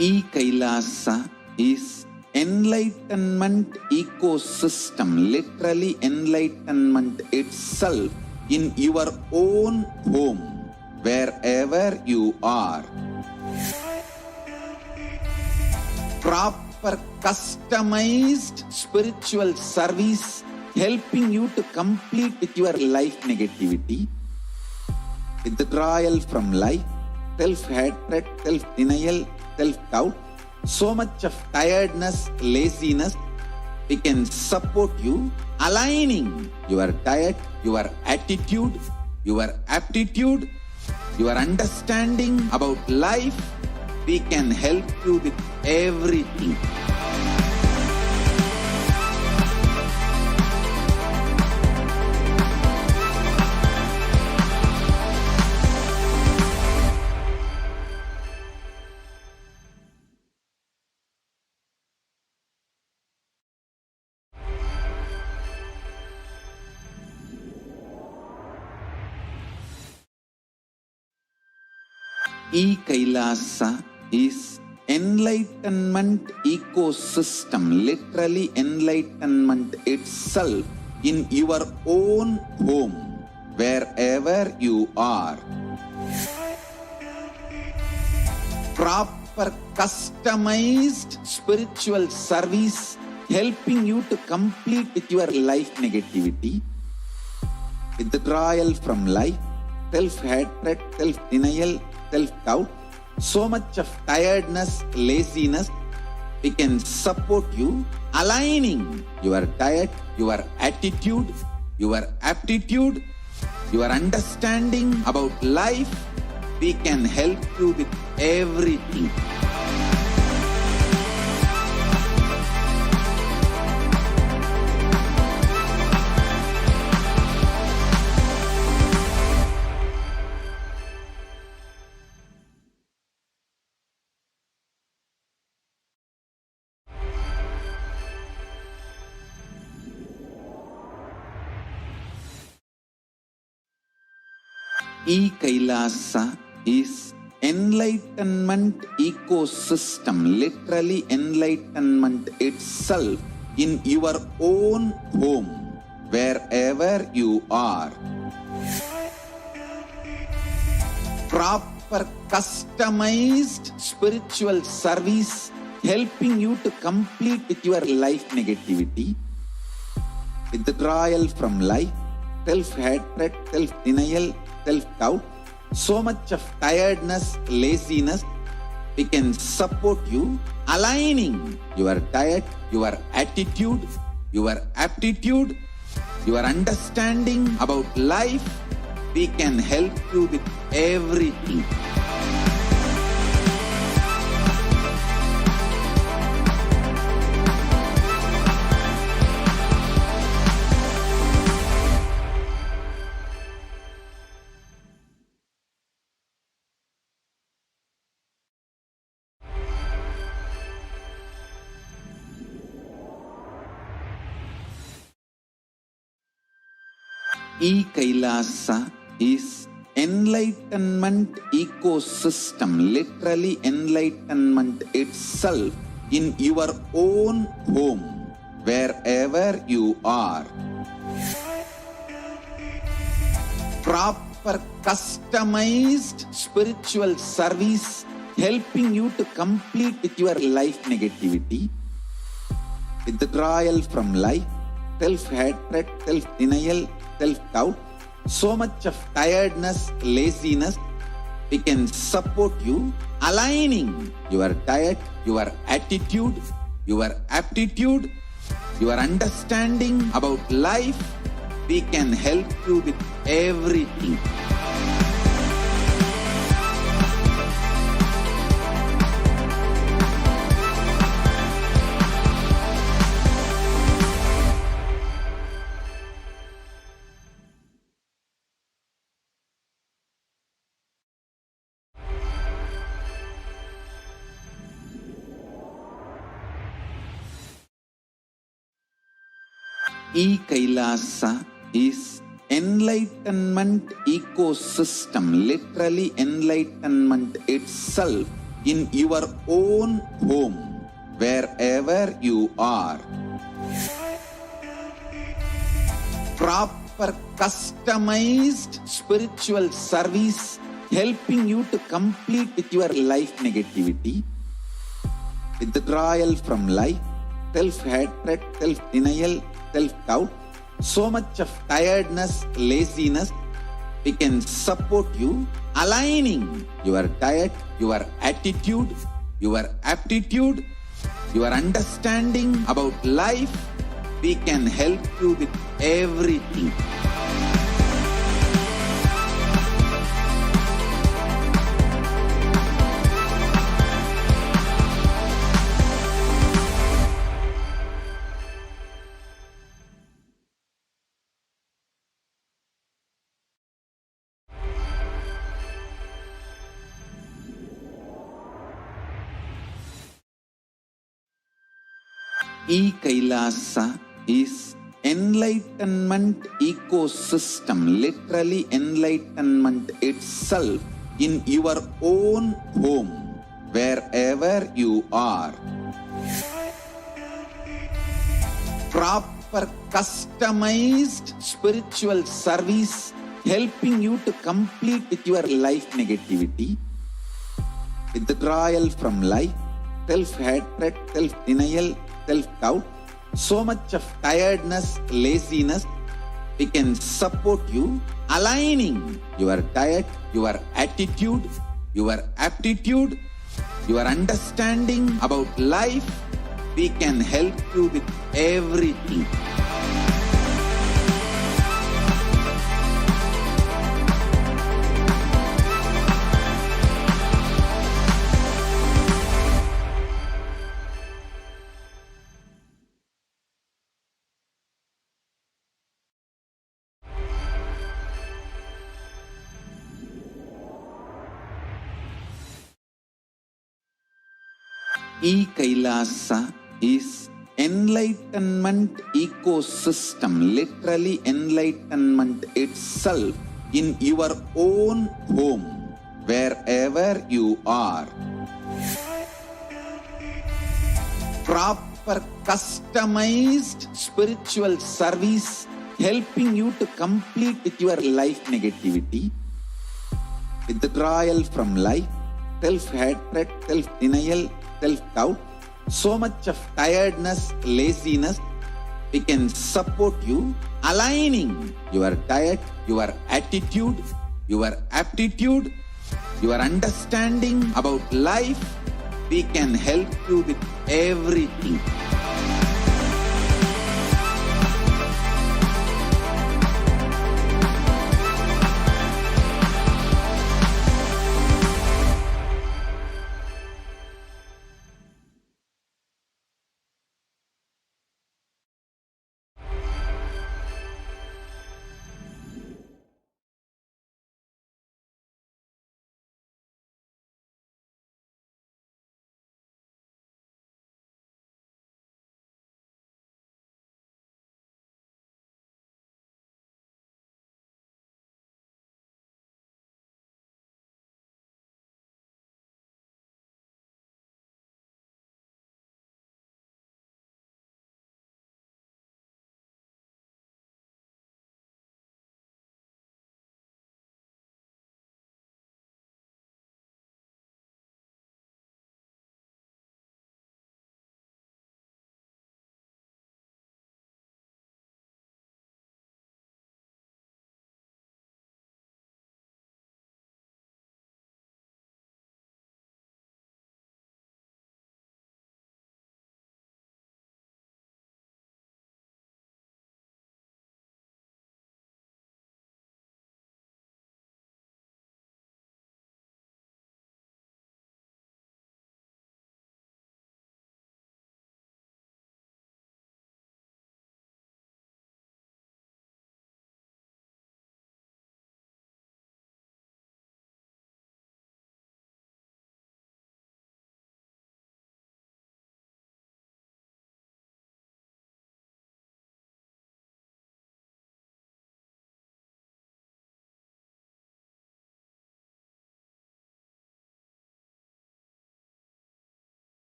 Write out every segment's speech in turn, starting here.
Kailasa is enlightenment ecosystem, literally enlightenment itself in your own home, wherever you are. Proper customized spiritual service helping you to complete with your life negativity, withdrawal from life, self-hatred, self-denial, self-doubt, so much of tiredness, laziness. We can support you, aligning your diet, your attitude, your aptitude, your understanding about life. We can help you with everything. Kailasa is enlightenment ecosystem, literally enlightenment itself in your own home, wherever you are. Proper customized spiritual service helping you to complete with your life negativity, withdrawal from life, self-hatred, self-denial, self-doubt, so much of tiredness, laziness. We can support you, aligning your diet, your attitude, your aptitude, your understanding about life. We can help you with everything. Kailasa is enlightenment ecosystem, literally enlightenment itself in your own home, wherever you are. Proper customized spiritual service helping you to complete with your life negativity, withdrawal from life, self-hatred, self-denial, self-doubt, so much of tiredness, laziness. We can support you, aligning your diet, your attitude, your aptitude, your understanding about life. We can help you with everything. Kailasa is enlightenment ecosystem, literally enlightenment itself in your own home, wherever you are. Proper customized spiritual service helping you to complete with your life negativity, withdrawal from life, self-hatred, self-denial, self-doubt, so much of tiredness, laziness. We can support you, aligning your diet, your attitude, your aptitude, your understanding about life. We can help you with everything. Kailasa is enlightenment ecosystem, literally enlightenment itself in your own home, wherever you are. Proper customized spiritual service helping you to complete with your life negativity, withdrawal from life, self-hatred, self-denial, self-doubt, so much of tiredness, laziness. We can support you aligning your diet, your attitude, your aptitude, your understanding about life. We can help you with everything. Kailasa is enlightenment ecosystem, literally enlightenment itself in your own home, wherever you are. Proper customized spiritual service helping you to complete with your life negativity, withdrawal from life, self-hatred, self-denial, self-doubt, so much of tiredness, laziness. We can support you aligning your diet, your attitude, your aptitude, your understanding about life. We can help you with everything. Kailasa is enlightenment ecosystem, literally enlightenment itself in your own home, wherever you are. Proper customized spiritual service helping you to complete with your life negativity, withdrawal from life, self-hatred, self-denial, self-doubt, so much of tiredness, laziness. We can support you aligning your diet, your attitude, your aptitude, your understanding about life. We can help you with everything.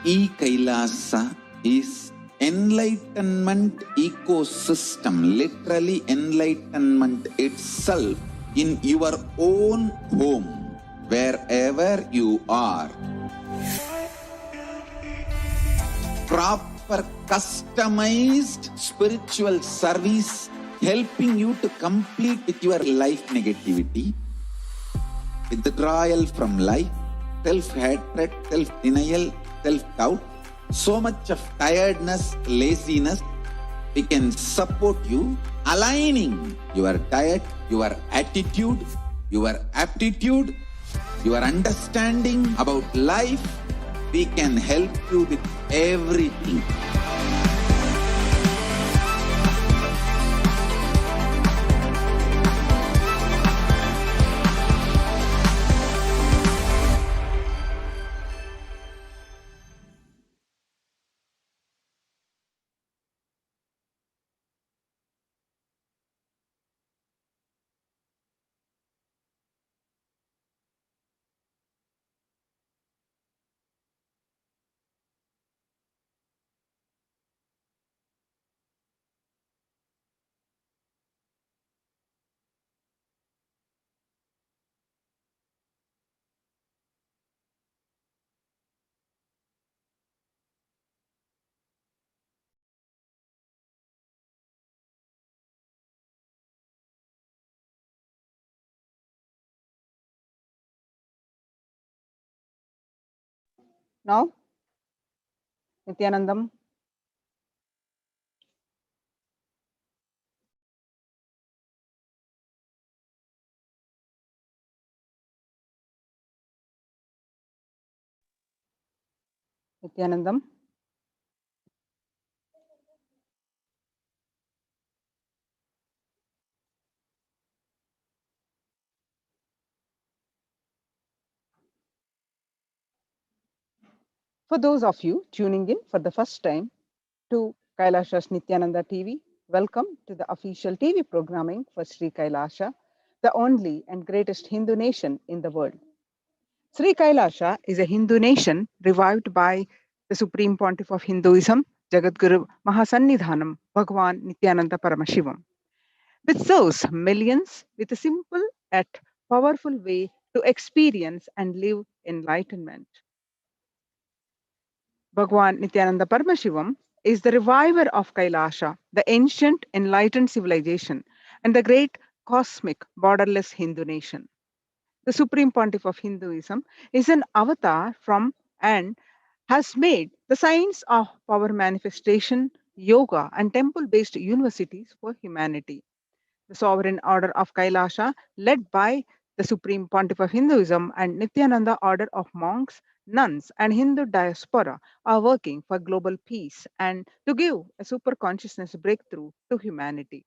Kailasa is enlightenment ecosystem, literally enlightenment itself in your own home, wherever you are. Proper customized spiritual service helping you to complete with your life negativity, withdrawal from life, self-hatred, self-denial, self-doubt, so much of tiredness, laziness. We can support you, aligning your diet, your attitude, your aptitude, your understanding about life. We can help you with everything. Now, Nithyanandam. Nithyanandam. For those of you tuning in for the first time to Kailasa Nithyananda TV, welcome to the official TV programming for Sri Kailasa, the only and greatest Hindu nation in the world. Sri Kailasa is a Hindu nation revived by the Supreme Pontiff of Hinduism, Jagadguru Mahasannidhanam Bhagwan Nithyananda Paramashivam, which serves millions with a simple yet powerful way to experience and live enlightenment. Bhagwan Nithyananda Paramashivam is the reviver of Kailasa, the ancient enlightened civilization, and the great cosmic borderless Hindu nation. The Supreme Pontiff of Hinduism is an avatar from and has made the science of power manifestation, yoga, and temple based universities for humanity. The sovereign order of Kailasa, led by the Supreme Pontiff of Hinduism and Nithyananda order of monks, nuns, and Hindu diaspora, are working for global peace and to give a super consciousness breakthrough to humanity.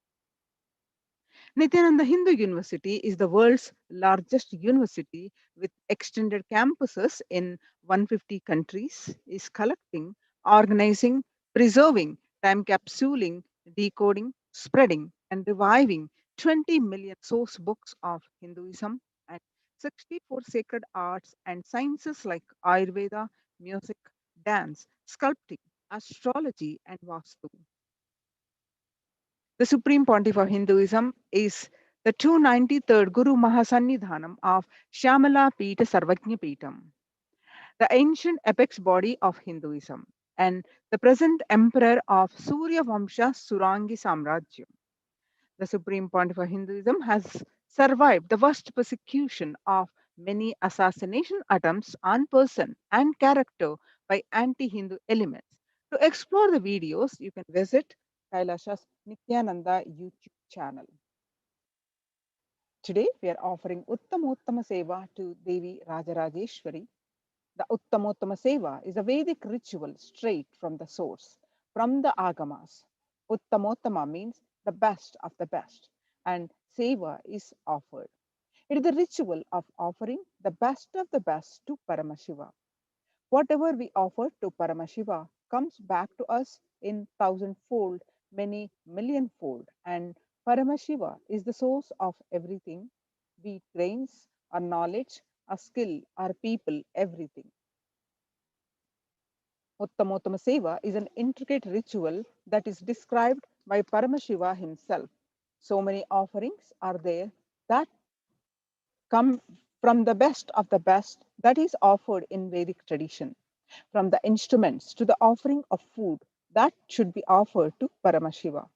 Nithyananda Hindu University is the world's largest university with extended campuses in 150 countries, is collecting, organizing, preserving, time capsuling, decoding, spreading, and reviving 20 million source books of Hinduism and 64 sacred arts and sciences like Ayurveda, music, dance, sculpting, astrology, and Vastu. The Supreme Pontiff of Hinduism is the 293rd Guru Mahasannidhanam of Shyamala Peeta Sarvajna Peetam, the ancient apex body of Hinduism, and the present emperor of Surya Vamsha Surangi Samrajyam. The Supreme Pontiff of Hinduism has survived the worst persecution of many assassination attempts on person and character by anti-Hindu elements. To explore the videos, you can visit Kailasa's Nithyananda YouTube channel. Today, we are offering Uttamottama Seva to Devi Rajarajeshwari. The Uttamottama Seva is a Vedic ritual straight from the source, from the Agamas. Uttamottama means the best of the best, and Seva is offered. It is the ritual of offering the best of the best to Paramashiva. Whatever we offer to Paramashiva comes back to us in thousandfold, many millionfold, and Paramashiva is the source of everything, be it grains, our knowledge, our skill, our people, everything. Uttamottama Seva is an intricate ritual that is described by Paramashiva himself. So many offerings are there that come from the best of the best that is offered in Vedic tradition, from the instruments to the offering of food that should be offered to Paramashiva,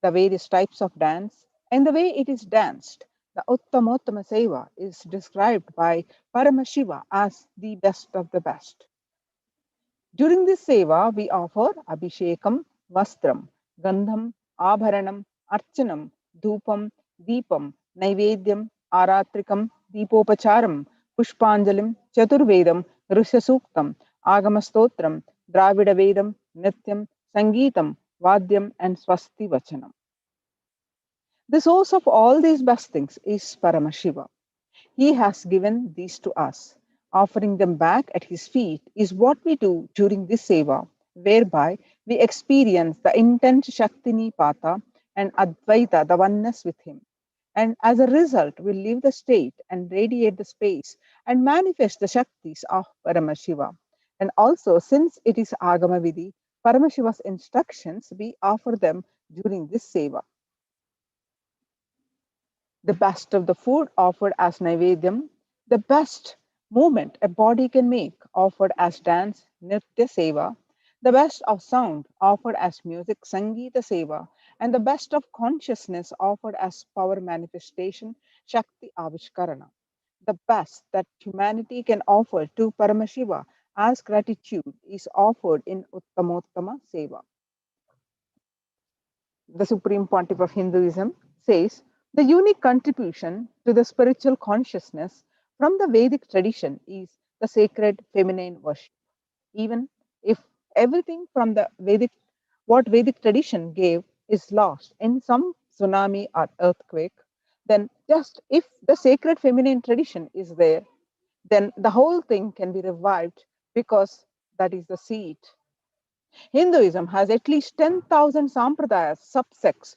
the various types of dance, and the way it is danced. The Uttamottama Seva is described by Paramashiva as the best of the best. During this seva, we offer Abhishekam, Vastram, Gandham, Abharanam, Archanam, Dhupam, Deepam, Naivedyam, Aratrikam, Deepopacharam, Pushpanjalim, Chaturvedam, Rishyasuktam, Agamastotram, Dravida Vedam, Nityam, Sangeetam, Vadyam, and Swasti Vachanam. The source of all these best things is Paramashiva. He has given these to us. Offering them back at his feet is what we do during this seva, whereby we experience the intense Shaktini Pata and Advaita, the oneness with him. And as a result, we leave the state and radiate the space and manifest the Shaktis of Paramashiva. And also, since it is Agama Vidhi, Paramashiva's instructions, we offer them during this seva. The best of the food offered as Naivedyam, the best movement a body can make offered as dance, Nritya Seva, the best of sound offered as music, Sangeeta Seva, and the best of consciousness offered as power manifestation, Shakti Avishkarana. The best that humanity can offer to Paramashiva as gratitude is offered in Uttamottama Seva. The Supreme Pontiff of Hinduism says the unique contribution to the spiritual consciousness from the Vedic tradition is the sacred feminine worship. Even if everything from the what Vedic tradition gave is lost in some tsunami or earthquake, then just if the sacred feminine tradition is there, then the whole thing can be revived because that is the seed. Hinduism has at least 10,000 sampradayas, subsects.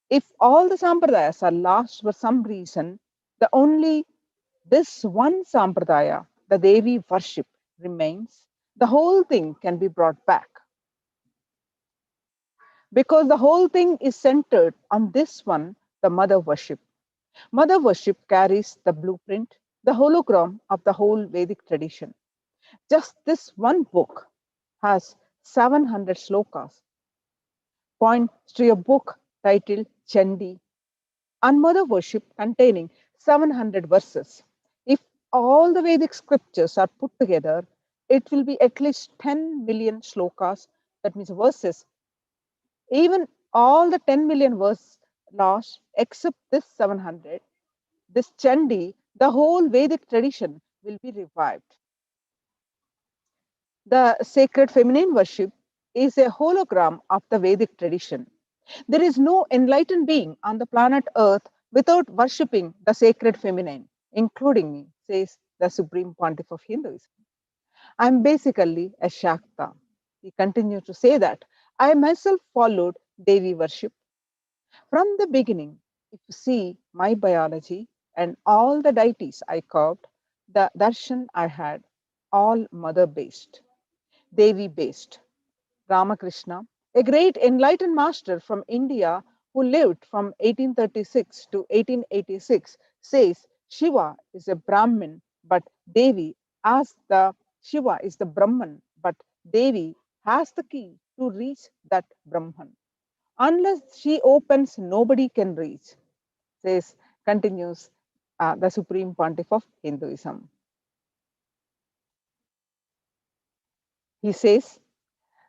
If all the sampradayas are lost for some reason, the only this one sampradaya, the Devi worship, remains, the whole thing can be brought back. Because the whole thing is centered on this one, the mother worship. Mother worship carries the blueprint, the hologram of the whole Vedic tradition. Just this one book has 700 slokas, points to a book titled Chandi and mother worship containing 700 verses. If all the Vedic scriptures are put together, it will be at least 10 million slokas, that means verses. Even all the 10 million verses lost, except this 700, this Chandi, the whole Vedic tradition will be revived. The sacred feminine worship is a hologram of the Vedic tradition. There is no enlightened being on the planet Earth without worshipping the sacred feminine, including me, says the Supreme Pontiff of Hinduism. I'm basically a Shakta. He continues to say that I myself followed Devi worship. From the beginning, if you see my biology and all the deities I carved, the darshan I had, all mother based, Devi based. Ramakrishna, a great enlightened master from India who lived from 1836 to 1886, says Shiva is a Brahmin, but Devi, as the Shiva is the Brahman, but Devi has the key to reach that Brahman. Unless she opens, nobody can reach, says, continues the Supreme Pontiff of Hinduism. He says,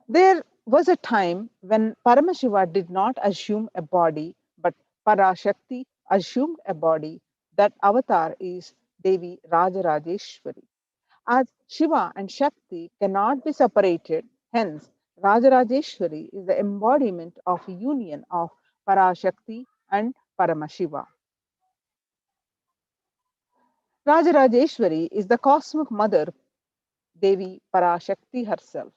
there was a time when Paramashiva did not assume a body, but Parashakti assumed a body. That avatar is Devi Rajarajeshwari. As Shiva and Shakti cannot be separated, hence Rajarajeshwari is the embodiment of union of Parashakti and Paramashiva. Rajarajeshwari is the cosmic mother, Devi Parashakti herself.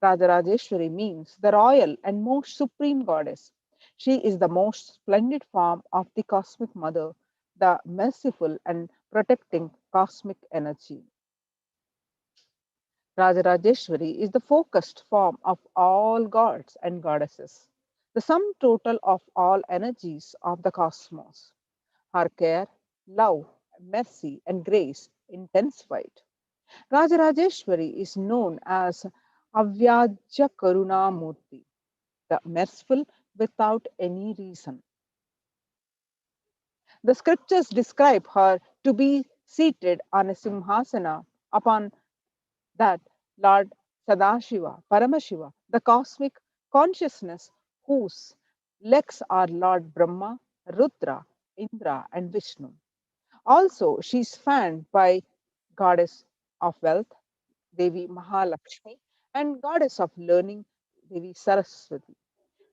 Rajarajeshwari means the royal and most supreme goddess. She is the most splendid form of the cosmic mother, the merciful and protecting cosmic energy. Rajarajeshwari is the focused form of all gods and goddesses, the sum total of all energies of the cosmos. Her care, love, mercy, and grace intensified. Rajarajeshwari is known as Avyajya Karuna Murti, the merciful without any reason. The scriptures describe her to be seated on a simhasana upon that Lord Sadashiva, Paramashiva, the cosmic consciousness whose legs are Lord Brahma, Rudra, Indra, and Vishnu. Also, she is fanned by goddess of wealth, Devi Mahalakshmi, and goddess of learning, Devi Saraswati.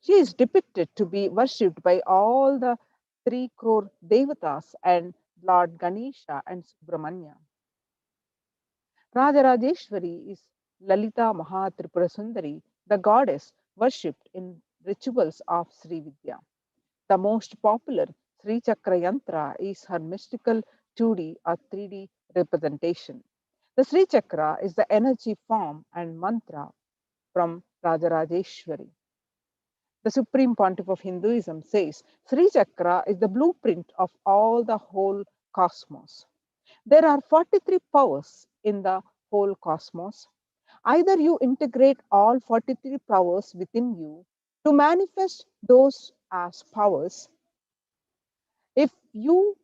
She is depicted to be worshipped by all the 3 crore devatas and Lord Ganesha and Subramanya. Rajarajeshwari is Lalita Mahatripura Sundari, the goddess worshipped in rituals of Sri Vidya. The most popular Sri Chakra Yantra is her mystical 2D or 3D representation. The Sri Chakra is the energy form and mantra from Rajarajeshwari. The Supreme Pontiff of Hinduism says Sri Chakra is the blueprint of all the whole cosmos. There are 43 powers in the whole cosmos. Either you integrate all 43 powers within you to manifest those as powers. If you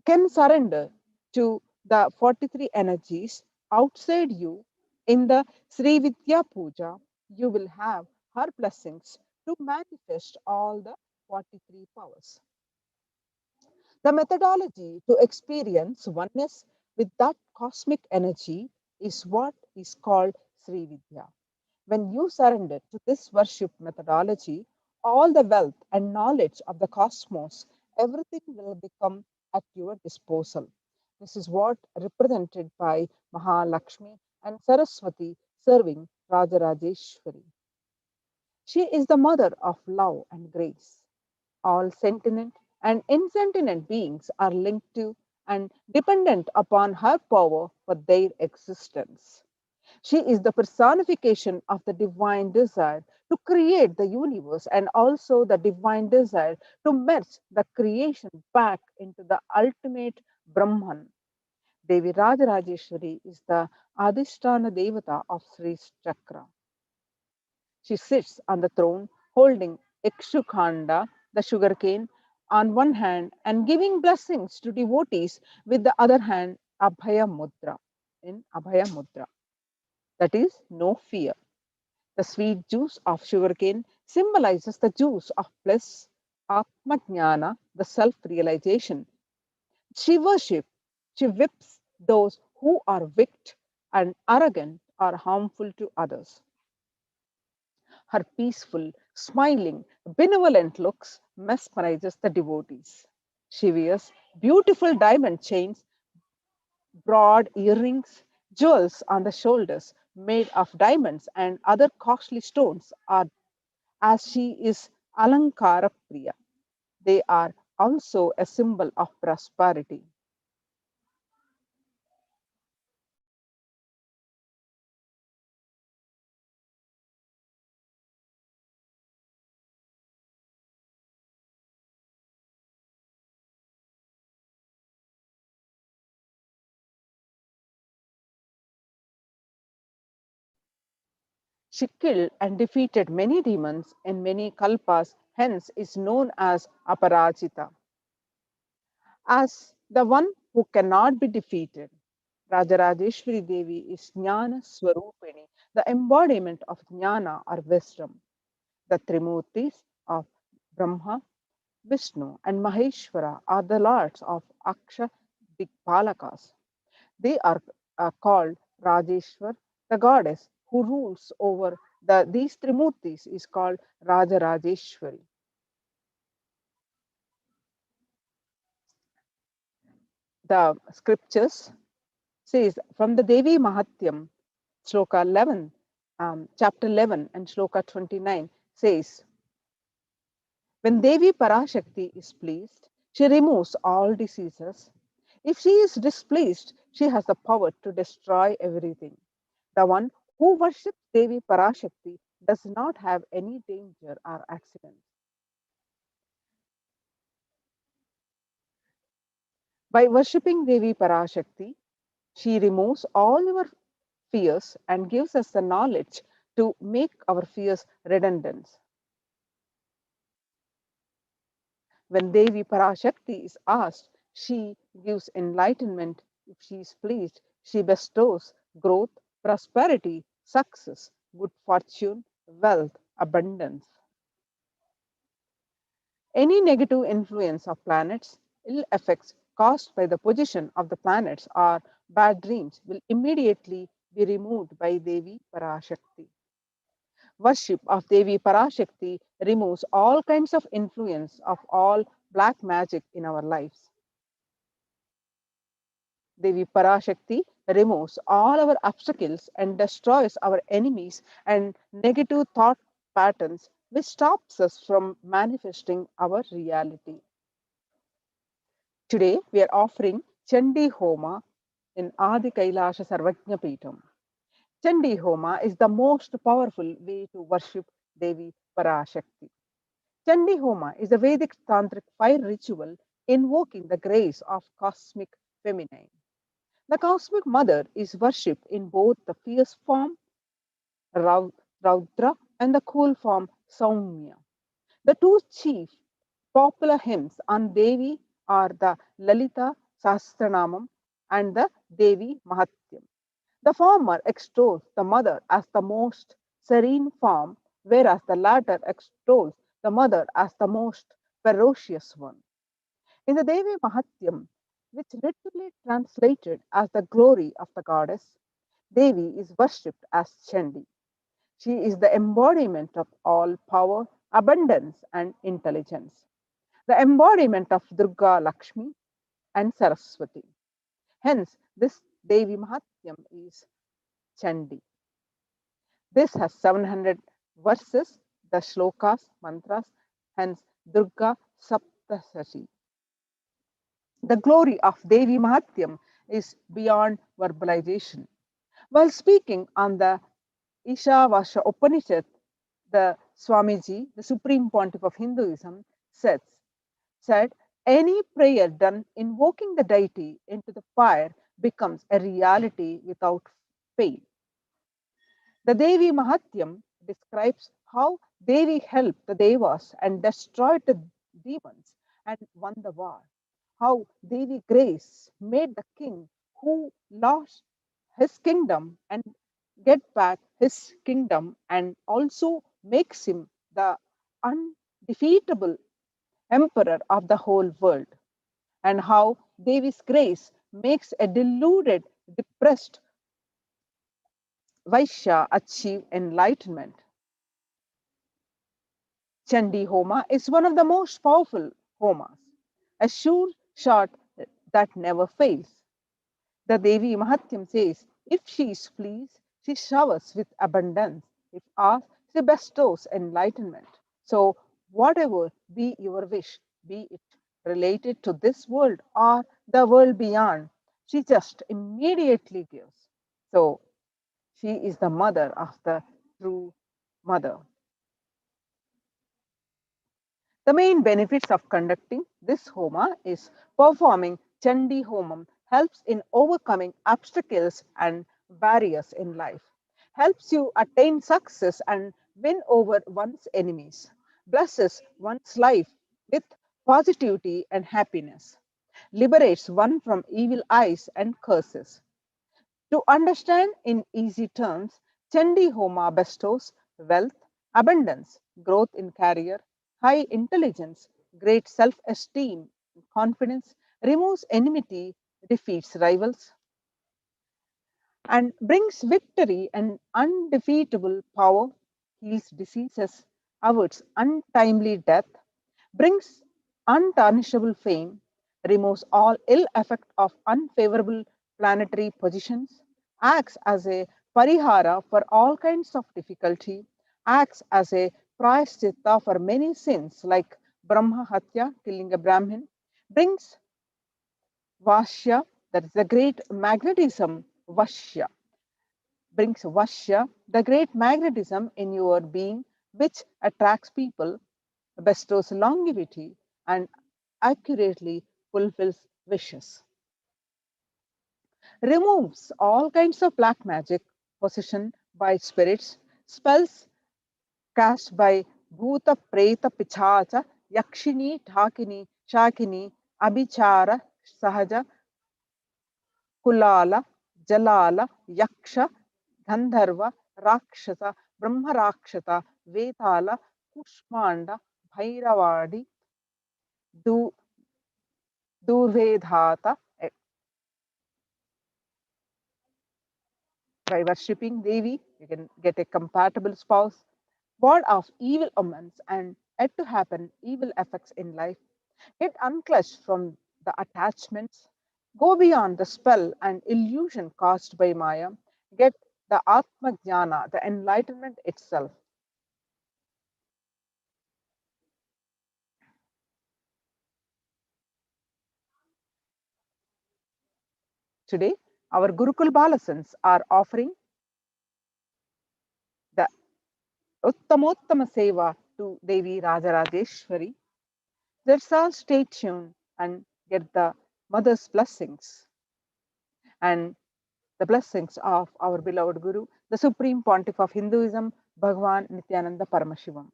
can surrender to the 43 energies outside you in the Sri Vidya Puja, you will have her blessings to manifest all the 43 powers. The methodology to experience oneness with that cosmic energy is what is called Sri Vidya. When you surrender to this worship methodology, all the wealth and knowledge of the cosmos, everything will become at your disposal. This is what represented by Mahalakshmi and Saraswati serving Rajarajeshwari. She is the mother of love and grace. All sentient and insentient beings are linked to and dependent upon her power for their existence. She is the personification of the divine desire to create the universe and also the divine desire to merge the creation back into the ultimate Brahman. Devi Rajarajeshwari is the Adhisthana Devata of Sri Chakra. She sits on the throne holding Ikshukhanda, the sugarcane, on one hand and giving blessings to devotees with the other hand, Abhaya Mudra, in Abhaya Mudra. That is, no fear. The sweet juice of sugarcane symbolizes the juice of bliss, Atmajnana, the self realization. She worships, she whips those who are wicked and arrogant or harmful to others. Her peaceful, smiling, benevolent looks mesmerizes the devotees. She wears beautiful diamond chains, broad earrings, jewels on the shoulders made of diamonds and other costly stones are as she is Alankara Priya. They are also a symbol of prosperity. She killed and defeated many demons in many kalpas, hence is known as Aparajita, as the one who cannot be defeated. Rajarajeshwari Devi is Jnana Swarupini, the embodiment of Jnana or wisdom. The Trimurtis of Brahma, Vishnu, and Maheshwara are the lords of Aksha Dikpalakas. They are called Rajeshwar, the goddess who rules over these Trimurtis is called Rajarajeshwari. The scriptures says from the Devi Mahatyam, Shloka 11, chapter 11 and Shloka 29 says, when Devi Parashakti is pleased, she removes all diseases. If she is displeased, she has the power to destroy everything. The one who worships Devi Parashakti does not have any danger or accidents. By worshipping Devi Parashakti, she removes all our fears and gives us the knowledge to make our fears redundant. When Devi Parashakti is asked, she gives enlightenment. If she is pleased, she bestows growth, prosperity, success, good fortune, wealth, abundance. Any negative influence of planets, ill effects caused by the position of the planets, or bad dreams will immediately be removed by Devi Parashakti. Worship of Devi Parashakti removes all kinds of influence of all black magic in our lives. Devi Parashakti removes all our obstacles and destroys our enemies and negative thought patterns, which stops us from manifesting our reality. Today, we are offering Chandi Homa in Adi Kailasa Sarvajna Peetham. Chandi Homa is the most powerful way to worship Devi Parashakti. Chandi Homa is a Vedic tantric fire ritual invoking the grace of cosmic feminine. The cosmic mother is worshipped in both the fierce form Raudra and the cool form Saumya. The two chief popular hymns on Devi are the Lalita Sahasranamam and the Devi Mahatyam. The former extols the mother as the most serene form, whereas the latter extols the mother as the most ferocious one. In the Devi Mahatyam, which literally translated as the glory of the goddess, Devi is worshipped as Chandi. She is the embodiment of all power, abundance, and intelligence, the embodiment of Durga Lakshmi and Saraswati. Hence, this Devi Mahatyam is Chandi. This has 700 verses, the shlokas, mantras, hence Durga Saptasati. The glory of Devi Mahatyam is beyond verbalization. While speaking on the Ishavasya Upanishad, the Swamiji, the Supreme Pontiff of Hinduism, said, any prayer done invoking the deity into the fire becomes a reality without fail. The Devi Mahatyam describes how Devi helped the Devas and destroyed the demons and won the war. How Devi Grace made the king who lost his kingdom and get back his kingdom and also makes him the undefeatable emperor of the whole world. And how Devi's grace makes a deluded, depressed Vaishya achieve enlightenment. Chandi Homa is one of the most powerful homas, a sure shot that never fails. The Devi Mahatyam says, if she is pleased, she showers with abundance. If asked, she bestows enlightenment. So, whatever be your wish, be it related to this world or the world beyond, she just immediately gives. So, she is the mother of the true mother. The main benefits of conducting this Homa is performing Chandi Homam helps in overcoming obstacles and barriers in life, helps you attain success and win over one's enemies, blesses one's life with positivity and happiness, liberates one from evil eyes and curses. To understand in easy terms, Chandi Homa bestows wealth, abundance, growth in career, high intelligence, great self esteem, confidence, removes enmity, defeats rivals, and brings victory and undefeatable power, heals diseases, averts untimely death, brings untarnishable fame, removes all ill effect of unfavorable planetary positions, acts as a parihara for all kinds of difficulty, acts as a prayaschitta for many sins like Brahma Hatya, killing a Brahmin, brings Vashya, that is the great magnetism, Vashya, brings Vashya, the great magnetism in your being, which attracts people, bestows longevity, and accurately fulfills wishes. Removes all kinds of black magic, possession by spirits, spells cast by Bhuta, Preta, Pichacha, Yakshini, Dhakini, Shakini, Abhichara, Sahaja, Kulala, Jalala, Yaksha, Gandharva, Rakshasa, Brahma Rakshata, Vetala, Kushmanda, Bhairavadi, Du, Durvedhata. By worshipping Devi, you can get a compatible spouse, ward off evil omens and yet to happen evil effects in life. Get unclutched from the attachments, go beyond the spell and illusion caused by Maya, get the Atma Jnana, the enlightenment itself. Today, our Gurukul Balasans are offering the Uttamottama Seva to Devi Rajarajeshwari. Let's all stay tuned and get the mother's blessings and the blessings of our beloved Guru, the Supreme Pontiff of Hinduism, Bhagwan Nithyananda Paramashivam.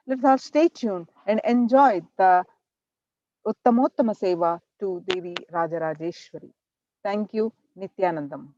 Let's all stay tuned and enjoy the Uttamottama Seva to Devi Rajarajeshwari. Thank you, Nithyanandam.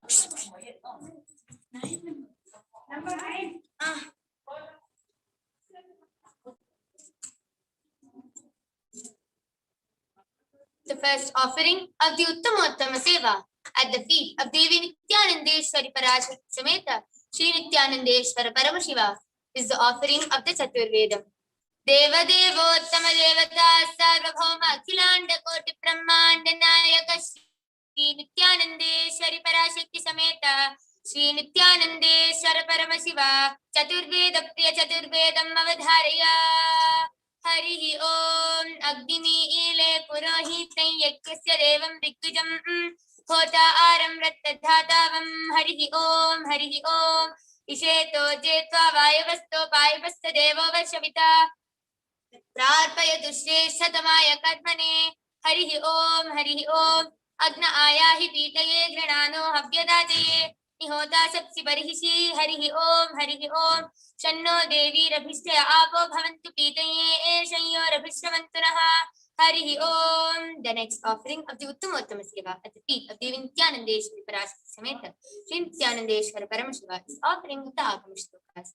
The first offering of the Uttamottama Seva at the feet of Devi Nithyanandeshwari Paramashivoham Sameta Shri Nithyanandeshwara Paramashiva is the offering of the Chaturvedam. Deva Devottama Devata Sarvabhauma Akhilanda Koti Brahmanda Nayaka Shri Nithyanandeshwari Parashakti Sameta Shri Nithyanandeshwara Paramashiva Chaturveda Priya Chaturvedam Avadharaya Harihi Om Agni Ile Purohitan Yakyasya Devam Rikujam Hota Aram Rattadhatavam Harihi Om Isheto Jetva Vayavasto Vayavasta Devo Vashavita Prarpaya Dushreshatamaya Kadmane Harihi Om Agna Ayahi Pitaye Granano Havyadajaye Nihota Sapsi Barihishi Harihi Om Shanno Devi Rabhishtaya Apo Bhavantu Pitaye Eshayo Rabhishtavantunaha Harihi Om. The next offering of the Uttamottama Seva at the feet of Devi Nithyanandeshwari Parashakti Sameta Shri Nithyanandeshwara Paramashiva is offering of the Agama-shlokas.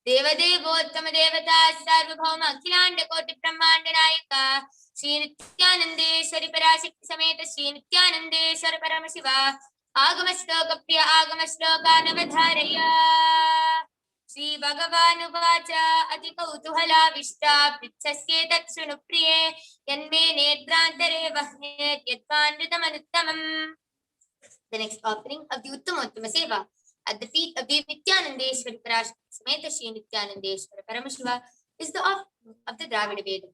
Deva Devottama Devata Sarvabhauma Akhilanda Koti Brahmanda Nayaka Shri Nithyanandeshwari Parashakti Sameta Shri Nithyanandeshwara Paramashiva Agama-shloka Priya Agama-shloka Navadharaya Shri Bhagavan Uvacha Ati Kautuhala Vishta Prithasye Tatshunu Priye Yanme Netrantare Vahnet Yatvanritam. The next offering of the Uttamottama Seva at the feet of Devi Nithyanandeshwari Parashakti Sameta Shri Nithyanandeshwara Paramashiva is the offering of the Dravida Veda.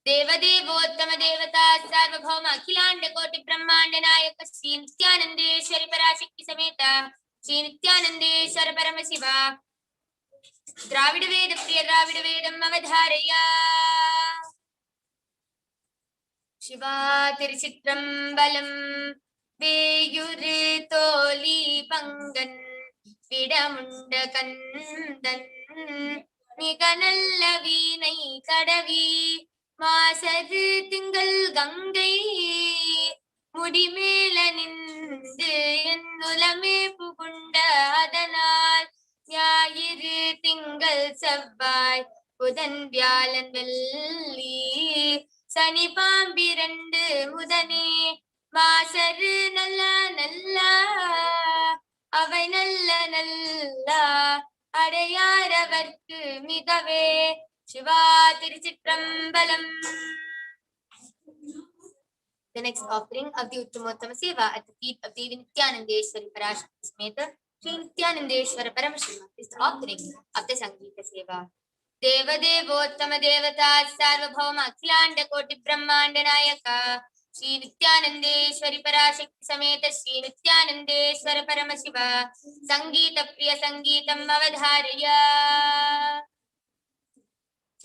Deva Devottama Devata Sarvabhauma Akhilanda Koti Brahmanda Nayaka Shri Nithyanandeshwari Parashakti Sameta Shri Nithyanandeshwara Paramashiva Dravida Veda Priya Dravida Vedam Avadharaya Shiva Tiruchitrambalam Veyure Toli Pangan Vidamunda Kandan Niganalla Veenai Kadavi Maasadu Tingal Gangai Mudimela Nindu Ennulame Pugunda Adanal Nyayiru Tingal Savvai Budan Vyalan Velli Sani Pambirandu Mudane Masaru Nalla Nalla Avai Nalla Nalla Adayaravarku Migave Shiva Tiruchitrambalam. The next offering of the Uttamottama Seva at the feet of Devi Nithyanandeshwari Parashakti Sameta Shri Nithyanandeshwara Paramashiva is the offering of the Sangeeta Seva. Deva Devottama Devata Sarvabhauma Akhilanda Koti Brahmanda Nayaka Shri Nithyanandeshwari Parashakti Sameta Shri Nithyanandeshwara Paramashiva Sangeeta Priya Sangeetam Avadharaya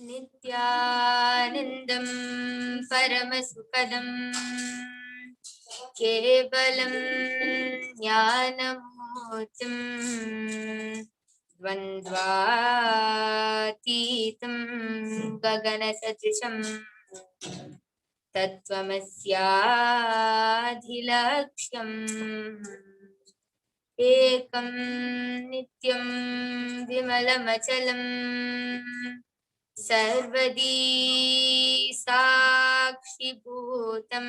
Nithyanandam Paramasukadam Kevalam Jnanamotam Dvandvatitam Gaganasadrisham Tattvamasyadhilaksham Ekam Nityam Vimalamachalam Sarvadi Sakshi Bhutam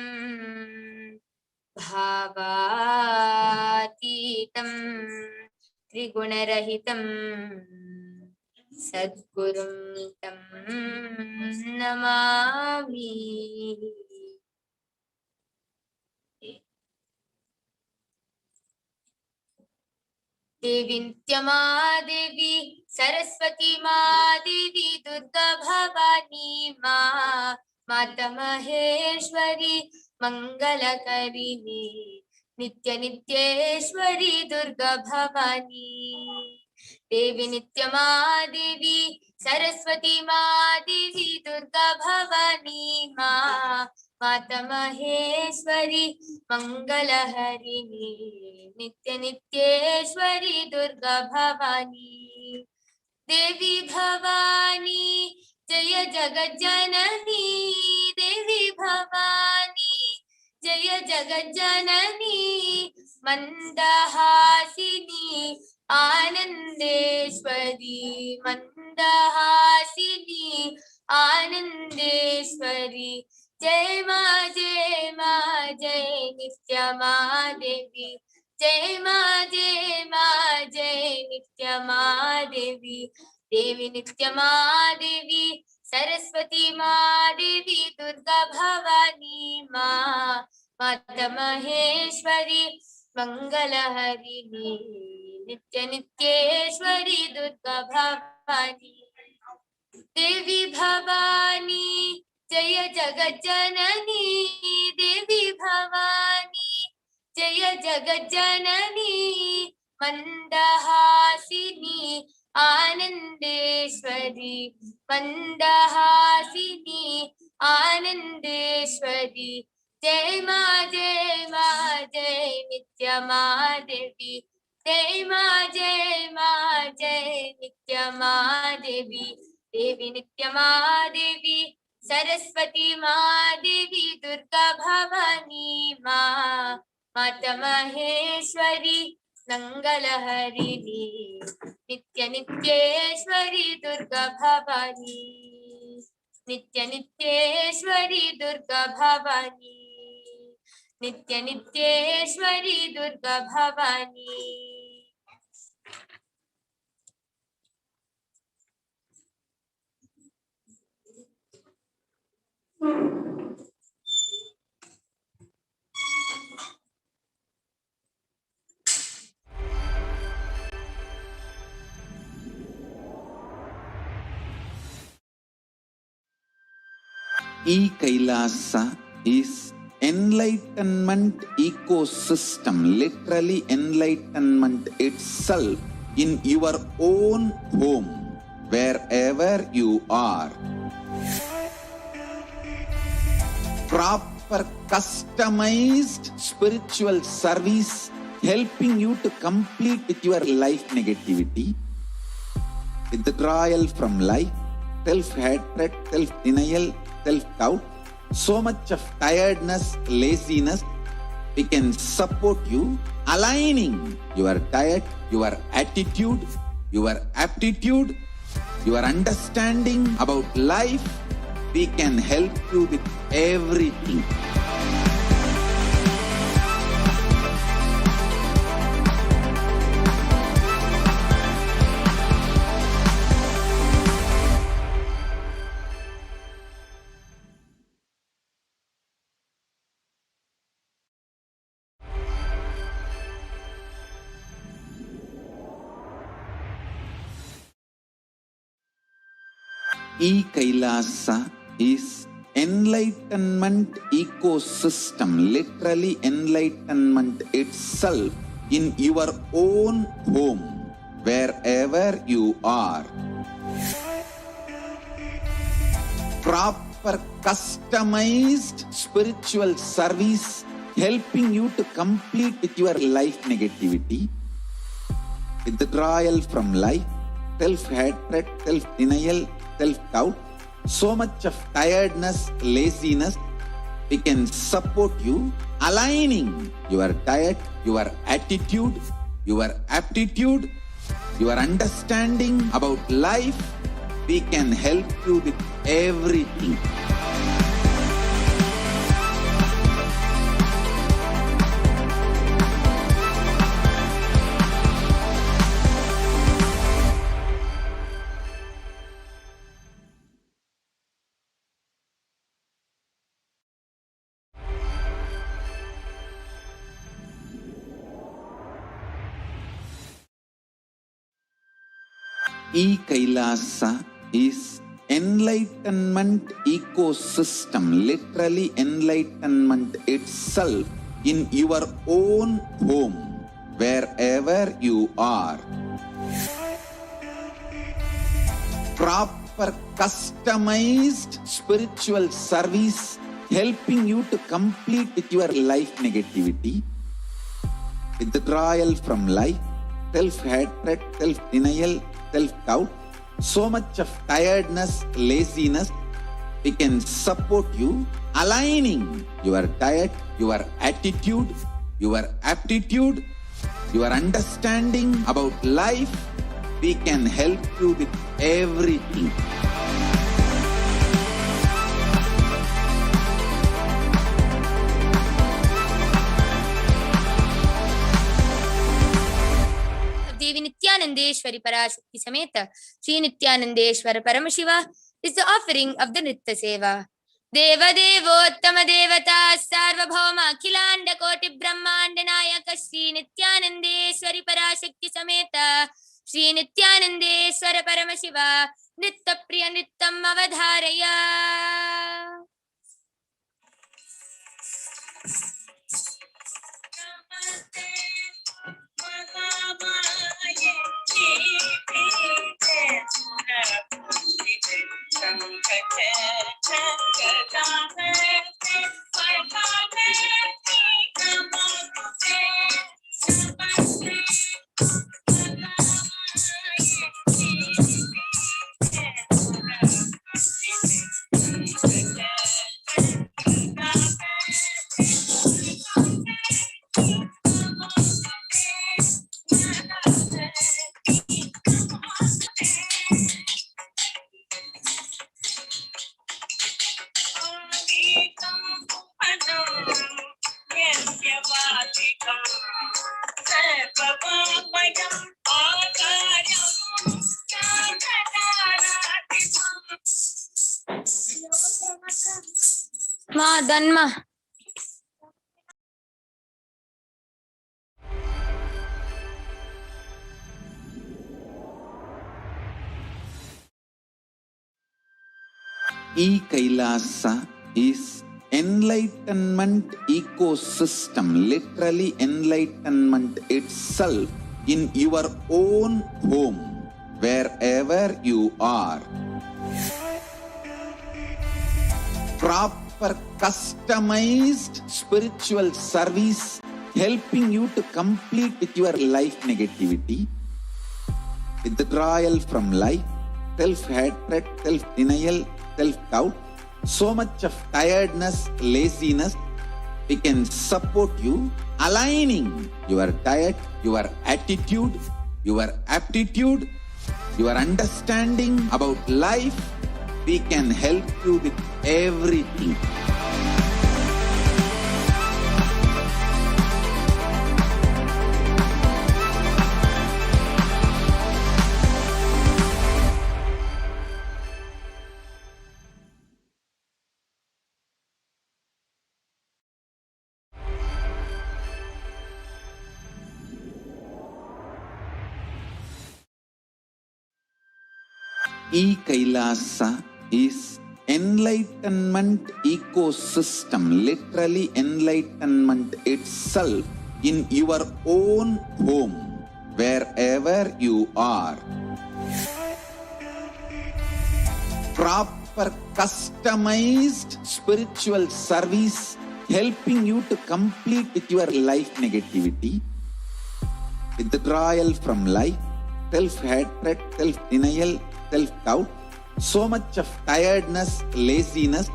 Bhavatitam Trigunarahitam Sadgurum Tam Namami. Devi Nityama Devi Saraswati Ma Devi Durga Bhavani Ma Mata Maheshwari Mangalakarini Nitya Nityeshwari Durga Bhavani. Devi Nityama Devi Saraswati Ma Devi Durga Bhavani Ma Mata Maheshwari Mangalaharini Nitya Nityeshwari Durga Bhavani. Devi Bhavani Jaya Jagat Janani Devi Bhavani Jaya Jagat Janani Mandahasini Anandeshwari, Mandahasini Anandeshwari, Jai Ma Jai Nityama Devi, Jai Ma Jai Nityama Devi, Devi Nityama Devi, Saraswati Ma Devi, Durga Bhavani Ma, Mata Maheshwari, Mangalaharini, Nitya Nityeshwari, Durga Bhavani, Devi Bhavani, Jaya Jagat Janani, Devi Bhavani, Jaya Jagat Janani, Mandahasini Anandeshwari, Mandahasini Anandeshwari, Jai Ma Jai Nityama Devi, Jai Ma Jai Nityama Devi, Devi Nityama Devi, Saraswati Ma Devi, Durga Bhavani Ma, Mata Maheshwari, Nangalaharini, Nitya Nityeshwari, Durga Bhavani, Nitya Nityeshwari, Durga Bhavani, Nitya Nityeshwari, Durga Bhavani. Kailasa is enlightenment ecosystem, literally enlightenment itself in your own home, wherever you are. Proper customized spiritual service helping you to complete with your life negativity, withdrawal from life, self-hatred, self-denial, self-doubt, so much of tiredness, laziness. We can support you, aligning your diet, your attitude, your aptitude, your understanding about life. We can help you with everything. Kailasa is enlightenment ecosystem, literally enlightenment itself in your own home, wherever you are. Proper customized spiritual service helping you to complete with your life negativity, withdrawal from life, self-hatred, self-denial, self-doubt, so much of tiredness, laziness. We can support you, aligning your diet, your attitude, your aptitude, your understanding about life. We can help you with everything. Kailasa is enlightenment ecosystem, literally enlightenment itself in your own home, wherever you are. Proper customized spiritual service helping you to complete with your life negativity, withdrawal from life, self-hatred, self-denial, self-doubt, so much of tiredness, laziness. We can support you, aligning your diet, your attitude, your aptitude, your understanding about life, we can help you with everything. Devi Nithyananda Paramashivam Shri Nithyananda Paramashivam is the offering of the Nitya Seva. Deva Uttamottama Seva Sarvabhauma Akhilanda Koti Brahmanda Nayaka Shri Nithyananda Paramashivam Shri Nithyananda Paramashivam Nitya Priya Nityam Avadharaya. Dharma. Kailasa is enlightenment ecosystem, literally enlightenment itself in your own home, wherever you are. Proper customized spiritual service helping you to complete with your life negativity, withdrawal from life, self-hatred, self-denial, self-doubt, so much of tiredness, laziness. We can support you aligning your diet, your attitude, your aptitude, your understanding about life. We can help you with everything. Kailasa is enlightenment ecosystem, literally enlightenment itself in your own home, wherever you are. Proper customized spiritual service helping you to complete with your life negativity, withdrawal from life, self-hatred, self-denial, self-doubt, so much of tiredness, laziness.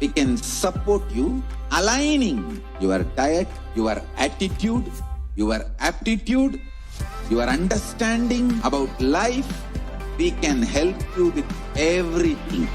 We can support you aligning your diet, your attitude, your aptitude, your understanding about life. We can help you with everything.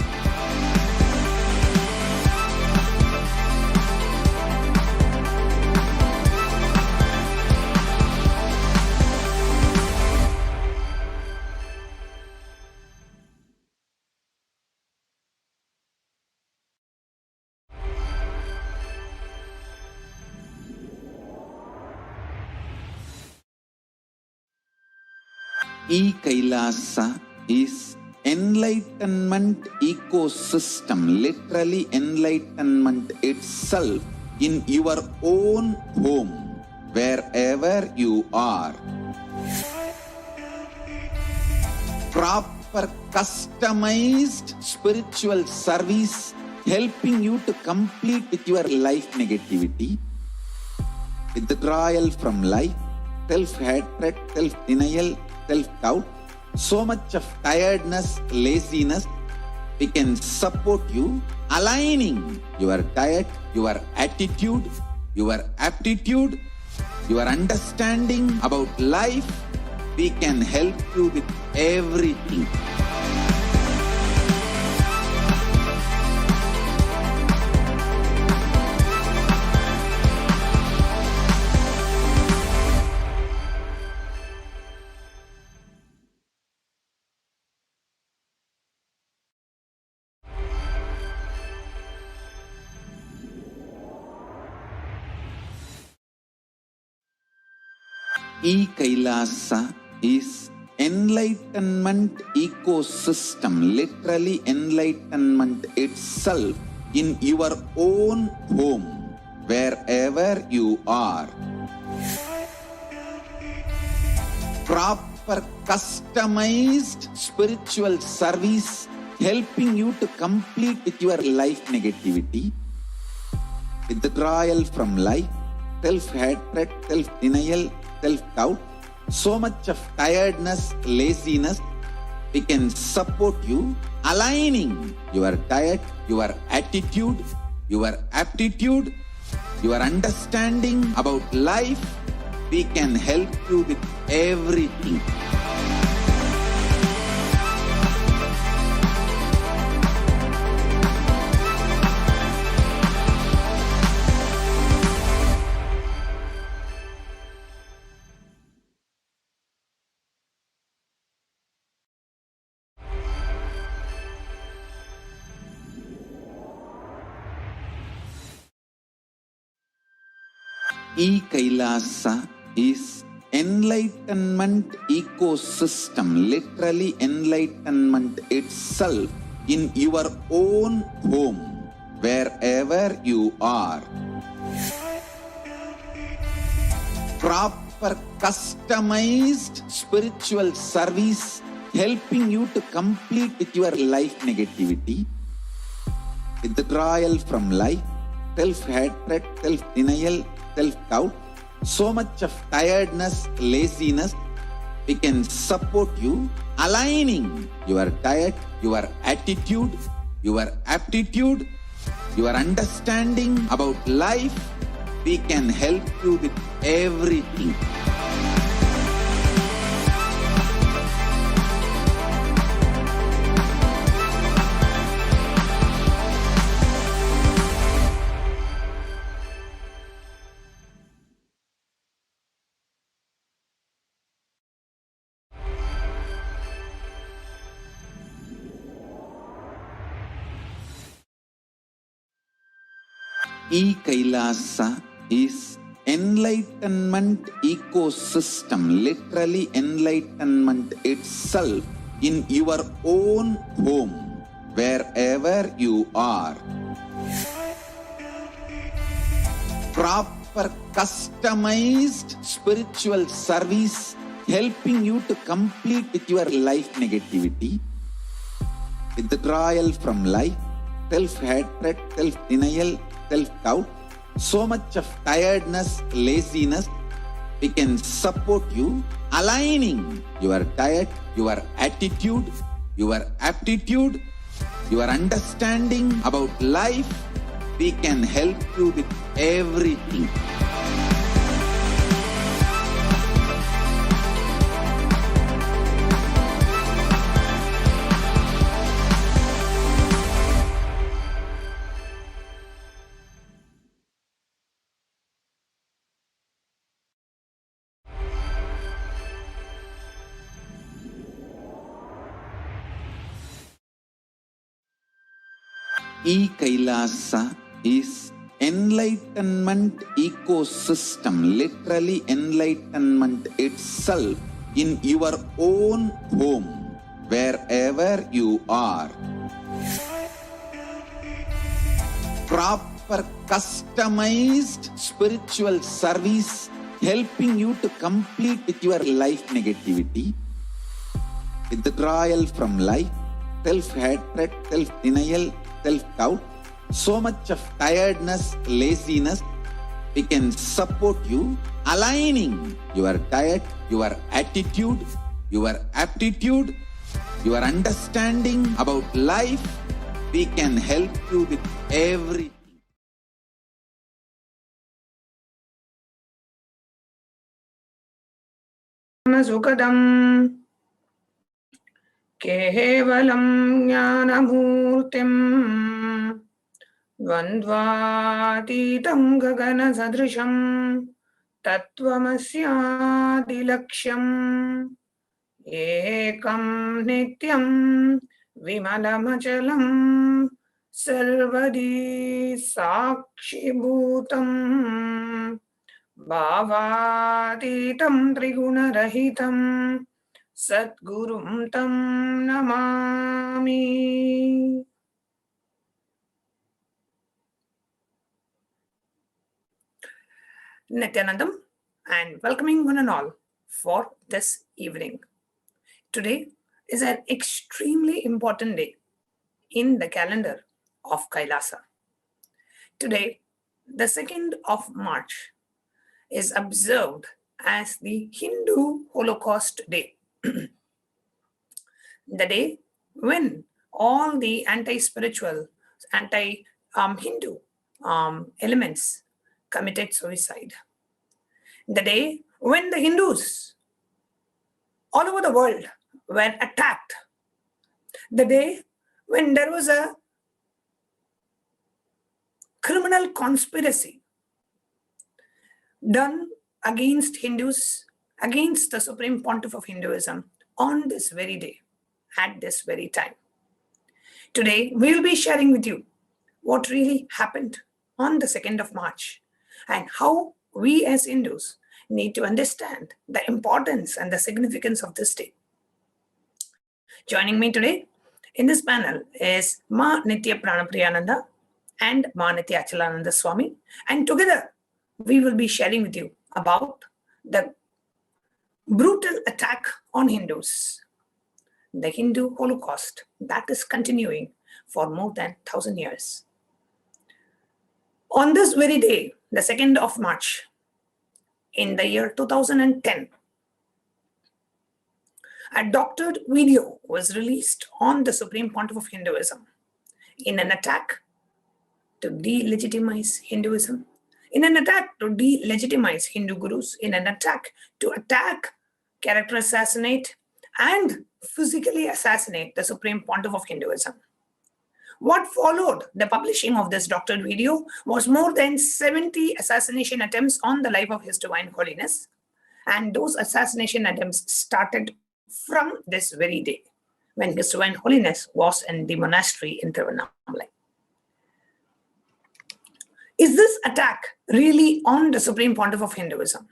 Kailasa is enlightenment ecosystem, literally enlightenment itself in your own home, wherever you are. Proper customized spiritual service helping you to complete with your life negativity, withdrawal from life, self-hatred, self-denial, self-doubt, so much of tiredness, laziness. We can support you aligning your diet, your attitude, your aptitude, your understanding about life. We can help you with everything. Kailasa is enlightenment ecosystem, literally enlightenment itself in your own home, wherever you are. Proper customized spiritual service helping you to complete with your life negativity, withdrawal from life, self-hatred, self-denial, self-doubt, so much of tiredness, laziness. We can support you, aligning your diet, your attitude, your aptitude, your understanding about life. We can help you with everything. Kailasa is enlightenment ecosystem, literally enlightenment itself in your own home, wherever you are. Proper customized spiritual service helping you to complete with your life negativity, withdrawal from life, self-hatred, self-denial, self-doubt, so much of tiredness, laziness. We can support you, aligning your diet, your attitude, your aptitude, your understanding about life. We can help you with everything. Kailasa is enlightenment ecosystem, literally enlightenment itself in your own home, wherever you are. Proper customized spiritual service helping you to complete with your life negativity, withdrawal from life, self-hatred, self-denial, self-doubt, so much of tiredness, laziness. We can support you, aligning your diet, your attitude, your aptitude, your understanding about life. We can help you with everything. Kailasa is enlightenment ecosystem, literally enlightenment itself in your own home, wherever you are. Proper customized spiritual service helping you to complete with your life negativity, withdrawal from life, self-hatred, self-denial, self-doubt, so much of tiredness, laziness. We can support you, aligning your diet, your attitude, your aptitude, your understanding about life. We can help you with everything. Sukadam Kevalam Jnanamurtim Dvandvatitam Gagana Sadrisham Tattvamasya Ekam Nityam Vimalamachalam Sarvadi Sakshi Bhutam Bhavatitam Triguna-rahitam Satgurum Tam Namami. Nithyanandam and welcoming one and all for this evening. Today is an extremely important day in the calendar of Kailasa. Today, the 2nd of March, is observed as the Hindu Holocaust Day. The day when all the anti-spiritual, anti-Hindu elements committed suicide. The day when the Hindus all over the world were attacked. The day when there was a criminal conspiracy done against Hindus, against the Supreme Pontiff of Hinduism on this very day, at this very time. Today, we will be sharing with you what really happened on the 2nd of March and how we as Hindus need to understand the importance and the significance of this day. Joining me today in this panel is Ma Nitya Pranapriyananda and Ma Nitya Achalananda Swami, and together we will be sharing with you about the brutal attack on Hindus, the Hindu Holocaust that is continuing for more than 1,000 years. On this very day, the 2nd of March, in the year 2010, a doctored video was released on the Supreme Pontiff of Hinduism in an attack to delegitimize Hinduism, in an attack to delegitimize Hindu gurus, in an attack to attack, character assassinate, and physically assassinate the Supreme Pontiff of Hinduism. What followed the publishing of this doctored video was more than 70 assassination attempts on the life of His Divine Holiness, and those assassination attempts started from this very day when His Divine Holiness was in the monastery in Tiruvannamalai. Is this attack really on the Supreme Pontiff of Hinduism?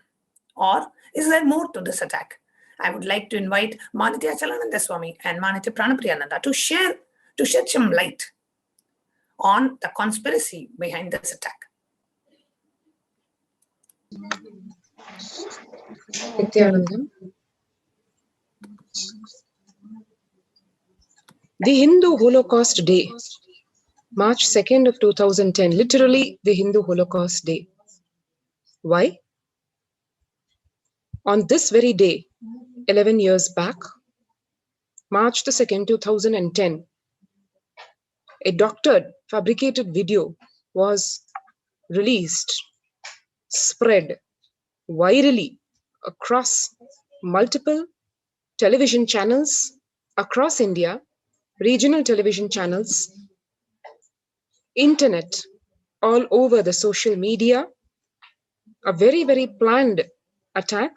Or is there more to this attack? I would like to invite Ma Nitya Achalananda Swami and Ma Nitya Pranapriyananda to shed some light on the conspiracy behind this attack. Nithyanandam. The Hindu Holocaust Day, March 2nd of 2010, literally the Hindu Holocaust Day. Why? On this very day, 11 years back, March the 2nd, 2010, a doctored, fabricated video was released, spread virally across multiple television channels across India, regional television channels, internet, all over the social media, a very, very planned attack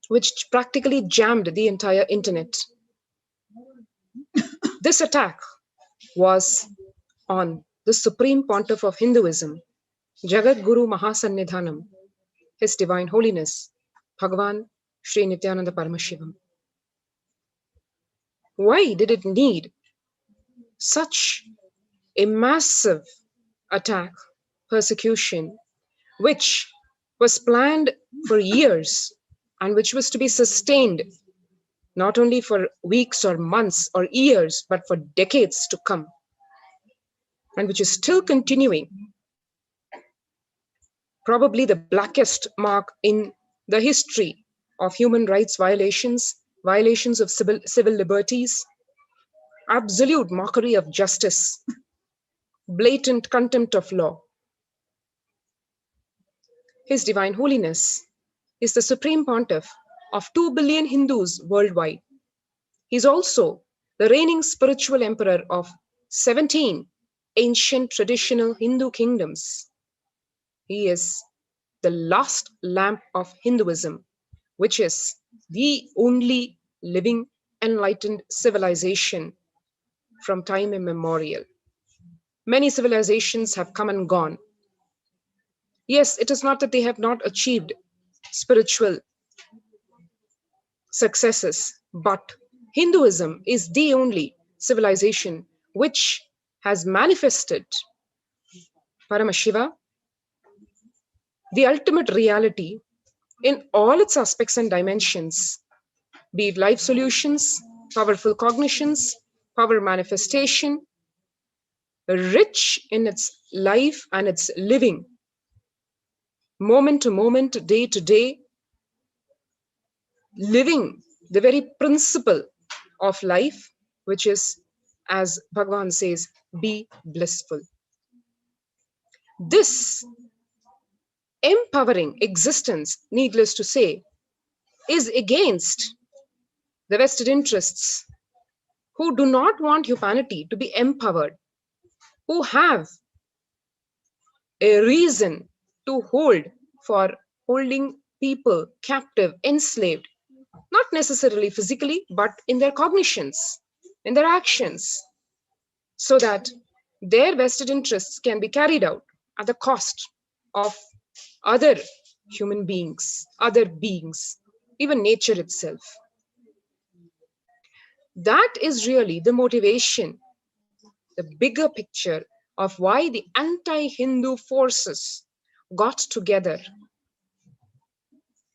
which practically jammed the entire internet. This attack was on the Supreme Pontiff of Hinduism, Jagat Guru Mahasannidhanam, His Divine Holiness, Bhagavan Sri Nithyananda Paramashivam. Why did it need such a massive attack, persecution, which was planned for years and which was to be sustained not only for weeks or months or years, but for decades to come, and which is still continuing? Probably the blackest mark in the history of human rights violations, violations of civil liberties, absolute mockery of justice, blatant contempt of law. His Divine Holiness is the Supreme Pontiff of 2 billion Hindus worldwide. He is also the reigning spiritual emperor of 17 ancient traditional Hindu kingdoms. He is the last lamp of Hinduism, which is the only living enlightened civilization from time immemorial. Many civilizations have come and gone. Yes, it is not that they have not achieved spiritual successes, but Hinduism is the only civilization which has manifested Paramashiva, the ultimate reality, in all its aspects and dimensions, be it life solutions, powerful cognitions, power manifestation, rich in its life and its living, moment to moment, day to day, living the very principle of life, which is, as Bhagavan says, be blissful. This empowering existence, needless to say, is against the vested interests who do not want humanity to be empowered, who have a reason to hold for holding people captive, enslaved, not necessarily physically, but in their cognitions, in their actions, so that their vested interests can be carried out at the cost of other human beings, other beings, even nature itself. That is really the motivation, the bigger picture of why the anti-Hindu forces got together.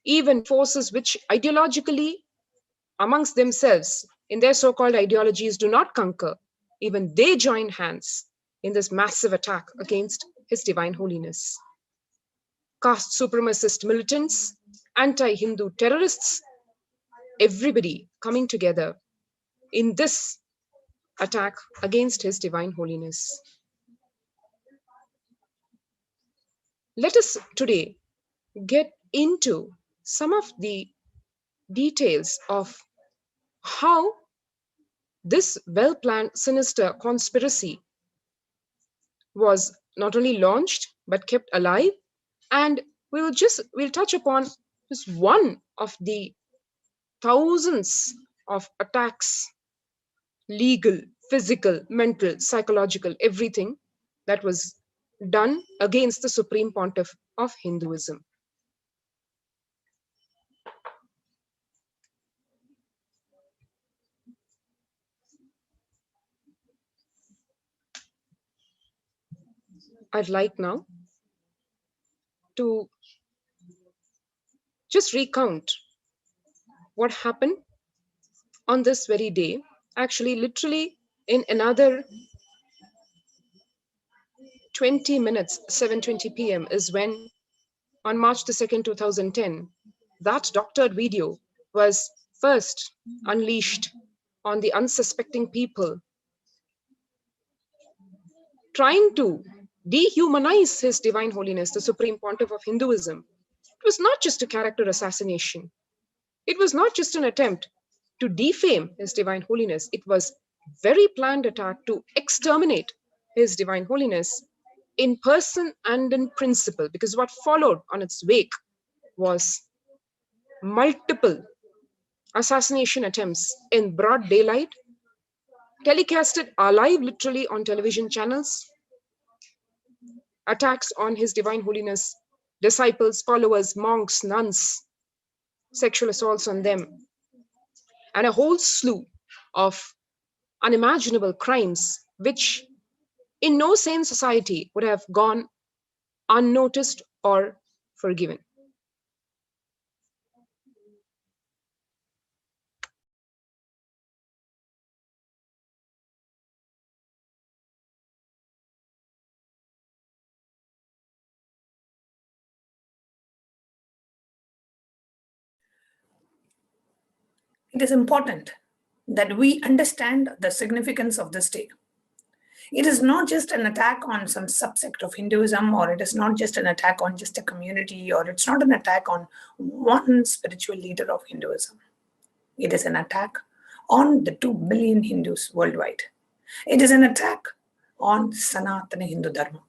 Even forces which ideologically amongst themselves in their so-called ideologies do not concur, even they join hands in this massive attack against His Divine Holiness. Caste supremacist militants, anti-Hindu terrorists, everybody coming together in this attack against His Divine Holiness. Let us today get into some of the details of how this well-planned, sinister conspiracy was not only launched but kept alive, and we'll touch upon just one of the thousands of attacks, legal, physical, mental, psychological, everything that was done against the Supreme Pontiff of Hinduism. I'd like now to just recount what happened on this very day. Actually, literally in another 20 minutes, 7:20 p.m. is when, on March the 2nd, 2010, that doctored video was first unleashed on the unsuspecting people, trying to dehumanize His Divine Holiness, the Supreme Pontiff of Hinduism. It was not just a character assassination. It was not just an attempt to defame His Divine Holiness. It was very planned attack to exterminate His Divine Holiness in person and in principle, because what followed on its wake was multiple assassination attempts in broad daylight, telecasted alive literally on television channels, attacks on His Divine Holiness disciples, followers, monks, nuns, sexual assaults on them, and a whole slew of unimaginable crimes which in no sane society would have gone unnoticed or forgiven. It is important that we understand the significance of this day. It is not just an attack on some subsect of Hinduism, or it is not just an attack on just a community, or it's not an attack on one spiritual leader of Hinduism. It is an attack on the 2 billion Hindus worldwide. It is an attack on Sanatana Hindu Dharma.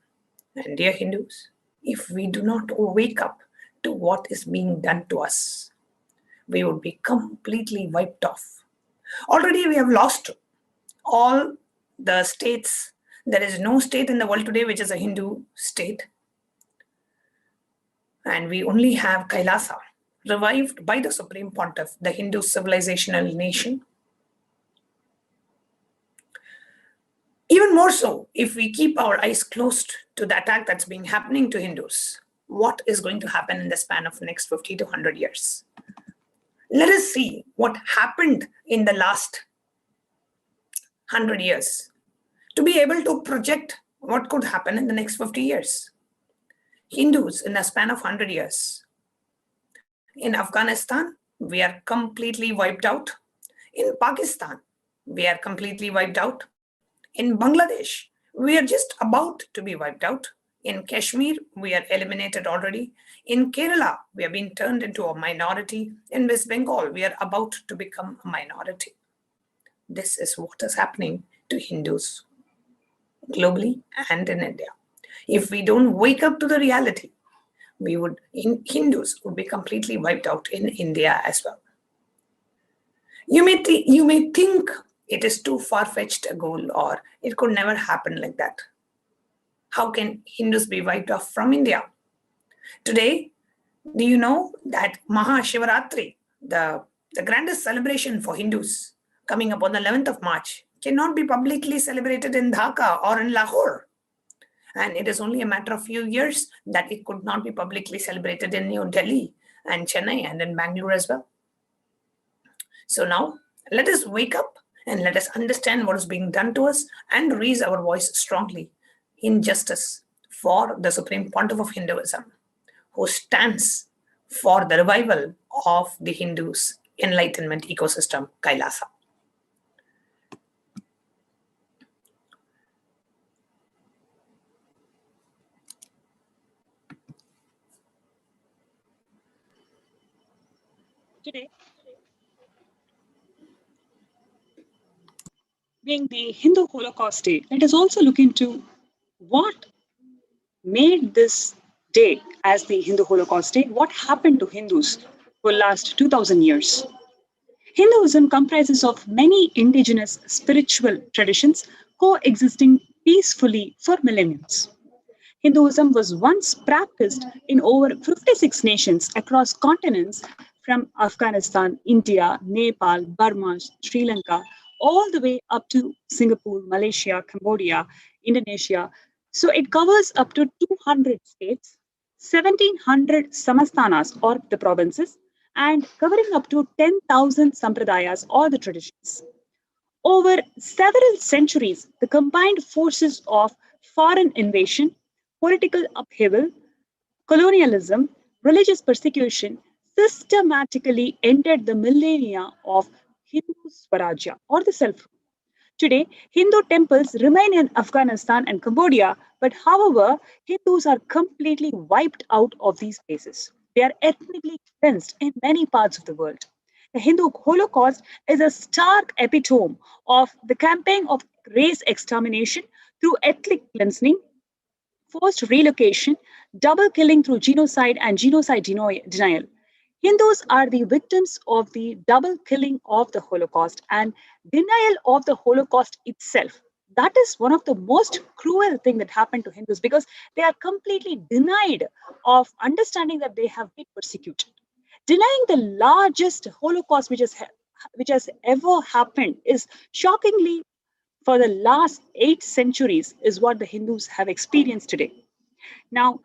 And dear Hindus, if we do not wake up to what is being done to us, we would be completely wiped off. Already we have lost all the states. There is no state in the world today which is a Hindu state. And we only have Kailasa, revived by the Supreme Pontiff, the Hindu civilizational nation. Even more so, if we keep our eyes closed to the attack that's been happening to Hindus, what is going to happen in the span of the next 50 to 100 years? Let us see what happened in the last 100 years to be able to project what could happen in the next 50 years. Hindus in the span of 100 years. In Afghanistan, we are completely wiped out. In Pakistan, we are completely wiped out. In Bangladesh, we are just about to be wiped out. In Kashmir, we are eliminated already. In Kerala, we have been turned into a minority. In West Bengal, we are about to become a minority. This is what is happening to Hindus globally and in India. If we don't wake up to the reality, Hindus would be completely wiped out in India as well. You may think it is too far-fetched a goal, or it could never happen like that. How can Hindus be wiped off from India? Today, do you know that Mahashivaratri, the grandest celebration for Hindus, coming up on the 11th of March, cannot be publicly celebrated in Dhaka or in Lahore? And it is only a matter of few years that it could not be publicly celebrated in New Delhi and Chennai and in Bangalore as well. So now, let us wake up and let us understand what is being done to us and raise our voice strongly in justice for the Supreme Pontiff of Hinduism, who stands for the revival of the Hindus' enlightenment ecosystem, Kailasa. Today, being the Hindu Holocaust Day, let us also look into what made this day as the Hindu Holocaust Day, what happened to Hindus for the last 2000 years. Hinduism comprises of many indigenous spiritual traditions coexisting peacefully for millenniums. Hinduism was once practiced in over 56 nations across continents from Afghanistan, India, Nepal, Burma, Sri Lanka, all the way up to Singapore, Malaysia, Cambodia, Indonesia. So it covers up to 200 states, 1700 samasthanas or the provinces, and covering up to 10,000 sampradayas or the traditions. Over several centuries, the combined forces of foreign invasion, political upheaval, colonialism, religious persecution systematically ended the millennia of Hindu Swarajya or the self-rule. Today, Hindu temples remain in Afghanistan and Cambodia, but however, Hindus are completely wiped out of these places. They are ethnically cleansed in many parts of the world. The Hindu Holocaust is a stark epitome of the campaign of race extermination through ethnic cleansing, forced relocation, double killing through genocide and genocide denial. Hindus are the victims of the double killing of the Holocaust and denial of the Holocaust itself. That is one of the most cruel thing that happened to Hindus because they are completely denied of understanding that they have been persecuted. Denying the largest Holocaust which has ever happened is shockingly for the last 8 centuries is what the Hindus have experienced today. Now,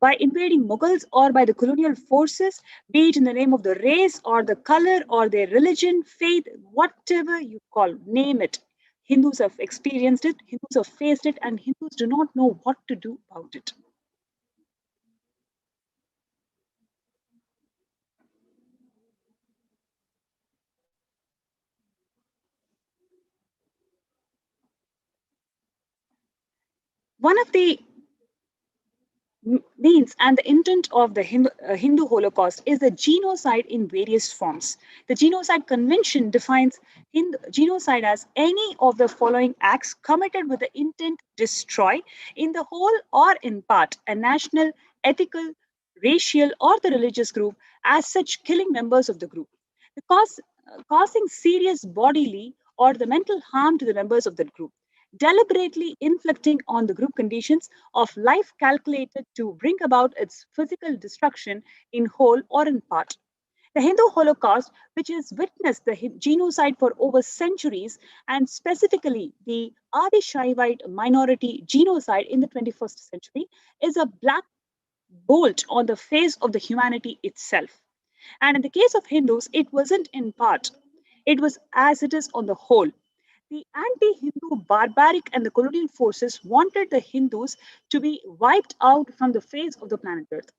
by invading Mughals or by the colonial forces, be it in the name of the race or the color or their religion, faith, whatever you call, name it, Hindus have experienced it, Hindus have faced it, and Hindus do not know what to do about it. one of the means and the intent of the Hindu Holocaust is the genocide in various forms. The Genocide Convention defines genocide as any of the following acts committed with the intent to destroy, in the whole or in part, a national, ethical, racial, or the religious group, as such killing members of the group, causing serious bodily or the mental harm to the members of that group, deliberately inflicting on the group conditions of life calculated to bring about its physical destruction in whole or in part. The Hindu Holocaust, which has witnessed the genocide for over centuries, and specifically the Adi Shaivite minority genocide in the 21st century, is a black bolt on the face of the humanity itself. And in the case of Hindus, it wasn't in part, it was as it is on the whole. The anti-Hindu barbaric and the colonial forces wanted the Hindus to be wiped out from the face of the planet Earth.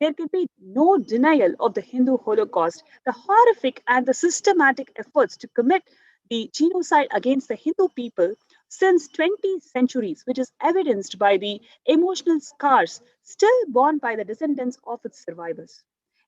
There could be no denial of the Hindu Holocaust, the horrific and the systematic efforts to commit the genocide against the Hindu people since 20 centuries, which is evidenced by the emotional scars still borne by the descendants of its survivors.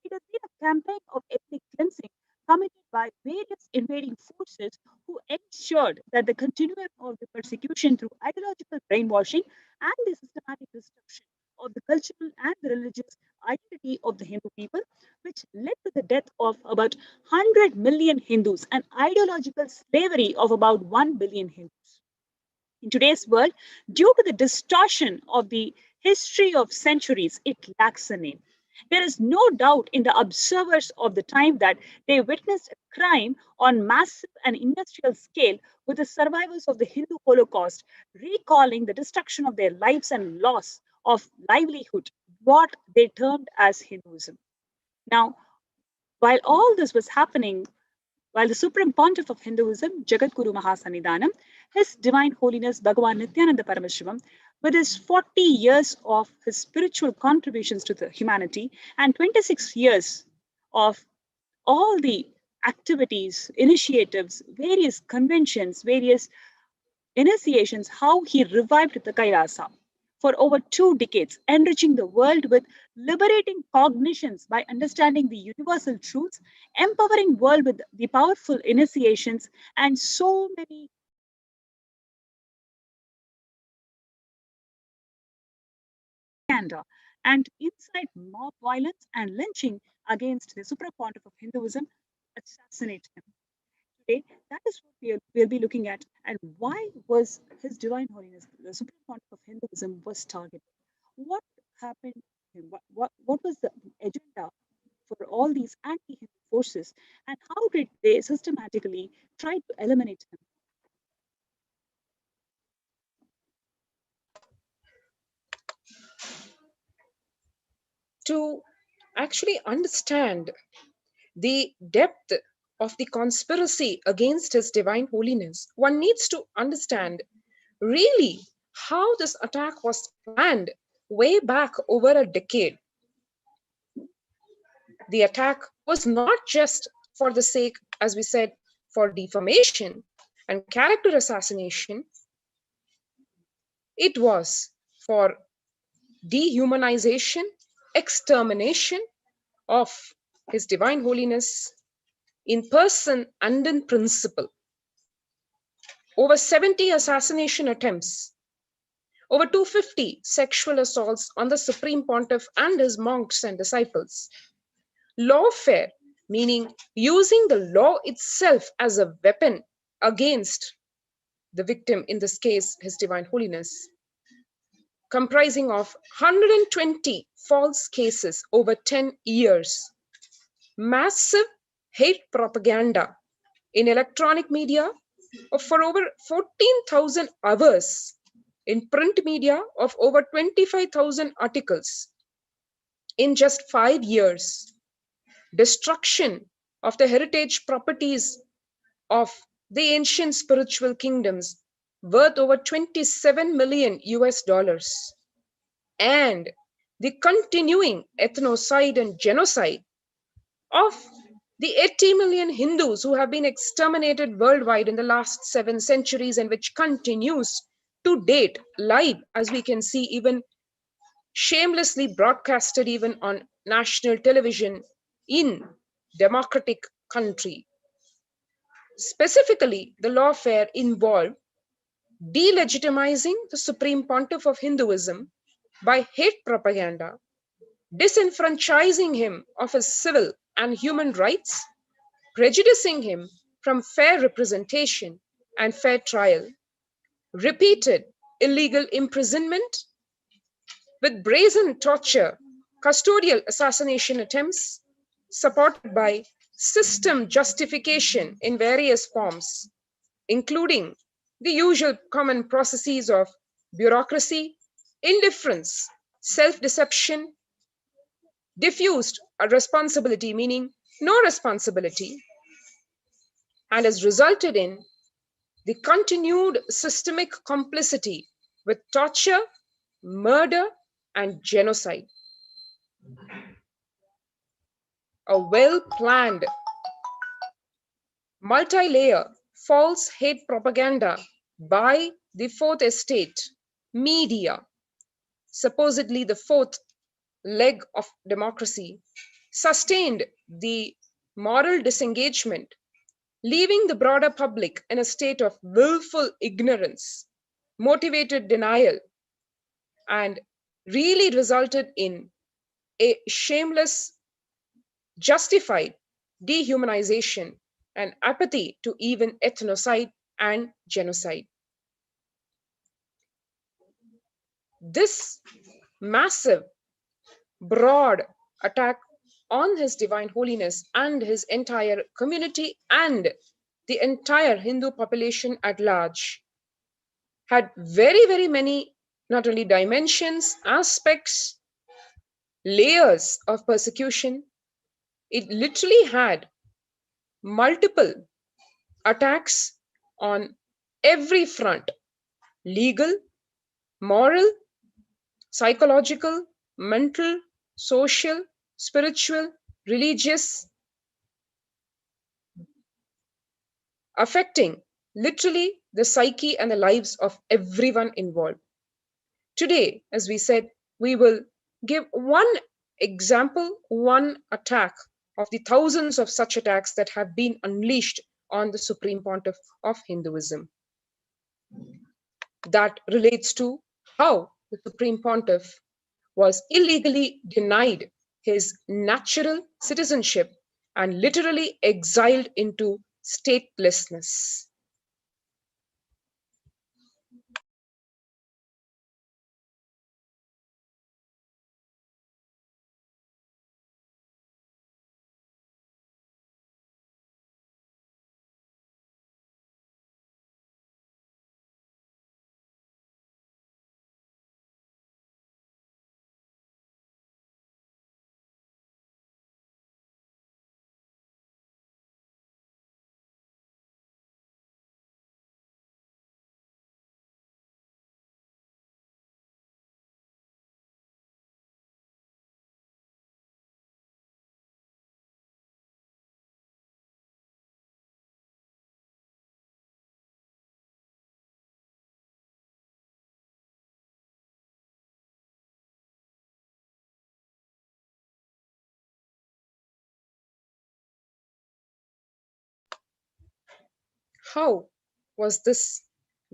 It has been a campaign of ethnic cleansing committed by various invading forces who ensured that the continuum of the persecution through ideological brainwashing and the systematic destruction of the cultural and the religious identity of the Hindu people, which led to the death of about 100 million Hindus and ideological slavery of about 1 billion Hindus. In today's world, due to the distortion of the history of centuries, it lacks a name. There is no doubt in the observers of the time that they witnessed a crime on massive and industrial scale with the survivors of the Hindu Holocaust recalling the destruction of their lives and loss of livelihood, what they termed as Hinduism. Now, while all this was happening, while the Supreme Pontiff of Hinduism, Jagadguru Mahasannidhanam, His Divine Holiness Bhagavan Nithyananda Paramashivam, with his 40 years of his spiritual contributions to the humanity and 26 years of all the activities, initiatives, various conventions, various initiations, how he revived the Kailasa for over 2 decades, enriching the world with liberating cognitions by understanding the universal truths, empowering world with the powerful initiations, and so many and incite mob violence and lynching against the Supreme Pontiff of Hinduism, assassinate him. Today, that is what we'll be looking at, and why was His Divine Holiness, the Supreme Pontiff of Hinduism, was targeted? What happened to him? What was the agenda for all these anti-Hindu forces, and how did they systematically try to eliminate him? To actually understand the depth of the conspiracy against His Divine Holiness, one needs to understand really how this attack was planned way back over a decade. The attack was not just for the sake, as we said, for defamation and character assassination. It was for dehumanization, extermination of His Divine Holiness in person and in principle. Over 70 assassination attempts, over 250 sexual assaults on the Supreme Pontiff and his monks and disciples. Lawfare, meaning using the law itself as a weapon against the victim, in this case, His Divine Holiness, comprising of 120 false cases over 10 years, massive hate propaganda in electronic media for over 14,000 hours, in print media of over 25,000 articles in just 5 years, destruction of the heritage properties of the ancient spiritual kingdoms worth over $27 million, and the continuing ethnocide and genocide of the 80 million Hindus who have been exterminated worldwide in the last 7 centuries, and which continues to date, live, as we can see, even shamelessly broadcasted even on national television in democratic country. Specifically, the lawfare involved delegitimizing the Supreme Pontiff of Hinduism by hate propaganda, disenfranchising him of his civil and human rights, prejudicing him from fair representation and fair trial, repeated illegal imprisonment with brazen torture, custodial assassination attempts, supported by system justification in various forms, including the usual common processes of bureaucracy, indifference, self-deception, diffused responsibility, meaning no responsibility, and has resulted in the continued systemic complicity with torture, murder, and genocide. A well-planned, multi-layer false hate propaganda by the fourth estate, media, supposedly the fourth leg of democracy, sustained the moral disengagement, leaving the broader public in a state of willful ignorance, motivated denial, and really resulted in a shameless, justified dehumanization and apathy to even ethnocide and genocide. This massive, broad attack on His Divine Holiness and his entire community and the entire Hindu population at large had very, very many, not only dimensions, aspects, layers of persecution. It literally had multiple attacks on every front: legal, moral, psychological, mental, social, spiritual, religious, affecting literally the psyche and the lives of everyone involved. Today, as we said, we will give one example, one attack of the thousands of such attacks that have been unleashed on the Supreme Pontiff of Hinduism. That relates to how the Supreme Pontiff was illegally denied his natural citizenship and literally exiled into statelessness. How was this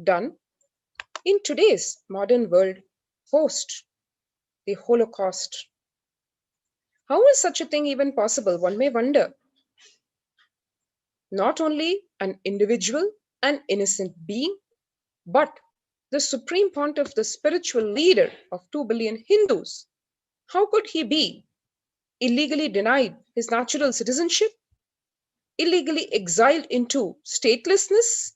done? In today's modern world, post the Holocaust, how is such a thing even possible? One may wonder. Not only an individual, an innocent being, but the Supreme Pontiff, the spiritual leader of 2 billion Hindus, how could he be illegally denied his natural citizenship, illegally exiled into statelessness?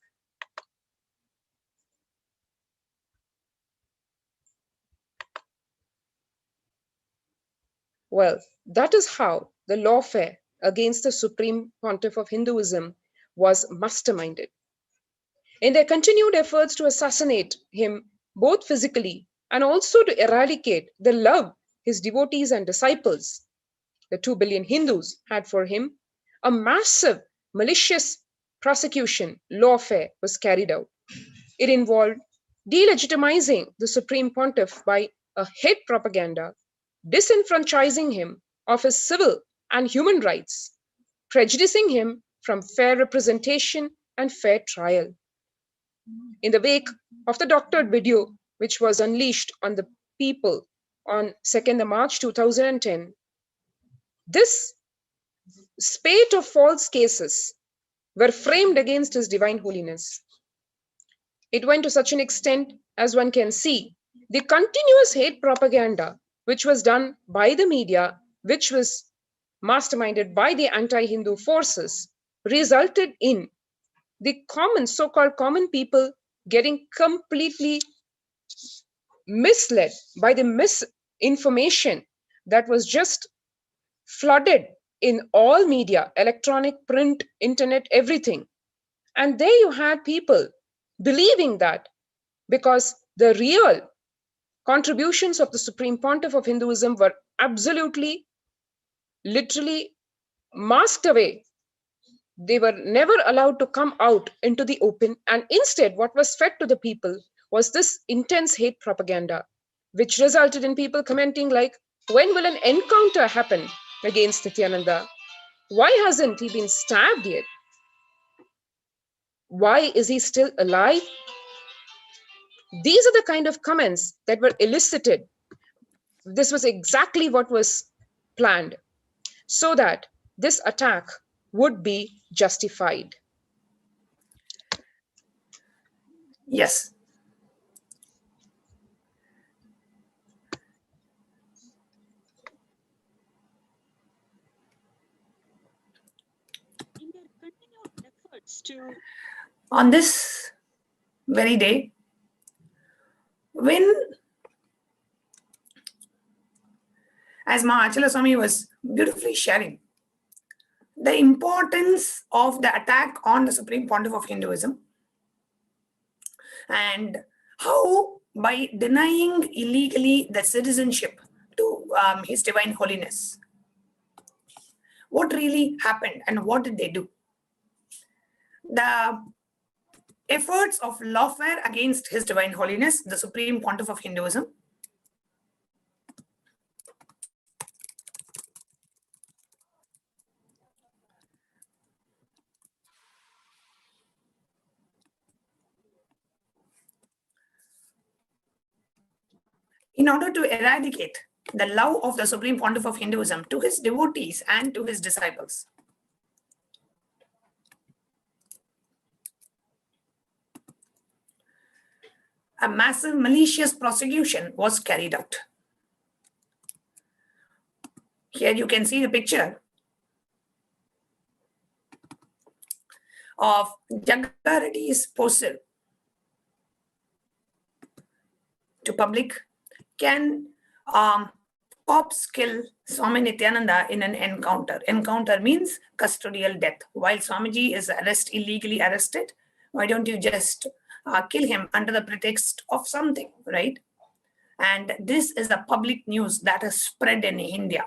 Well, that is how the lawfare against the Supreme Pontiff of Hinduism was masterminded. In their continued efforts to assassinate him, both physically and also to eradicate the love his devotees and disciples, the 2 billion Hindus, had for him, a massive malicious prosecution lawfare was carried out. It involved delegitimizing the Supreme Pontiff by a hate propaganda, disenfranchising him of his civil and human rights, prejudicing him from fair representation and fair trial. In the wake of the doctored video, which was unleashed on the people on 2nd March 2010, this spate of false cases were framed against His Divine Holiness. It went to such an extent, as one can see, the continuous hate propaganda which was done by the media, which was masterminded by the anti-Hindu forces, resulted in the common, so-called common people getting completely misled by the misinformation that was just flooded in all media, electronic, print, internet, everything. And there you had people believing that because the real contributions of the Supreme Pontiff of Hinduism were absolutely, literally masked away. They were never allowed to come out into the open, and instead what was fed to the people was this intense hate propaganda, which resulted in people commenting like, when will an encounter happen against Nithyananda? Why hasn't he been stabbed yet? Why is he still alive? These are the kind of comments that were elicited. This was exactly what was planned, so that this attack would be justified. Yes. In their continued efforts to On this very day, when, as Ma Achala Swami was beautifully sharing, the importance of the attack on the Supreme Pontiff of Hinduism, and how by denying illegally the citizenship to His Divine Holiness, what really happened and what did they do? The efforts of lawfare against His Divine Holiness, the Supreme Pontiff of Hinduism, in order to eradicate the love of the Supreme Pontiff of Hinduism to his devotees and to his disciples. A massive malicious prosecution was carried out. Here you can see the picture of Jaggaradi's poster to public. Can cops kill Swami Nithyananda in an encounter? Encounter means custodial death. While Swamiji is illegally arrested, why don't you just kill him under the pretext of something, right? And this is the public news that is spread in India.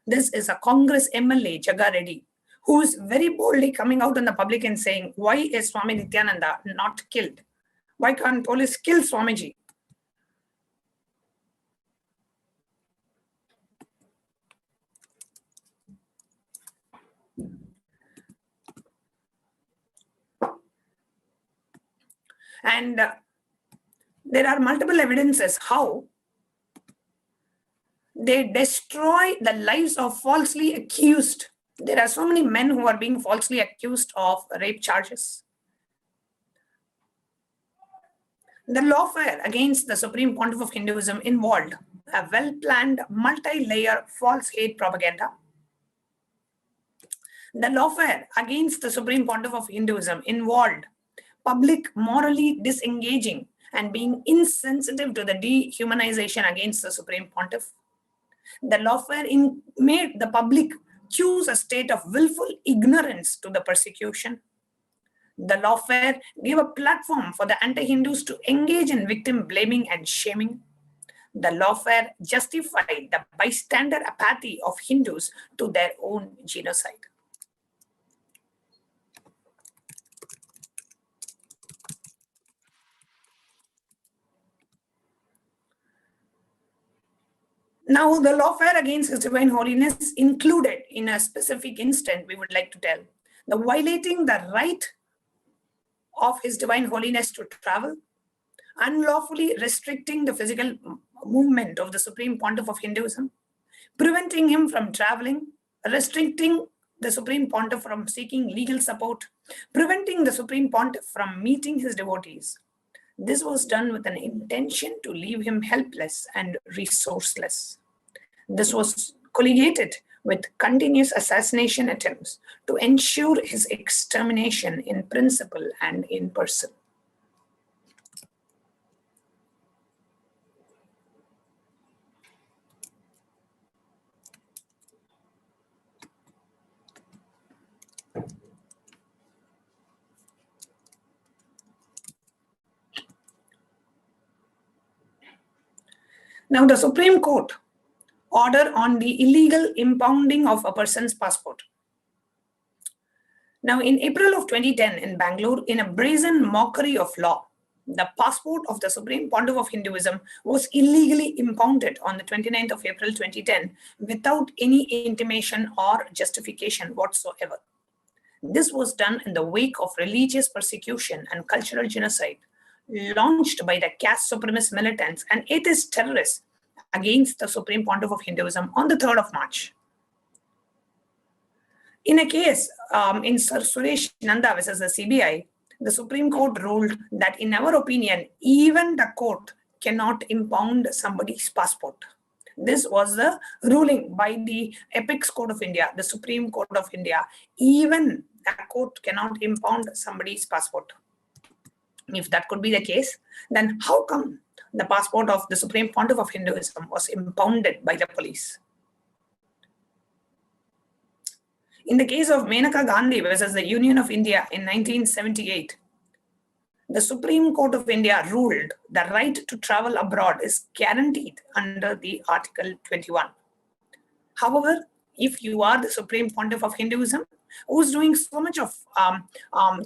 This is a Congress MLA, Jaggaradi, who is very boldly coming out in the public and saying, why is Swami Nithyananda not killed? Why can't police kill Swamiji? And there are multiple evidences how they destroy the lives of falsely accused. There are so many men who are being falsely accused of rape charges. The lawfare against the Supreme Pontiff of Hinduism involved a well-planned, multi-layer false hate propaganda. The lawfare against the Supreme Pontiff of Hinduism involved public morally disengaging and being insensitive to the dehumanization against the Supreme Pontiff. The lawfare made the public choose a state of willful ignorance to the persecution. The lawfare gave a platform for the anti-Hindus to engage in victim blaming and shaming. The lawfare justified the bystander apathy of Hindus to their own genocide. Now, the lawfare against His Divine Holiness included, in a specific instant, we would like to tell, the violating the right of His Divine Holiness to travel, unlawfully restricting the physical movement of the Supreme Pontiff of Hinduism, preventing him from traveling, restricting the Supreme Pontiff from seeking legal support, preventing the Supreme Pontiff from meeting his devotees. This was done with an intention to leave him helpless and resourceless. This was colligated with continuous assassination attempts to ensure his extermination in principle and in person. Now, the Supreme Court order on the illegal impounding of a person's passport. Now, in April of 2010 in Bangalore, in a brazen mockery of law, the passport of the Supreme Pontiff of Hinduism was illegally impounded on the 29th of April 2010 without any intimation or justification whatsoever. This was done in the wake of religious persecution and cultural genocide launched by the caste supremacist militants and atheist terrorists against the Supreme Pontiff of Hinduism on the 3rd of March. In a case in Sir Suresh Nanda versus the CBI, the Supreme Court ruled that, in our opinion, even the court cannot impound somebody's passport. This was the ruling by the Apex Court of India, the Supreme Court of India. Even a court cannot impound somebody's passport. If that could be the case, then how come the passport of the Supreme Pontiff of Hinduism was impounded by the police? In the case of Menaka Gandhi versus the Union of India in 1978, the Supreme Court of India ruled the right to travel abroad is guaranteed under the Article 21. However, if you are the Supreme Pontiff of Hinduism, who's doing so much of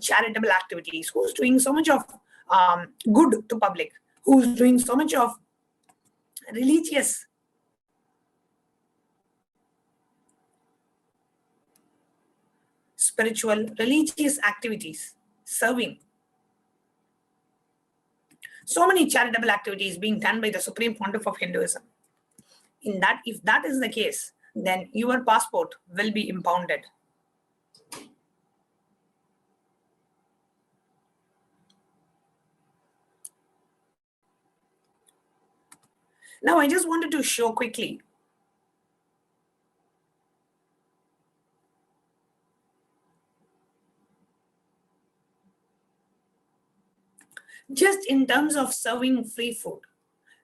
charitable activities, who's doing so much of good to public, who's doing so much of religious spiritual, religious activities, serving. So many charitable activities being done by the Supreme Pontiff of Hinduism. In that, if that is the case, then your passport will be impounded. Now, I just wanted to show quickly just in terms of serving free food,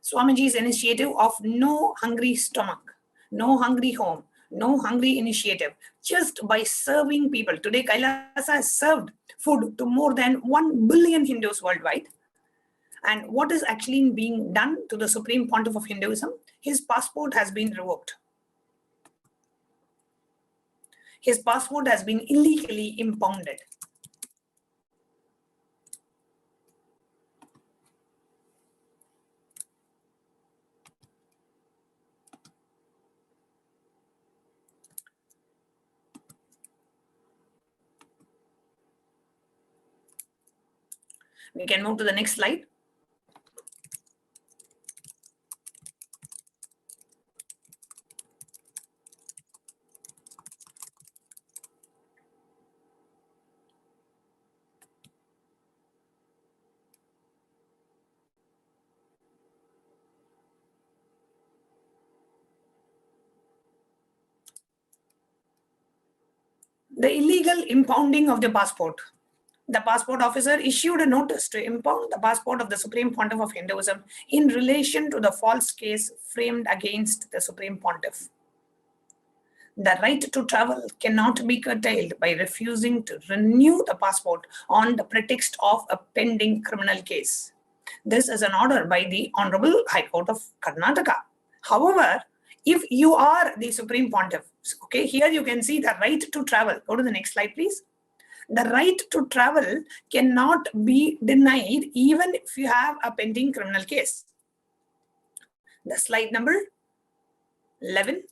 Swamiji's initiative of no hungry stomach, no hungry home, no hungry initiative, just by serving people. Today, Kailasa has served food to more than 1 billion Hindus worldwide. And what is actually being done to the Supreme Pontiff of Hinduism? His passport has been revoked. His passport has been illegally impounded. We can move to the next slide. The illegal impounding of the passport. The passport officer issued a notice to impound the passport of the Supreme Pontiff of Hinduism in relation to the false case framed against the Supreme Pontiff. The right to travel cannot be curtailed by refusing to renew the passport on the pretext of a pending criminal case. This is an order by the Honorable High Court of Karnataka. However, if you are the Supreme Pontiff, okay, here you can see the right to travel. Go to the next slide, please. The right to travel cannot be denied even if you have a pending criminal case. The slide number 11.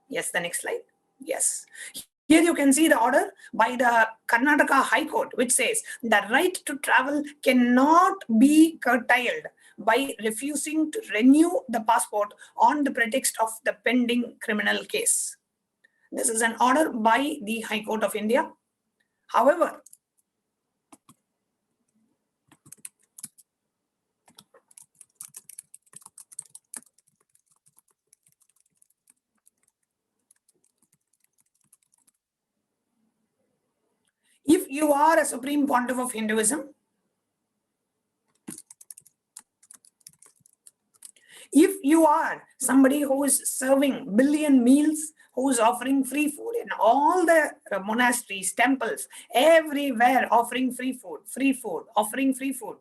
Yes, the next slide. Yes. Here you can see the order by the Karnataka High Court, which says the right to travel cannot be curtailed by refusing to renew the passport on the pretext of the pending criminal case. This is an order by the High Court of India. However, if you are a Supreme Pontiff of Hinduism, if you are somebody who is serving billion meals, who is offering free food in all the monasteries, temples, everywhere offering free food, offering free food.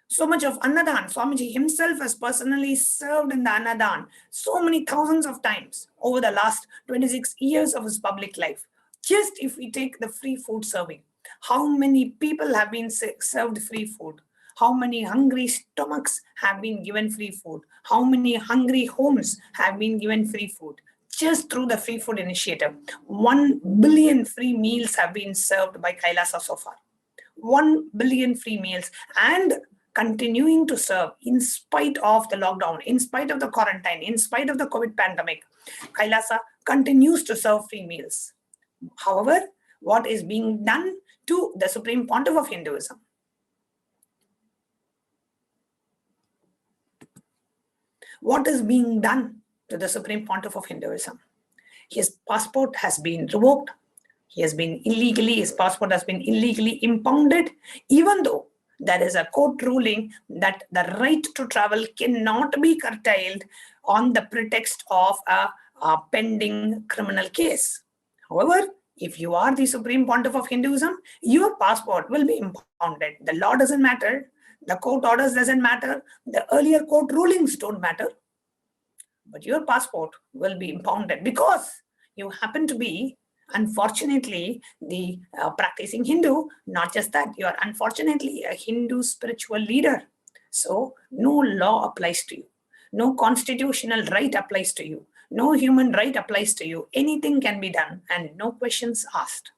So much of Annadan, Swamiji himself has personally served in the Annadan so many thousands of times over the last 26 years of his public life. Just if we take the free food serving, how many people have been served free food? How many hungry stomachs have been given free food? How many hungry homes have been given free food? Just through the free food initiative, 1 billion free meals have been served by Kailasa so far. 1 billion free meals, and continuing to serve in spite of the lockdown, in spite of the quarantine, in spite of the COVID pandemic. Kailasa continues to serve free meals. However, what is being done to the Supreme Pontiff of Hinduism? What is being done to the Supreme Pontiff of Hinduism? His passport has been revoked. His passport has been illegally impounded, even though there is a court ruling that the right to travel cannot be curtailed on the pretext of a pending criminal case. However, if you are the Supreme Pontiff of Hinduism, your passport will be impounded. The law doesn't matter. The court orders doesn't matter. The earlier court rulings don't matter. But your passport will be impounded because you happen to be, unfortunately, the practicing Hindu. Not just that, you are unfortunately a Hindu spiritual leader. So no law applies to you. No constitutional right applies to you. No human right applies to you. Anything can be done and no questions asked.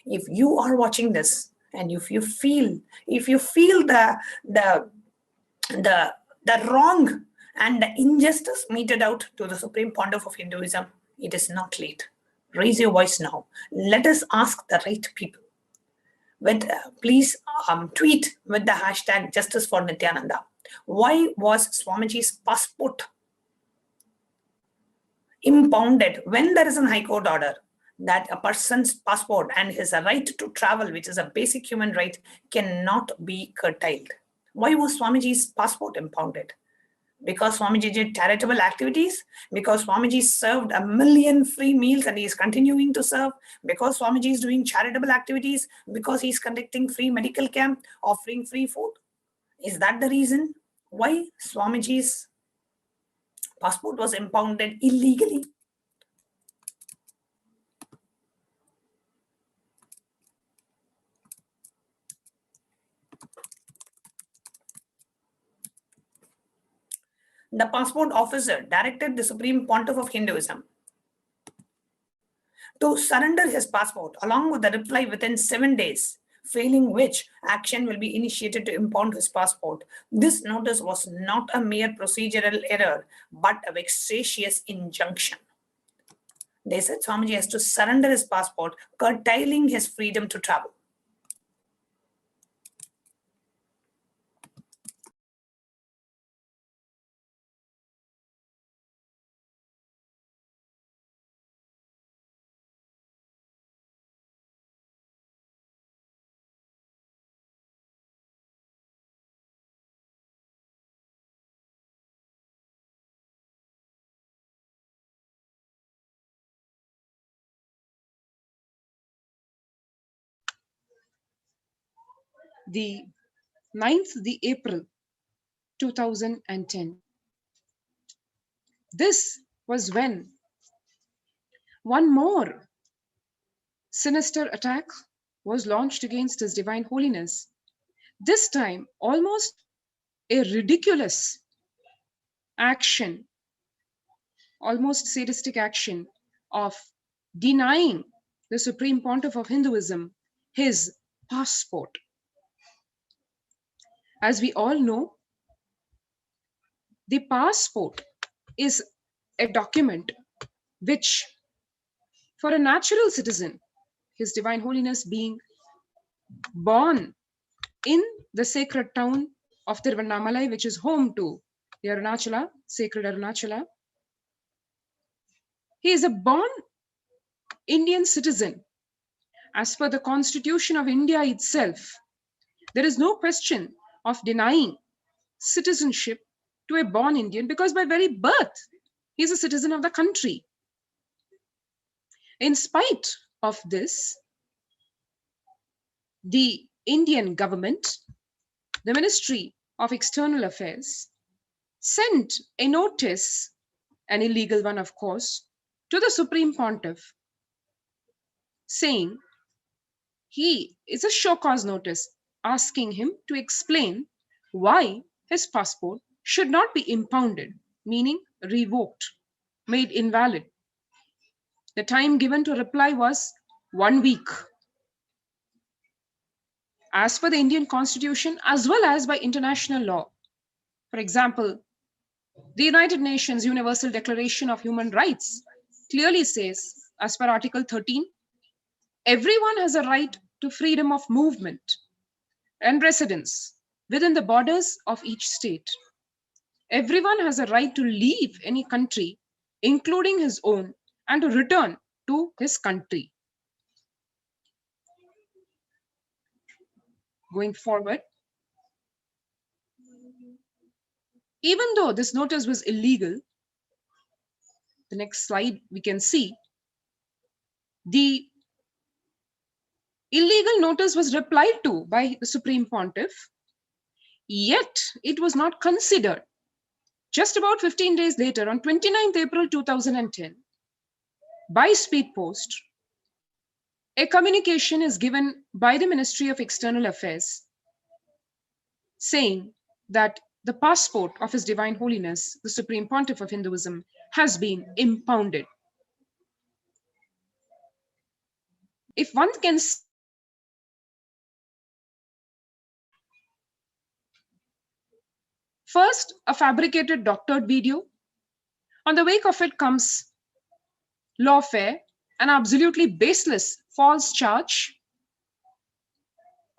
If you are watching this and if you feel the wrong and the injustice meted out to the Supreme Pontiff of Hinduism, it is not late. Raise your voice now. Let us ask the right people. Please tweet with the hashtag Justice for Nithyananda. Why was Swamiji's passport impounded when there is a High Court order that a person's passport and his right to travel, which is a basic human right, cannot be curtailed? Why was Swamiji's passport impounded? Because Swamiji did charitable activities, because Swamiji served 1 million free meals and he is continuing to serve, because Swamiji is doing charitable activities, because he is conducting free medical camp, offering free food. Is that the reason why Swamiji's passport was impounded illegally? The passport officer directed the Supreme Pontiff of Hinduism to surrender his passport along with the reply within 7 days, failing which action will be initiated to impound his passport. This notice was not a mere procedural error, but a vexatious injunction. They said Swamiji has to surrender his passport, curtailing his freedom to travel. The 9th April 2010. This was when one more sinister attack was launched against His Divine Holiness. This time, almost a ridiculous action almost sadistic action of denying the Supreme Pontiff of Hinduism his passport. As we all know, the passport is a document which, for a natural citizen, His Divine Holiness being born in the sacred town of Tiruvannamalai, which is home to the Arunachala, sacred Arunachala, he is a born Indian citizen. As per the Constitution of India itself, there is no question of denying citizenship to a born Indian, because by very birth, he is a citizen of the country. In spite of this, the Indian government, the Ministry of External Affairs, sent a notice, an illegal one of course, to the Supreme Pontiff, saying he is a show cause notice, asking him to explain why his passport should not be impounded, meaning revoked, made invalid. The time given to reply was 1 week. As per the Indian Constitution, as well as by international law. For example, the United Nations Universal Declaration of Human Rights clearly says, as per Article 13, everyone has a right to freedom of movement and residence within the borders of each state. Everyone has a right to leave any country, including his own, and to return to his country. Going forward, even though this notice was illegal, the next slide we can see, the illegal notice was replied to by the Supreme Pontiff, yet it was not considered. Just about 15 days later, on 29th April 2010, by speed post, a communication is given by the Ministry of External Affairs saying that the passport of His Divine Holiness, the Supreme Pontiff of Hinduism, has been impounded. If one can first, a fabricated doctored video. On the wake of it comes lawfare, an absolutely baseless false charge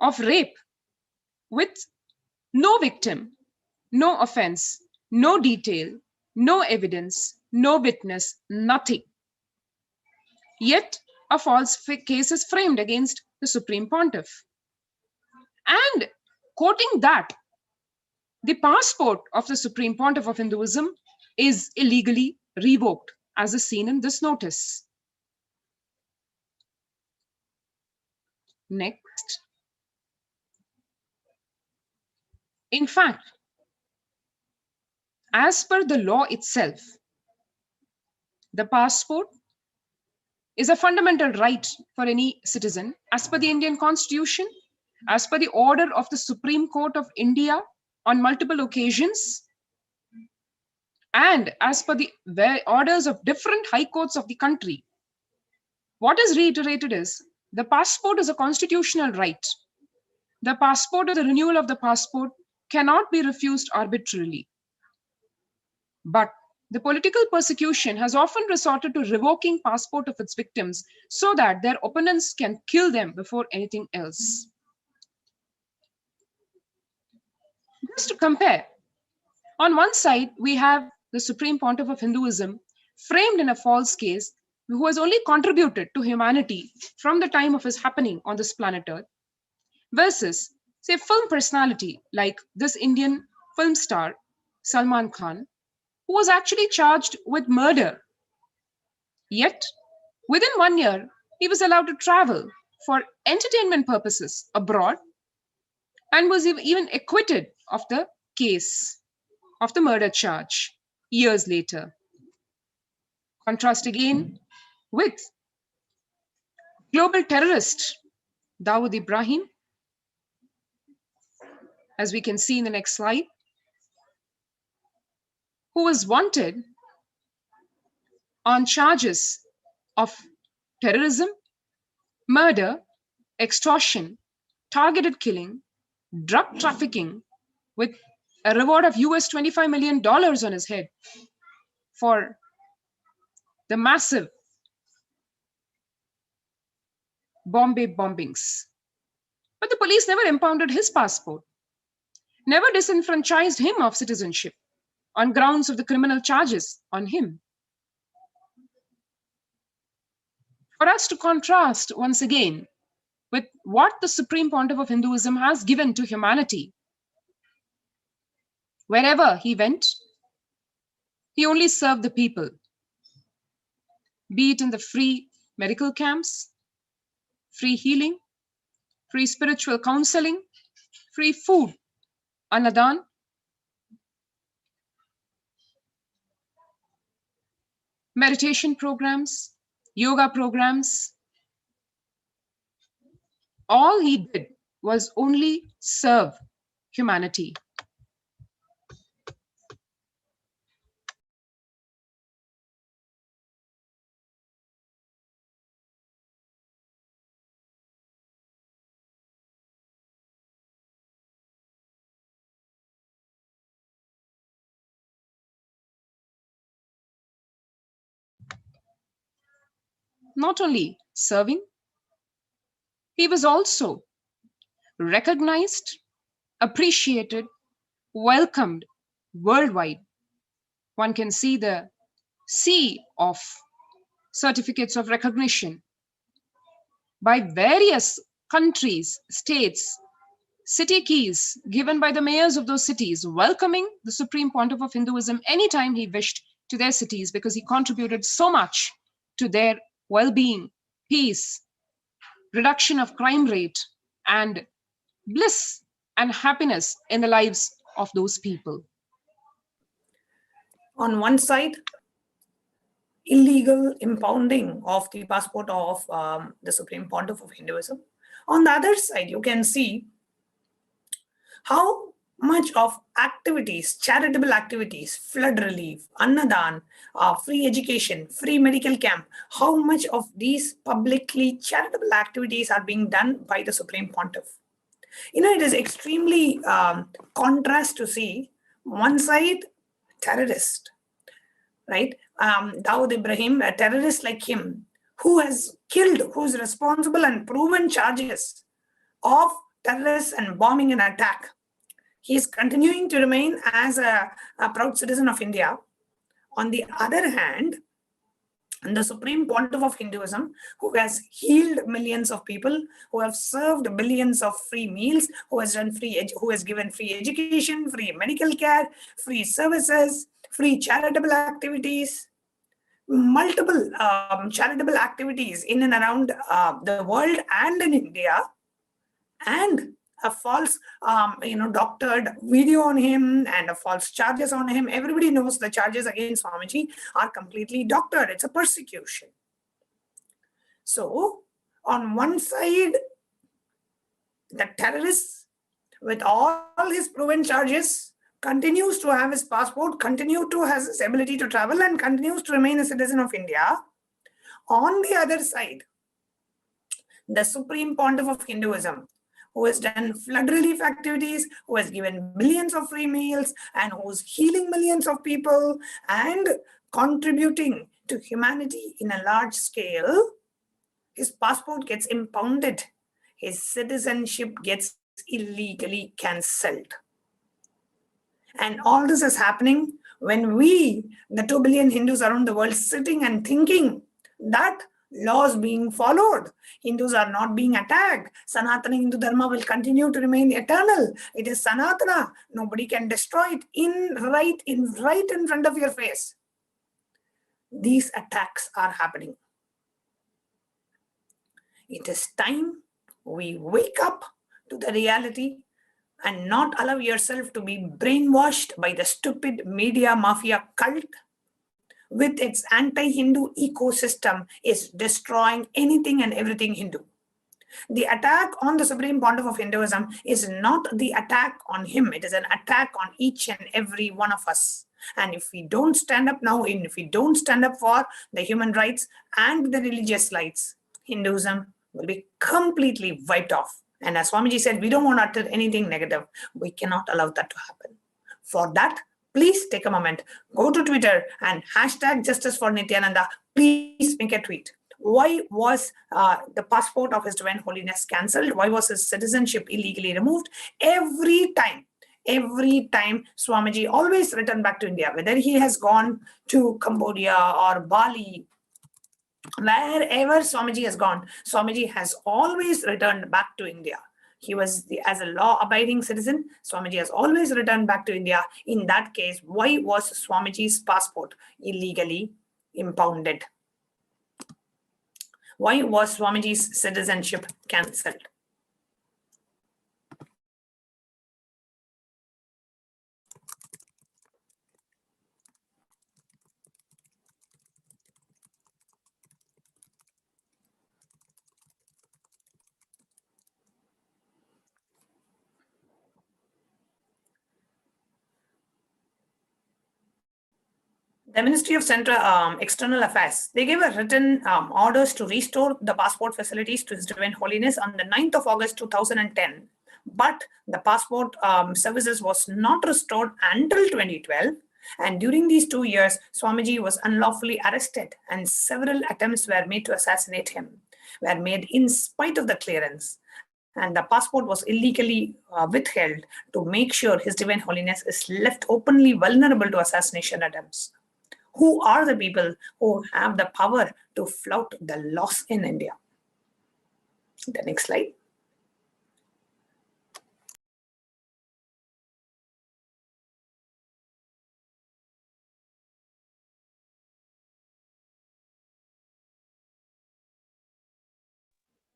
of rape with no victim, no offense, no detail, no evidence, no witness, nothing. Yet a false case is framed against the Supreme Pontiff. And quoting that, the passport of the Supreme Pontiff of Hinduism is illegally revoked, as is seen in this notice. Next. In fact, as per the law itself, the passport is a fundamental right for any citizen, as per the Indian Constitution, as per the order of the Supreme Court of India on multiple occasions, and as per the orders of different high courts of the country. What is reiterated is, the passport is a constitutional right. The passport or the renewal of the passport cannot be refused arbitrarily. But the political persecution has often resorted to revoking passport of its victims so that their opponents can kill them before anything else. Just to compare, on one side, we have the Supreme Pontiff of Hinduism framed in a false case, who has only contributed to humanity from the time of his happening on this planet Earth, versus, say, film personality like this Indian film star, Salman Khan, who was actually charged with murder. Yet, within 1 year, he was allowed to travel for entertainment purposes abroad and was even acquitted of the case, of the murder charge, years later. Contrast again with global terrorist Dawood Ibrahim, as we can see in the next slide, who was wanted on charges of terrorism, murder, extortion, targeted killing, drug trafficking, with a reward of US $25 million on his head for the massive Bombay bombings. But the police never impounded his passport, never disenfranchised him of citizenship on grounds of the criminal charges on him. For us to contrast once again with what the Supreme Pontiff of Hinduism has given to humanity. Wherever he went, he only served the people, be it in the free medical camps, free healing, free spiritual counseling, free food, annadan, meditation programs, yoga programs. All he did was only serve humanity. Not only serving, he was also recognized, appreciated, welcomed worldwide. One can see the sea of certificates of recognition by various countries, states, city keys given by the mayors of those cities, welcoming the Supreme Pontiff of Hinduism anytime he wished to their cities, because he contributed so much to their well-being, peace, reduction of crime rate, and bliss and happiness in the lives of those people. On one side, illegal impounding of the passport of the Supreme Pontiff of Hinduism. On the other side, you can see how much of activities, charitable activities, flood relief, annadan, free education, free medical camp, how much of these publicly charitable activities are being done by the Supreme Pontiff. You know, it is extremely contrast to see one side, terrorist, right? Dawood Ibrahim, a terrorist like him, who has killed, who is responsible and proven charges of terrorists and bombing and attack. He is continuing to remain as a proud citizen of India. On the other hand, the Supreme Pontiff of Hinduism, who has healed millions of people, who have served billions of free meals, who has given free education, free medical care, free services, free charitable activities, multiple charitable activities in and around the world and in India, and a false, doctored video on him and a false charges on him. Everybody knows the charges against Swamiji are completely doctored. It's a persecution. So, on one side, the terrorist, with all his proven charges, continues to have his passport, continues to have his ability to travel, and continues to remain a citizen of India. On the other side, the Supreme Pontiff of Hinduism, who has done flood relief activities, who has given billions of free meals, and who's healing millions of people and contributing to humanity in a large scale, his passport gets impounded. His citizenship gets illegally cancelled. And all this is happening when we, the 2 billion Hindus around the world, sitting and thinking that laws being followed, Hindus are not being attacked, Sanatana Hindu Dharma will continue to remain eternal. It is Sanatana. Nobody can destroy it right in front of your face. These attacks are happening. It is time we wake up to the reality and not allow yourself to be brainwashed by the stupid media mafia cult with its anti-Hindu ecosystem is destroying anything and everything Hindu. The attack on the Supreme Pontiff of Hinduism is not the attack on him. It is an attack on each and every one of us. And if we don't stand up now, and if we don't stand up for the human rights and the religious rights, Hinduism will be completely wiped off. And as Swamiji said, we don't want to utter anything negative. We cannot allow that to happen. For that, please take a moment, go to Twitter and hashtag Justice for Nithyananda. Please make a tweet. Why was the passport of His Divine Holiness cancelled? Why was his citizenship illegally removed? Every time Swamiji always returned back to India, whether he has gone to Cambodia or Bali, wherever Swamiji has gone, Swamiji has always returned back to India. He was, as a law-abiding citizen, Swamiji has always returned back to India. In that case, why was Swamiji's passport illegally impounded? Why was Swamiji's citizenship cancelled? The Ministry of External Affairs, they gave a written orders to restore the passport facilities to His Divine Holiness on the 9th of August 2010. But the passport services was not restored until 2012. And during these 2 years, Swamiji was unlawfully arrested and several attempts were made to assassinate him, were made in spite of the clearance. And the passport was illegally withheld to make sure His Divine Holiness is left openly vulnerable to assassination attempts. Who are the people who have the power to flout the laws in India? The next slide.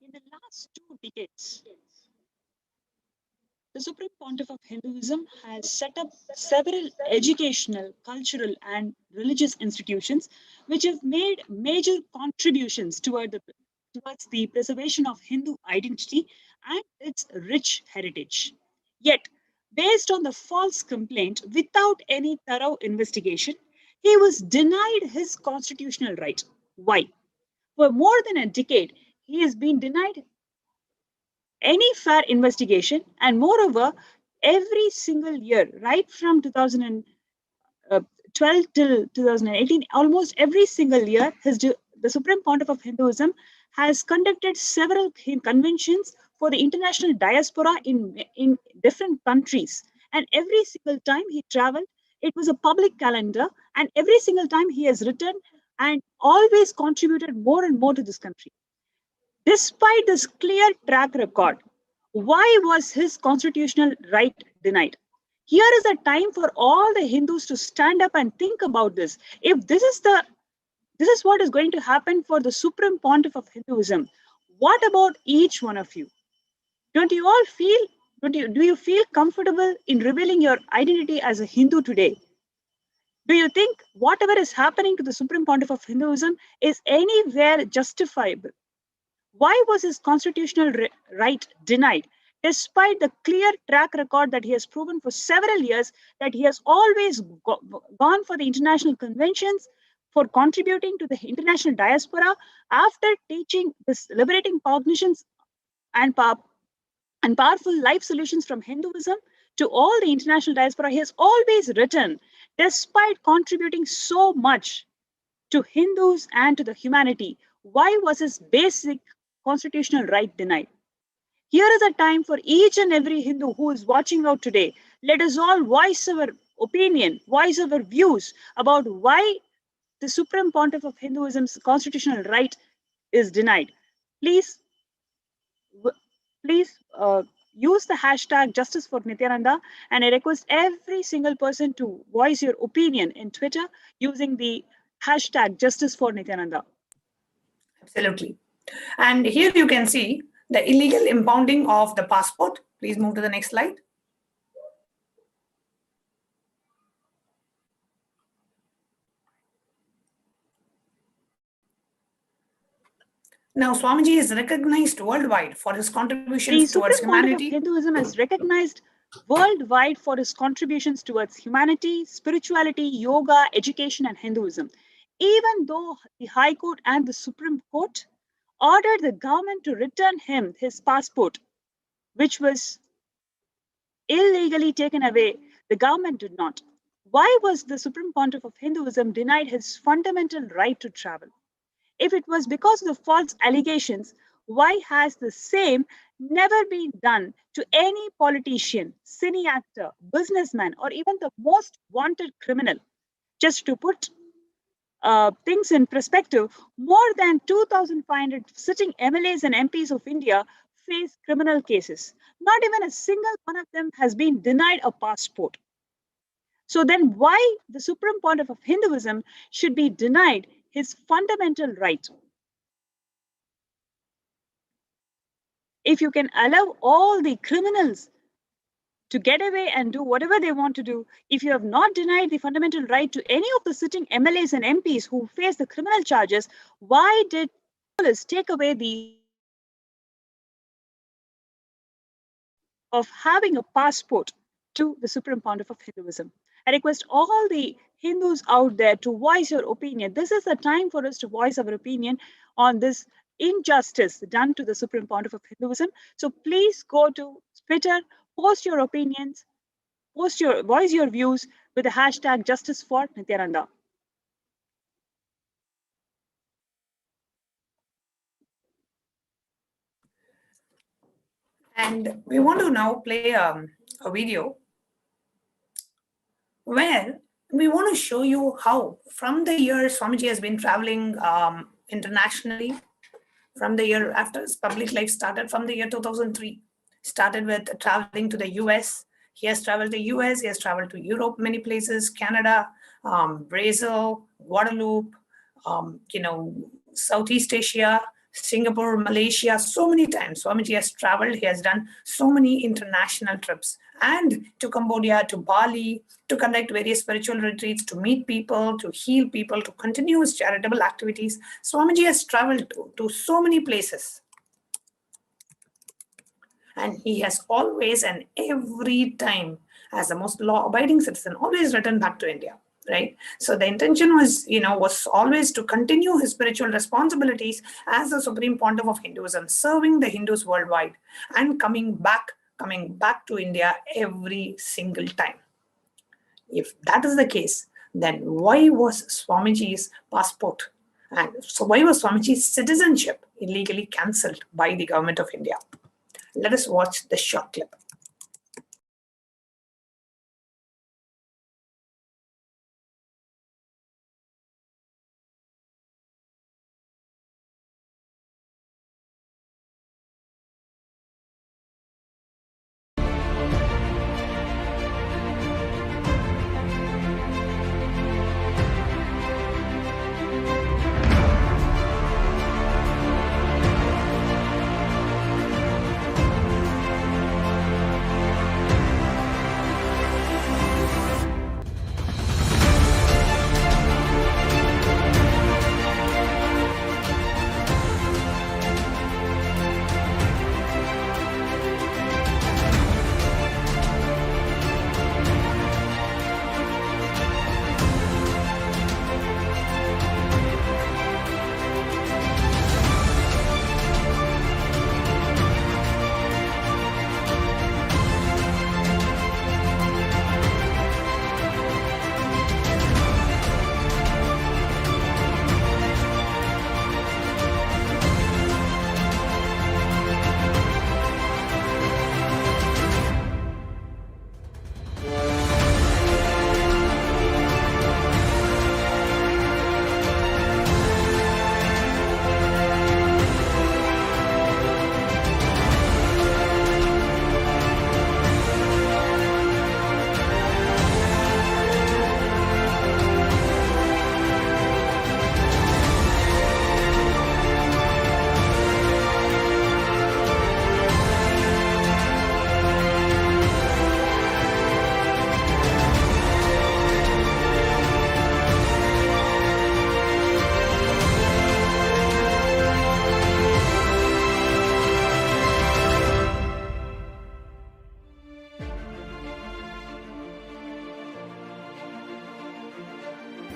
In the last 2 decades, the Supreme Pontiff of Hinduism has set up several educational, cultural, and religious institutions which have made major contributions towards the preservation of Hindu identity and its rich heritage. Yet, based on the false complaint without any thorough investigation, he was denied his constitutional right. Why? For more than a decade, he has been denied any fair investigation, and moreover, every single year, right from 2012 till 2018, almost every single year, the Supreme Pontiff of Hinduism has conducted several conventions for the international diaspora in different countries. And every single time he traveled, it was a public calendar, and every single time he has returned and always contributed more and more to this country. Despite this clear track record, why was his constitutional right denied? Here is a time for all the Hindus to stand up and think about this. If this is what is going to happen for the Supreme Pontiff of Hinduism, what about each one of you? Do you feel comfortable in revealing your identity as a Hindu today? Do you think whatever is happening to the Supreme Pontiff of Hinduism is anywhere justifiable? Why was his constitutional right denied, despite the clear track record that he has proven for several years that he has always gone for the international conventions, for contributing to the international diaspora, after teaching this liberating cognitions and powerful life solutions from Hinduism to all the international diaspora? He has always written, despite contributing so much to Hindus and to the humanity, why was his basic constitutional right denied? Here is a time for each and every Hindu who is watching out today. Let us all voice our opinion, voice our views about why the Supreme Pontiff of Hinduism's constitutional right is denied. Please use the hashtag Justice for Nithyananda, and I request every single person to voice your opinion in Twitter using the hashtag Justice for Nithyananda. Absolutely. And here you can see the illegal impounding of the passport. Please move to the next slide. Now, Swamiji is recognized worldwide for his The contributions Supreme towards Pontiff of humanity. Hinduism is recognized worldwide for his contributions towards humanity, spirituality, yoga, education, and Hinduism. Even though the High Court and the Supreme Court ordered the government to return him his passport, which was illegally taken away, the government did not. Why was the Supreme Pontiff of Hinduism denied his fundamental right to travel? If it was because of the false allegations, why has the same never been done to any politician, cine actor, businessman, or even the most wanted criminal? Just to put things in perspective, more than 2,500 sitting MLAs and MPs of India face criminal cases. Not even a single one of them has been denied a passport. So then why the Supreme Pontiff of Hinduism should be denied his fundamental right? If you can allow all the criminals to get away and do whatever they want to do, if you have not denied the fundamental right to any of the sitting MLAs and MPs who face the criminal charges, why did police take away the of having a passport to the Supreme Pontiff of Hinduism? I request all the Hindus out there to voice your opinion. This is the time for us to voice our opinion on this injustice done to the Supreme Pontiff of Hinduism. So please go to Twitter, post your opinions, voice your views with the hashtag Justice for Nithyananda. And we want to now play a video where we want to show you how from the year Swamiji has been traveling internationally, from the year after his public life started, from the year 2003, started with traveling to the US. He has traveled to US, he has traveled to Europe, many places, Canada, Brazil, Guadeloupe, Southeast Asia, Singapore, Malaysia, so many times. Swamiji has traveled, he has done so many international trips, and to Cambodia, to Bali, to conduct various spiritual retreats, to meet people, to heal people, to continue his charitable activities. Swamiji has traveled to so many places. And he has always and every time, as the most law-abiding citizen, always returned back to India. Right. So the intention was, was always to continue his spiritual responsibilities as the Supreme Pontiff of Hinduism, serving the Hindus worldwide and coming back to India every single time. If that is the case, then why was Swamiji's passport and so why was Swamiji's citizenship illegally cancelled by the government of India? Let us watch the short clip.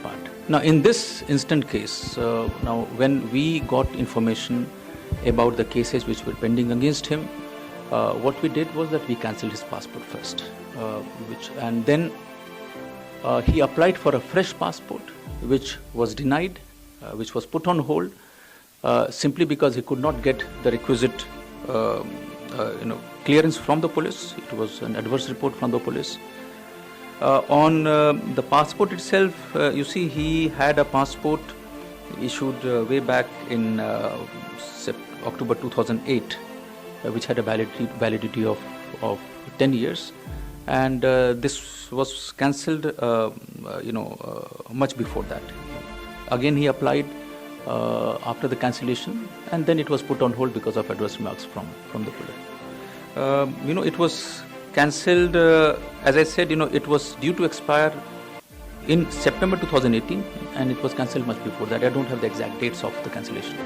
part. Now, in this instant case, now when we got information about the cases which were pending against him, what we did was that we cancelled his passport first, and then he applied for a fresh passport, which was denied, which was put on hold, simply because he could not get the requisite clearance from the police. It was an adverse report from the police. On the passport itself, you see, he had a passport issued way back in October 2008, which had a validity of 10 years. And this was cancelled, much before that. Again, he applied after the cancellation, and then it was put on hold because of adverse remarks from the police. It was cancelled, as I said, it was due to expire in September 2018, and it was cancelled much before that. I don't have the exact dates of the cancellation.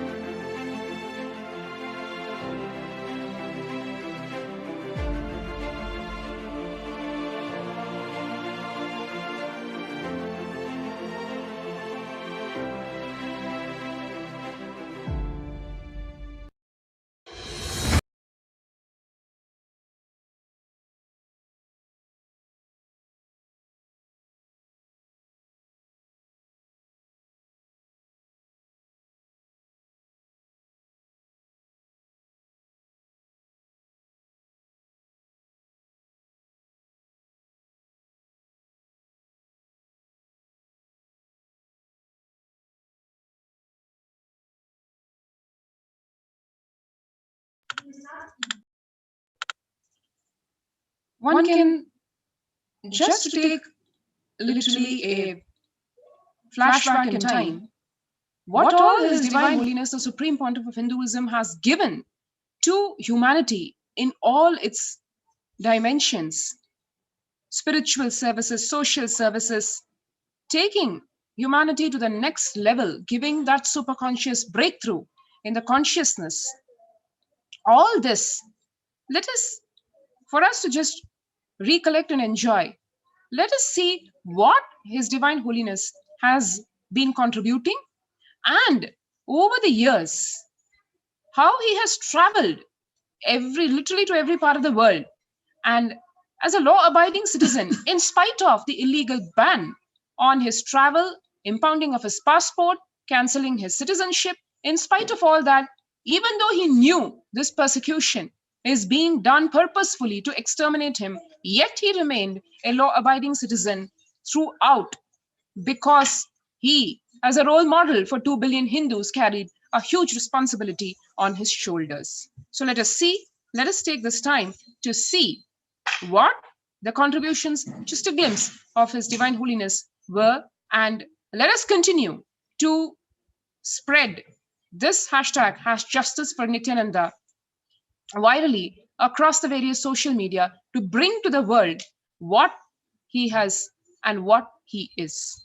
One can just take literally a flashback in time, what all His Divine Holiness, the Supreme Pontiff of Hinduism, has given to humanity in all its dimensions: spiritual services, social services, taking humanity to the next level, giving that superconscious breakthrough in the consciousness. All this, for us to just recollect and enjoy, let us see what His Divine Holiness has been contributing, and over the years, how he has traveled literally to every part of the world. And as a law-abiding citizen, in spite of the illegal ban on his travel, impounding of his passport, cancelling his citizenship, in spite of all that, even though he knew this persecution is being done purposefully to exterminate him, yet he remained a law-abiding citizen throughout, because he, as a role model for 2 billion Hindus, carried a huge responsibility on his shoulders. So let us take this time to see what the contributions, just a glimpse of His Divine Holiness were, and let us continue to spread this hashtag #Justice for Nithyananda virally across the various social media to bring to the world what he has and what he is.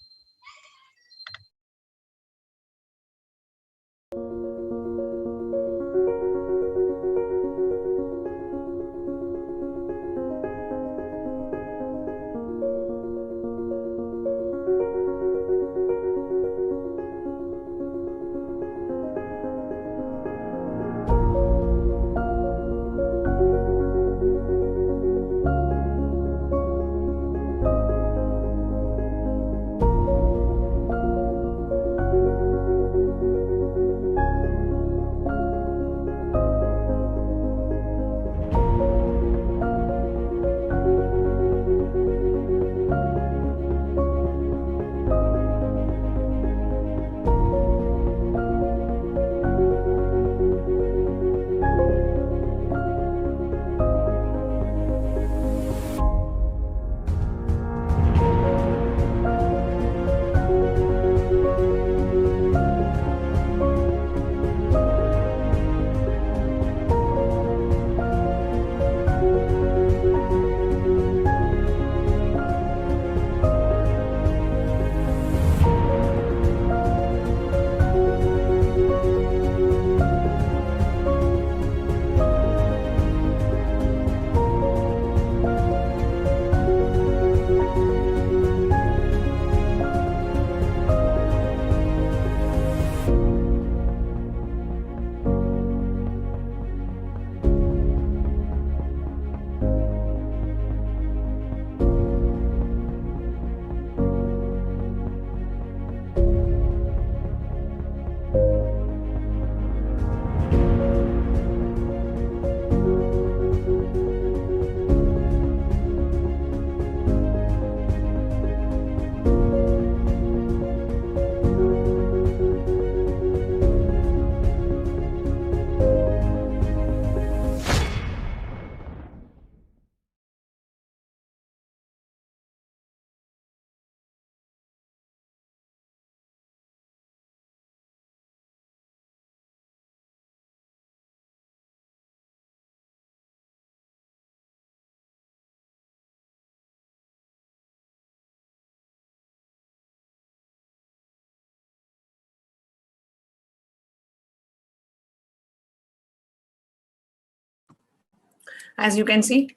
As you can see,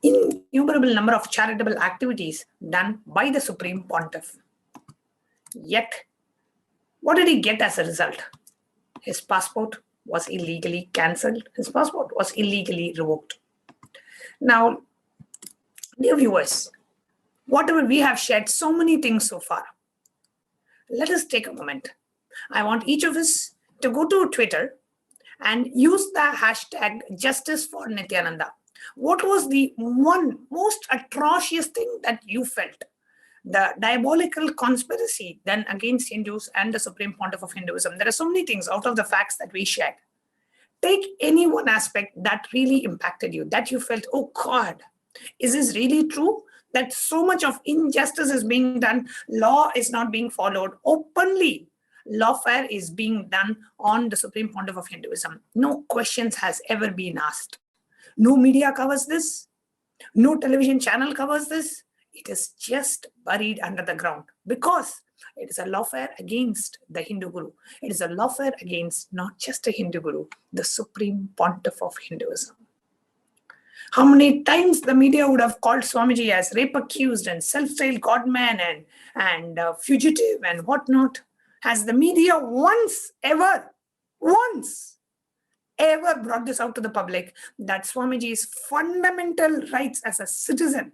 innumerable number of charitable activities done by the Supreme Pontiff. Yet, what did he get as a result? His passport was illegally cancelled. His passport was illegally revoked. Now, dear viewers, whatever we have shared, so many things so far. Let us take a moment. I want each of us to go to Twitter and use the hashtag Justice for Nithyananda. What was the one most atrocious thing that you felt? The diabolical conspiracy done against Hindus and the Supreme Pontiff of Hinduism. There are so many things out of the facts that we shared. Take any one aspect that really impacted you, that you felt, oh God, is this really true? That so much of injustice is being done, law is not being followed openly. Lawfare is being done on the Supreme Pontiff of Hinduism. No questions has ever been asked. No media covers this. No television channel covers this. It is just buried under the ground because it is a lawfare against the Hindu Guru. It is a lawfare against not just a Hindu Guru, the Supreme Pontiff of Hinduism. How many times the media would have called Swamiji as rape accused and self-styled godman and fugitive and whatnot? Has the media once ever brought this out to the public that Swamiji's fundamental rights as a citizen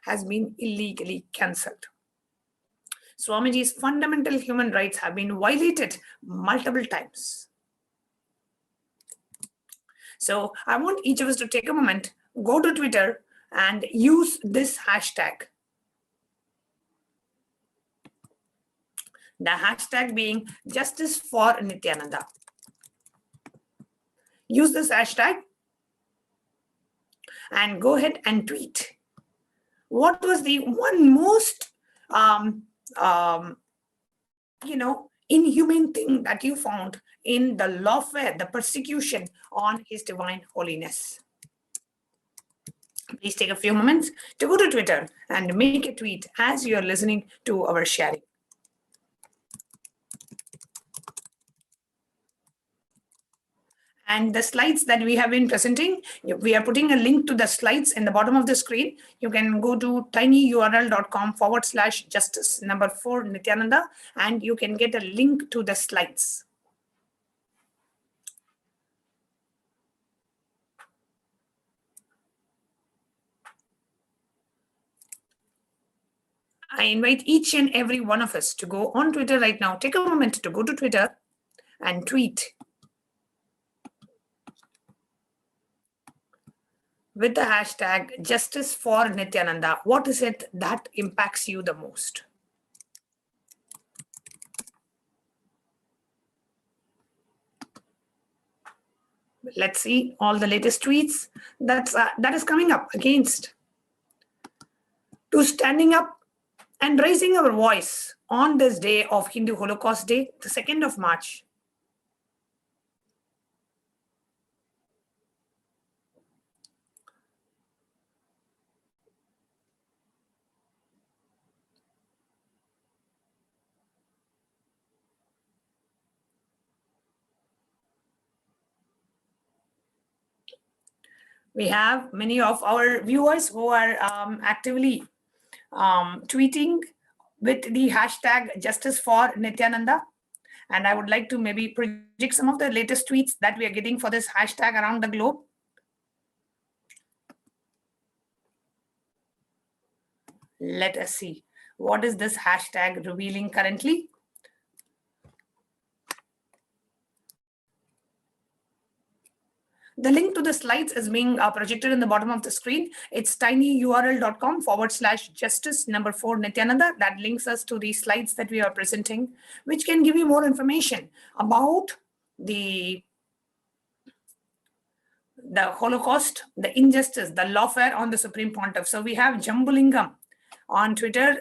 has been illegally cancelled? Swamiji's fundamental human rights have been violated multiple times. So I want each of us to take a moment, go to Twitter and use this hashtag. The hashtag being Justice for Nithyananda. Use this hashtag and go ahead and tweet. What was the one most inhumane thing that you found in the lawfare, the persecution on His Divine Holiness? Please take a few moments to go to Twitter and make a tweet as you are listening to our sharing. And the slides that we have been presenting, we are putting a link to the slides in the bottom of the screen. You can go to tinyurl.com/justice4 Nithyananda and you can get a link to the slides. I invite each and every one of us to go on Twitter right now. Take a moment to go to Twitter and tweet with the hashtag Justice for Nithyananda. What is it that impacts you the most? Let's see all the latest tweets that is coming up against to standing up and raising our voice on this day of Hindu Holocaust Day, the 2nd of March. We have many of our viewers who are actively tweeting with the hashtag Justice for Nithyananda. And I would like to maybe project some of the latest tweets that we are getting for this hashtag around the globe. Let us see. What is this hashtag revealing currently? The link to the slides is being projected in the bottom of the screen. It's tinyurl.com/justice4 Nithyananda. That links us to the slides that we are presenting, which can give you more information about the Holocaust, the injustice, the lawfare on the Supreme Pontiff. So we have Jambulingam on Twitter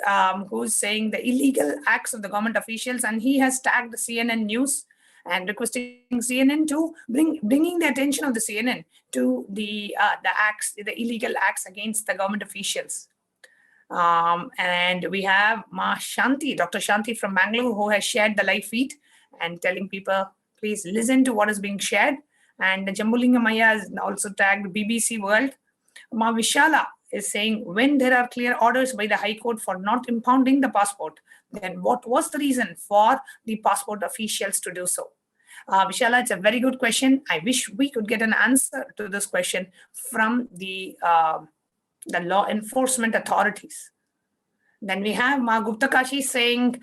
who's saying the illegal acts of the government officials, and he has tagged CNN News and requesting CNN to bringing the attention of the CNN to the illegal acts against the government officials. And we have Dr. Shanti from Bangalore, who has shared the live feed and telling people, please listen to what is being shared. And Jambulingam Maya has also tagged BBC World Ma Vishala is saying, when there are clear orders by the High Court for not impounding the passport, then what was the reason for the passport officials to do so? Vishala, it's a very good question. I wish we could get an answer to this question from the law enforcement authorities. Then we have Ma Gupta Kashi saying,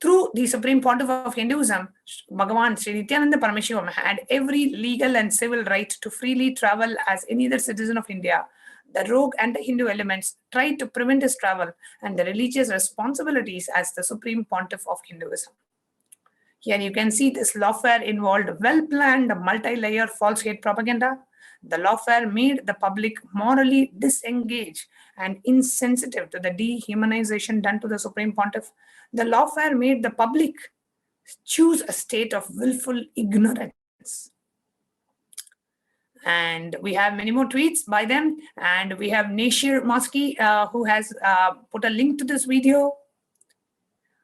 through the Supreme Pontiff of Hinduism, Bhagavan Sri Nithyananda Paramashivam had every legal and civil right to freely travel as any other citizen of India. The rogue and the Hindu elements tried to prevent his travel and the religious responsibilities as the Supreme Pontiff of Hinduism. Here you can see this lawfare involved well-planned multi-layer false hate propaganda. The lawfare made the public morally disengaged and insensitive to the dehumanization done to the Supreme Pontiff. The lawfare made the public choose a state of willful ignorance. And we have many more tweets by them. And we have Nashir Moski, who has put a link to this video.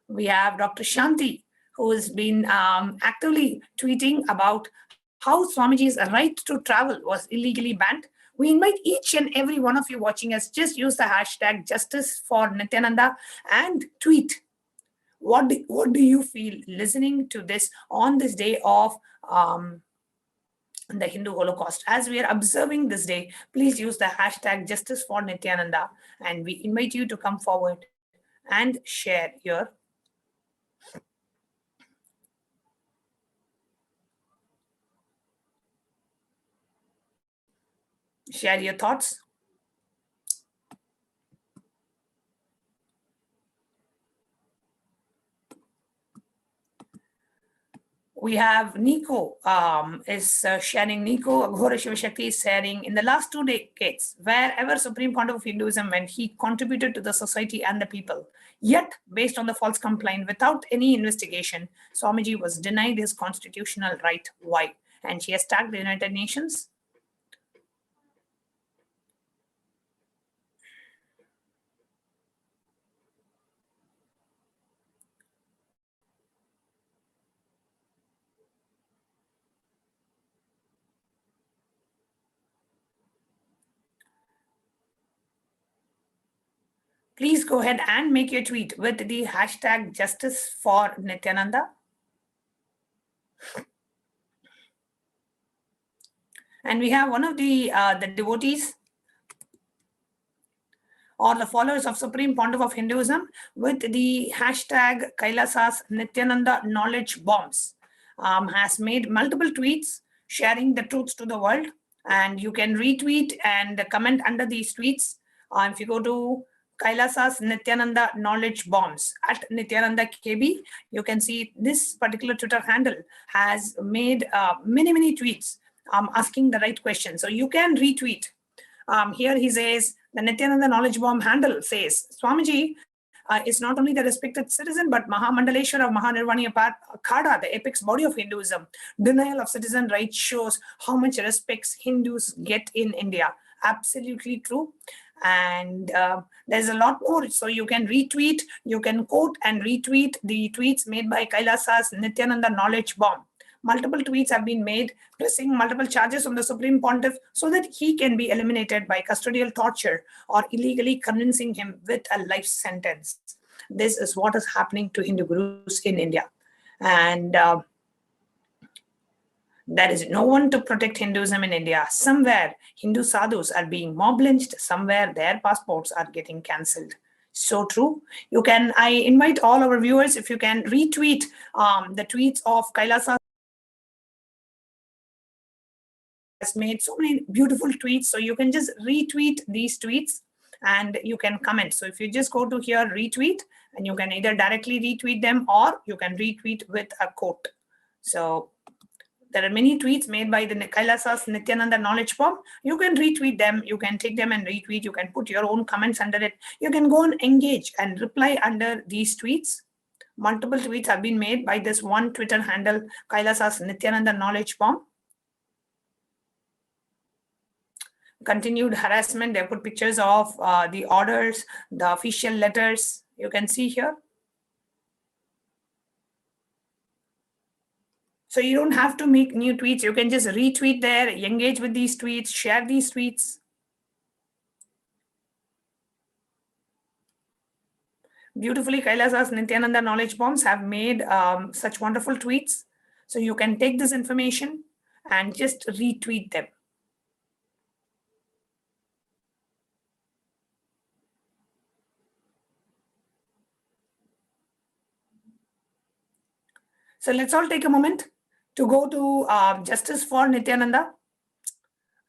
We have Dr. Shanti, who has been actively tweeting about how Swamiji's right to travel was illegally banned. We invite each and every one of you watching us, just use the hashtag Justice for Nithyananda and tweet. What do you feel listening to this on this day of the Hindu Holocaust? As we are observing this day, please use the hashtag Justice for Nithyananda, and we invite you to come forward and share your thoughts. We have Nico is sharing. Nico Aghora Shiva Shakti is sharing, in the last 2 decades, wherever Supreme Pontiff of Hinduism went, he contributed to the society and the people. Yet, based on the false complaint, without any investigation, Swamiji was denied his constitutional right. Why? And she has tagged the United Nations. Please go ahead and make your tweet with the hashtag Justice for Nithyananda. And we have one of the devotees or the followers of Supreme Pontiff of Hinduism with the hashtag Kailasa Nithyananda Knowledge Bombs has made multiple tweets sharing the truths to the world. And you can retweet and comment under these tweets. If you go to Kailasa's Nithyananda Knowledge Bombs at Nithyananda KB, you can see this particular Twitter handle has made many tweets asking the right question. So you can retweet. Here he says, the Nithyananda Knowledge Bomb handle says, Swamiji is not only the respected citizen, but Mahamandaleshwar of Mahanirvani Akhada, the apex body of Hinduism. Denial of citizen rights shows how much respect Hindus get in India. Absolutely true. And there's a lot more. So you can retweet, you can quote and retweet the tweets made by Kailasa's Nithyananda Knowledge Bomb. Multiple tweets have been made pressing multiple charges on the Supreme Pontiff so that he can be eliminated by custodial torture or illegally convincing him with a life sentence. This is what is happening to Hindu gurus in India. And there is no one to protect Hinduism in India. Somewhere Hindu sadhus are being mob lynched. Somewhere their passports are getting cancelled. So true. You can, I invite all our viewers, if you can retweet the tweets of Kailasa. Has made so many beautiful tweets. So you can just retweet these tweets and you can comment. So if you just go to here, retweet, and you can either directly retweet them or you can retweet with a quote. So there are many tweets made by the Kailasa's Nithyananda Knowledge Bomb. You can retweet them. You can take them and retweet. You can put your own comments under it. You can go and engage and reply under these tweets. Multiple tweets have been made by this one Twitter handle, Kailasa's Nithyananda Knowledge Bomb. Continued harassment. They put pictures of the orders, the official letters. You can see here. So you don't have to make new tweets. You can just retweet there, engage with these tweets, share these tweets. Beautifully, Kailasa's Nithyananda knowledge bombs have made such wonderful tweets. So you can take this information and just retweet them. So let's all take a moment to go to Justice for Nithyananda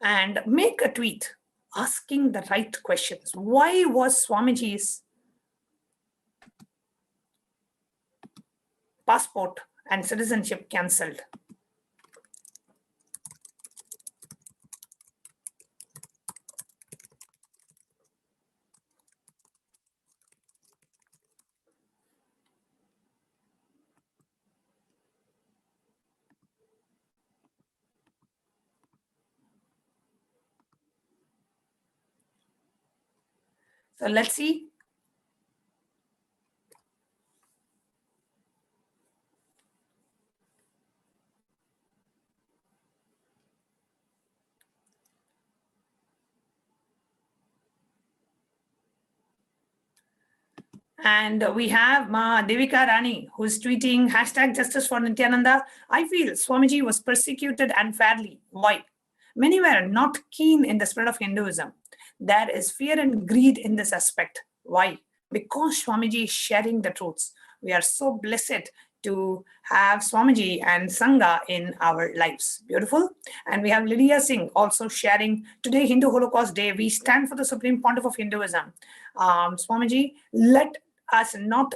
and make a tweet asking the right questions. Why was Swamiji's passport and citizenship cancelled? So let's see. And we have Ma Devika Rani, who is tweeting hashtag Justice for Nithyananda. I feel Swamiji was persecuted unfairly. Why? Many were not keen in the spirit of Hinduism. There is fear and greed in this aspect. Why? Because Swamiji is sharing the truths. We are so blessed to have Swamiji and Sangha in our lives. Beautiful. And we have Lydia Singh also sharing today, Hindu Holocaust Day. We stand for the Supreme Pontiff of Hinduism. Swamiji, let us not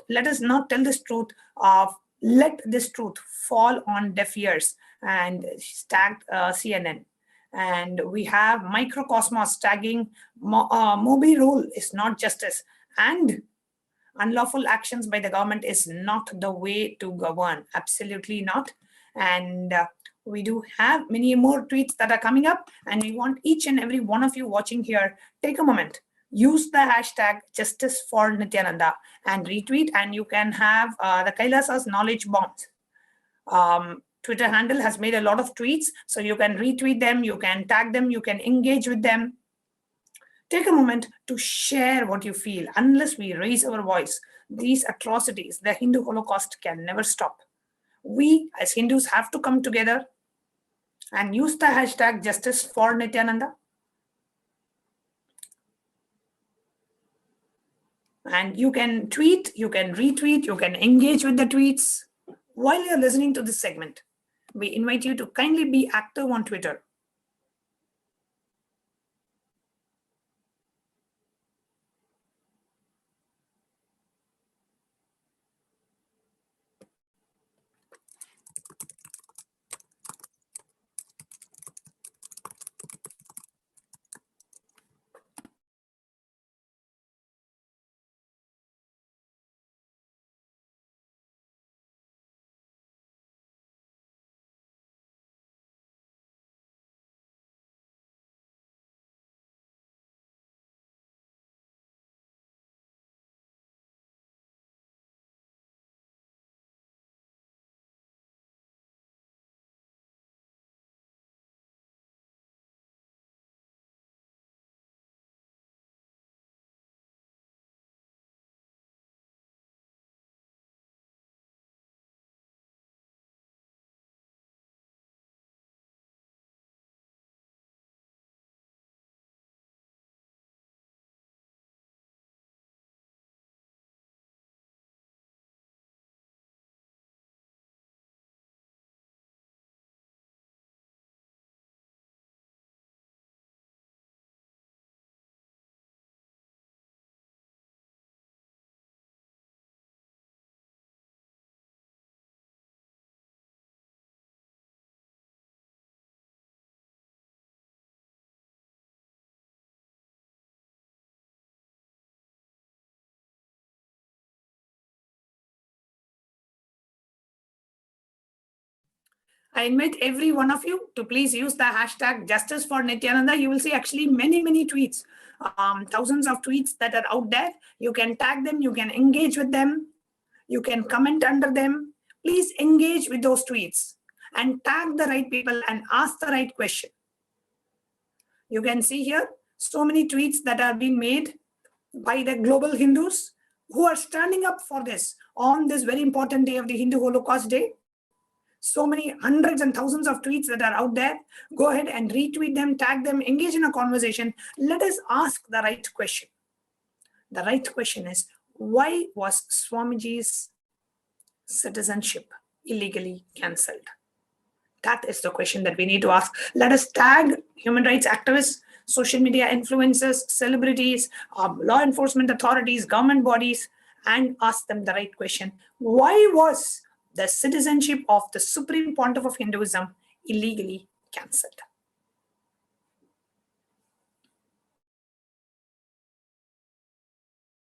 tell this truth of let this truth fall on deaf ears, and tagged CNN. And we have Microcosmos tagging Mobi rule is not justice, and unlawful actions by the government is not the way to govern. Absolutely not. And we do have many more tweets that are coming up, and we want each and every one of you watching here, take a moment, use the hashtag Justice for Nithyananda and retweet, and you can have the Kailasa's knowledge bombs. Twitter handle has made a lot of tweets, so you can retweet them, you can tag them, you can engage with them. Take a moment to share what you feel. Unless we raise our voice, these atrocities, the Hindu Holocaust, can never stop. We as Hindus have to come together and use the hashtag Justice for Nithyananda. And you can tweet, you can retweet, you can engage with the tweets. While you're listening to this segment, we invite you to kindly be active on Twitter. I invite every one of you to please use the hashtag Justice for Nithyananda. You will see actually many tweets, thousands of tweets that are out there. You can tag them, you can engage with them, you can comment under them. Please engage with those tweets. and tag the right people and ask the right question. You can see here so many tweets that are being made by the global Hindus who are standing up for this on this very important day of the Hindu Holocaust Day. So many hundreds and thousands of tweets that are out there. Go ahead and retweet them, tag them, engage in a conversation. Let us ask the right question. The right question is, why was Swamiji's citizenship illegally cancelled? That is the question that we need to ask. Let us tag human rights activists, social media influencers, celebrities, law enforcement authorities, government bodies, and ask them the right question. Why was the citizenship of the Supreme Pontiff of Hinduism illegally cancelled?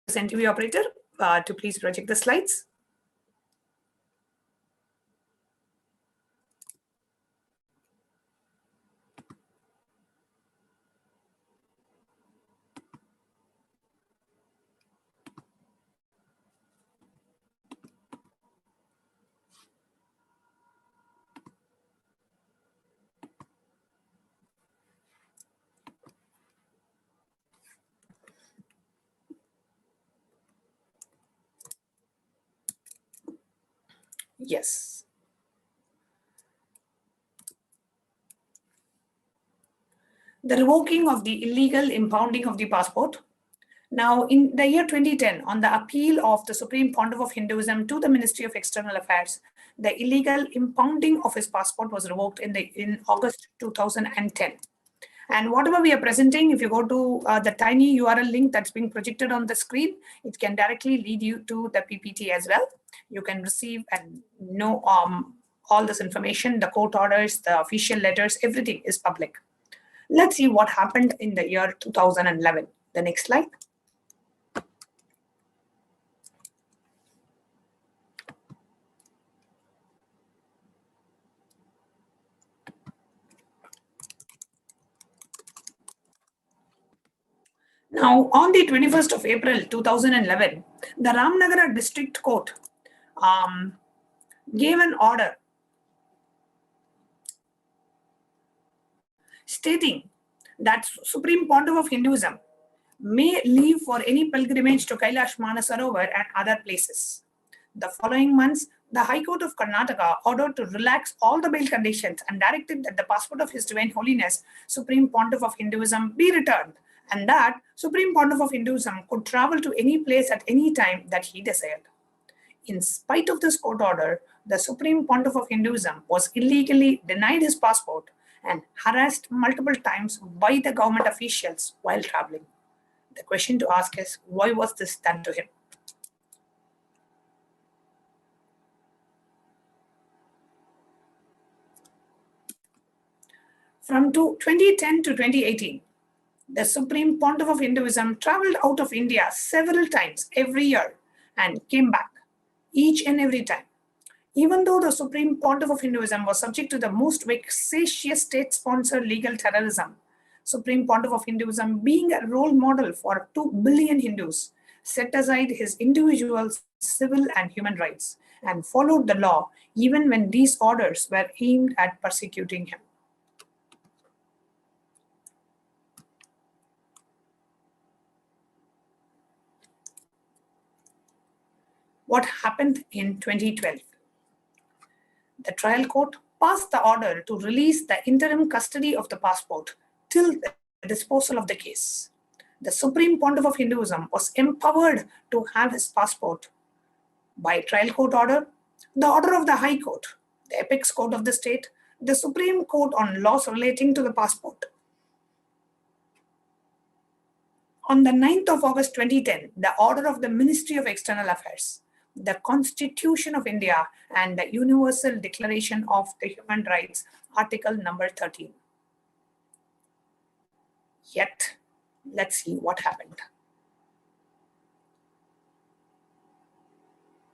NTV operator to please project the slides. Yes. The revoking of the illegal impounding of the passport. Now, in the year 2010, on the appeal of the Supreme Pontiff of Hinduism to the Ministry of External Affairs, the illegal impounding of his passport was revoked in August 2010. And whatever we are presenting, if you go to the tiny URL link that's being projected on the screen, it can directly lead you to the PPT as well. You can receive and know all this information, the court orders, the official letters, everything is public. Let's see what happened in the year 2011. The next slide. Now, on the 21st of April 2011, the Ramnagara District Court gave an order stating that Supreme Pontiff of Hinduism may leave for any pilgrimage to Kailash Manasarovar and other places. The following months, the High Court of Karnataka ordered to relax all the bail conditions and directed that the passport of His Divine Holiness, Supreme Pontiff of Hinduism, be returned, and that Supreme Pontiff of Hinduism could travel to any place at any time that he desired. In spite of this court order, the Supreme Pontiff of Hinduism was illegally denied his passport and harassed multiple times by the government officials while traveling. The question to ask is, why was this done to him? From 2010 to 2018, the Supreme Pontiff of Hinduism traveled out of India several times every year and came back each and every time. Even though the Supreme Pontiff of Hinduism was subject to the most vexatious state-sponsored legal terrorism, Supreme Pontiff of Hinduism, being a role model for 2 billion Hindus, set aside his individual civil and human rights and followed the law even when these orders were aimed at persecuting him. What happened in 2012? The trial court passed the order to release the interim custody of the passport till the disposal of the case. The Supreme Pontiff of Hinduism was empowered to have his passport by trial court order, the order of the High Court, the apex court of the state, the Supreme Court on laws relating to the passport. On the 9th of August 2010, the order of the Ministry of External Affairs, the Constitution of India, and the Universal Declaration of the Human Rights, Article number 13. Yet, let's see what happened.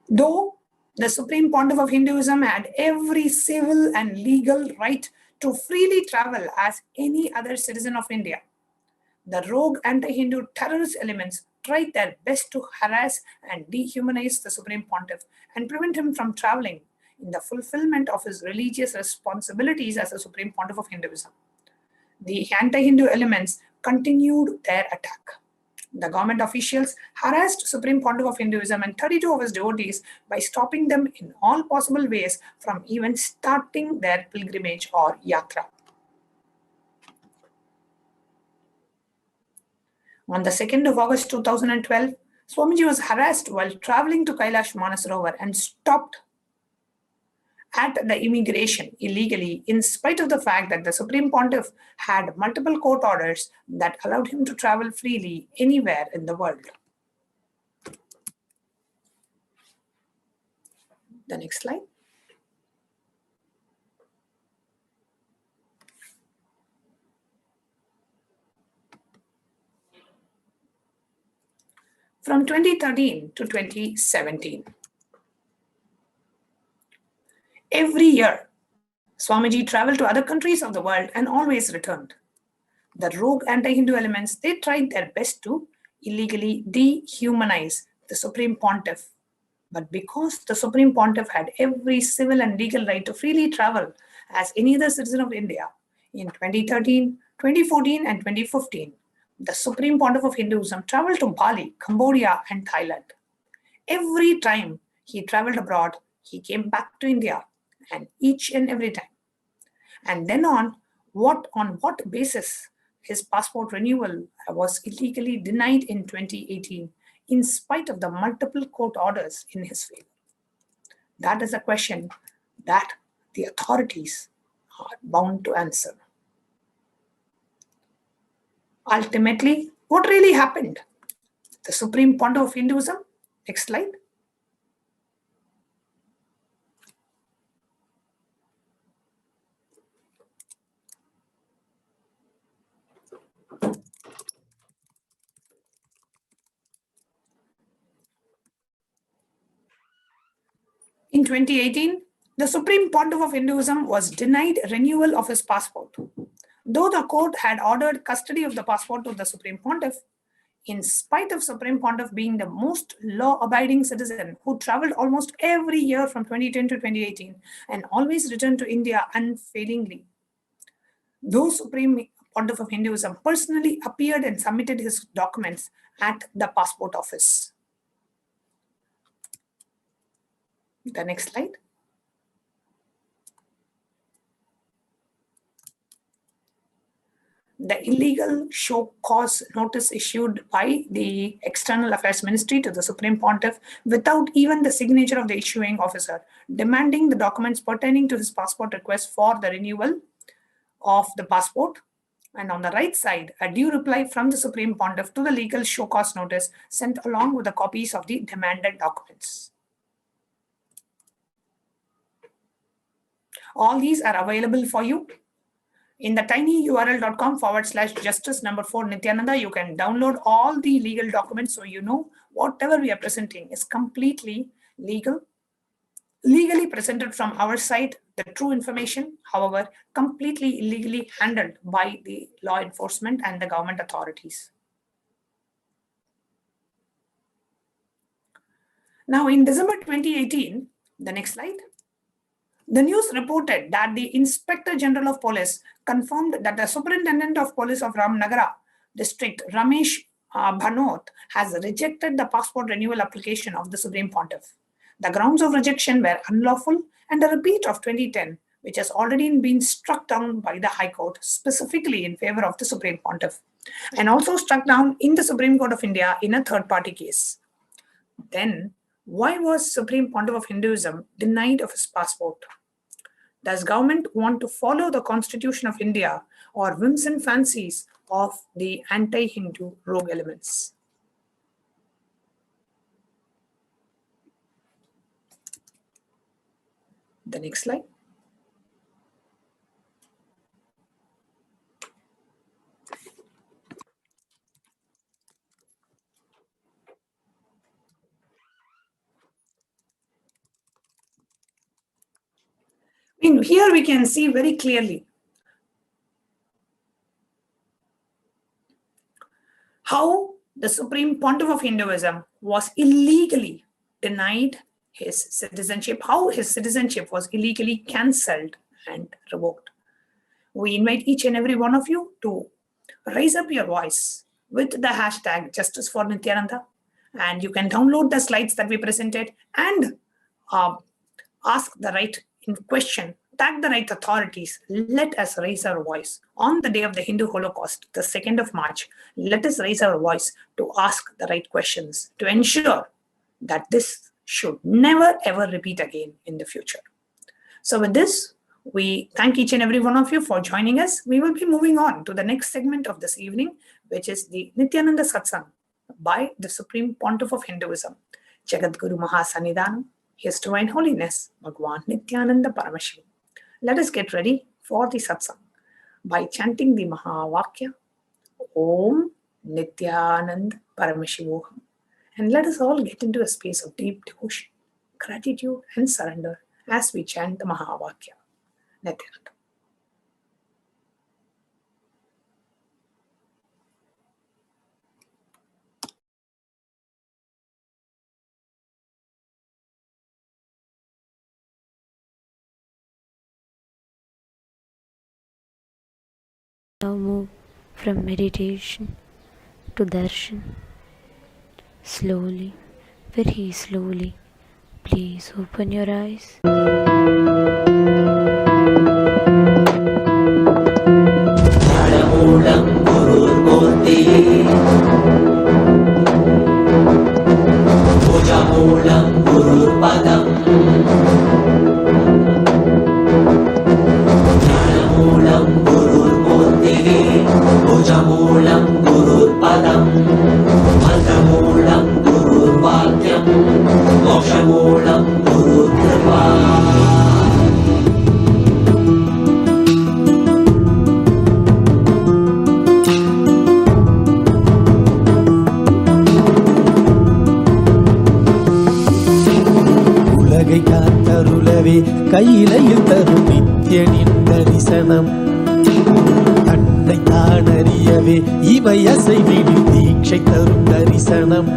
Though the Supreme Pontiff of Hinduism had every civil and legal right to freely travel as any other citizen of India, the rogue anti-Hindu terrorist elements tried their best to harass and dehumanize the Supreme Pontiff and prevent him from traveling in the fulfillment of his religious responsibilities as a Supreme Pontiff of Hinduism. The anti-Hindu elements continued their attack. The government officials harassed Supreme Pontiff of Hinduism and 32 of his devotees by stopping them in all possible ways from even starting their pilgrimage or yatra. On the 2nd of August 2012, Swamiji was harassed while traveling to Kailash Manasarovar and stopped at the immigration illegally, in spite of the fact that the Supreme Pontiff had multiple court orders that allowed him to travel freely anywhere in the world. The next slide. From 2013 to 2017, every year, Swamiji traveled to other countries of the world and always returned. The rogue anti-Hindu elements, they tried their best to illegally dehumanize the Supreme Pontiff. But because the Supreme Pontiff had every civil and legal right to freely travel as any other citizen of India, in 2013, 2014, and 2015, the Supreme Pontiff of Hinduism traveled to Bali, Cambodia, and Thailand. Every time he traveled abroad, he came back to India, and each and every time. And then on what basis his passport renewal was illegally denied in 2018, in spite of the multiple court orders in his favor? That is a question that the authorities are bound to answer. Ultimately, what really happened? The Supreme Pontiff of Hinduism, next slide. In 2018, the Supreme Pontiff of Hinduism was denied renewal of his passport. Though the court had ordered custody of the passport to the Supreme Pontiff, in spite of Supreme Pontiff being the most law-abiding citizen who traveled almost every year from 2010 to 2018 and always returned to India unfailingly, though Supreme Pontiff of Hinduism personally appeared and submitted his documents at the passport office. The next slide. The illegal show cause notice issued by the External Affairs Ministry to the Supreme Pontiff without even the signature of the issuing officer, demanding the documents pertaining to his passport request for the renewal of the passport. And on the right side, a due reply from the Supreme Pontiff to the legal show cause notice sent along with the copies of the demanded documents. All these are available for you. In the tinyurl.com/justice4 Nithyananda, you can download all the legal documents so you know whatever we are presenting is completely legal, legally presented from our side, the true information, however, completely illegally handled by the law enforcement and the government authorities. Now, in December 2018, the next slide, the news reported that the Inspector General of Police confirmed that the Superintendent of Police of Ramnagara District, Ramesh Bhanot, has rejected the passport renewal application of the Supreme Pontiff. The grounds of rejection were unlawful and a repeat of 2010, which has already been struck down by the High Court, specifically in favor of the Supreme Pontiff, and also struck down in the Supreme Court of India in a third-party case. Then, why was Supreme Pontiff of Hinduism denied of his passport? Does government want to follow the Constitution of India or whims and fancies of the anti-Hindu rogue elements? The next slide. Here we can see very clearly how the Supreme Pontiff of Hinduism was illegally denied his citizenship, how his citizenship was illegally cancelled and revoked. We invite each and every one of you to raise up your voice with the hashtag Justice for Nithyananda, and you can download the slides that we presented and ask the right question, tag the right authorities. Let us raise our voice on the day of the Hindu Holocaust, the 2nd of March. Let us raise our voice to ask the right questions to ensure that this should never ever repeat again in the future. So with this, we thank each and every one of you for joining us. We will be moving on to the next segment of this evening, which is the Nithyananda Satsang by the Supreme Pontiff of Hinduism, Jagadguru Mahasanidhanam, His Divine Holiness, Bhagwan Nithyananda Paramashivam. Let us get ready for the Satsang by chanting the Mahavakya, Om Nithyananda Paramashivoham. And let us all get into a space of deep devotion, gratitude and surrender as we chant the Mahavakya. Nithyananda. Now move from meditation to darshan. Slowly, very slowly, please open your eyes. கையிலையில் தரும் நித்யனின் தரிசனம் தன்னை தானறியவே இவை அசைவிடு தீட்சை தரும் தரிசனம்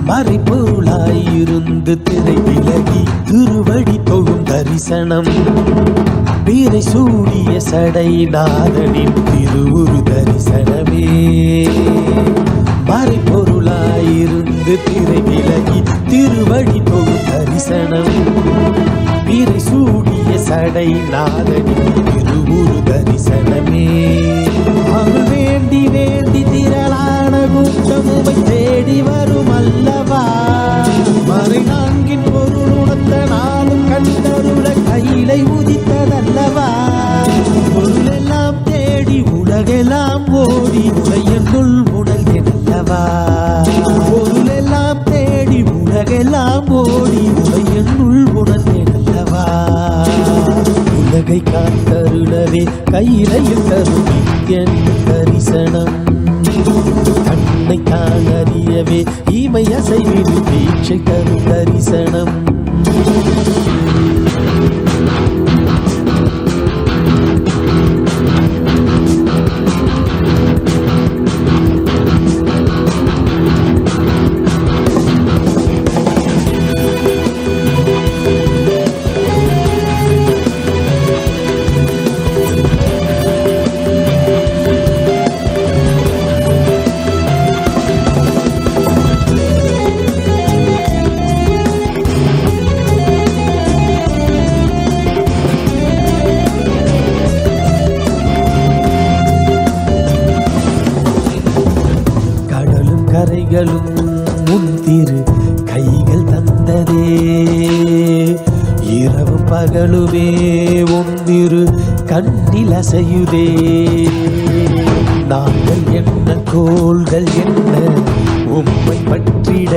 மறைப்பொருளாயிருந்து திரை விலகி திருவடி தொழும் தரிசனம் பீரை சூடிய சடைநாதனின் திருவுரு தரிசனமே மறைப்பொருளாயிருந்து திரை விலகி திருவடி தொழும் தரிசனம் பீரை சூடிய சடைநாதனின் திருவுரு தரிசனமே அவள் வேண்டி வேண்டி திரளான கூட்டமுமை தேடி வரும் அல்லவா மறை நான்கின் பொருள் உணர்த்த நாளும் கண்டருள கையிலை உதித்ததல்லவா பொருளெல்லாம் தேடி உலகெல்லாம் ஓடி உடையனுள் உணர்ந்தல்லவா பொருளெல்லாம் தேடி உலகெல்லாம் ஓடி உடையனுள் உணர்ந்தல்லவா உலகை காத்தருளவே கையிலையில் தரும் நித்யன் தரிசனம் தன்னை தான் அறியவே இமை அசைவிடு தீட்சை தரும் தரிசனம் முன்திரு கைகள் தந்ததே இரவும் பகலுமே ஒன்றிரு கண்ணில் அசையுதே நாங்கள் என்ன கோள்கள் என்ன உம்மை பற்றிட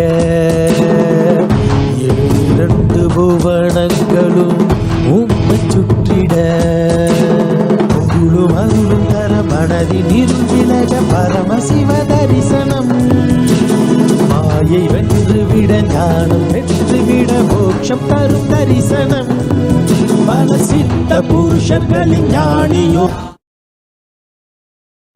இரண்டு புவனங்களும் உம்மை சுற்றிட பொருளும் அருளும் தர மனதில் இருந்திலக பரமசிவ தரிசனம் மாயை வென்றுவிட ஞானம் வென்றுவிட மோட்சம் தரும் தரிசனம் பல சித்த புருஷர்களின் ஞானியோ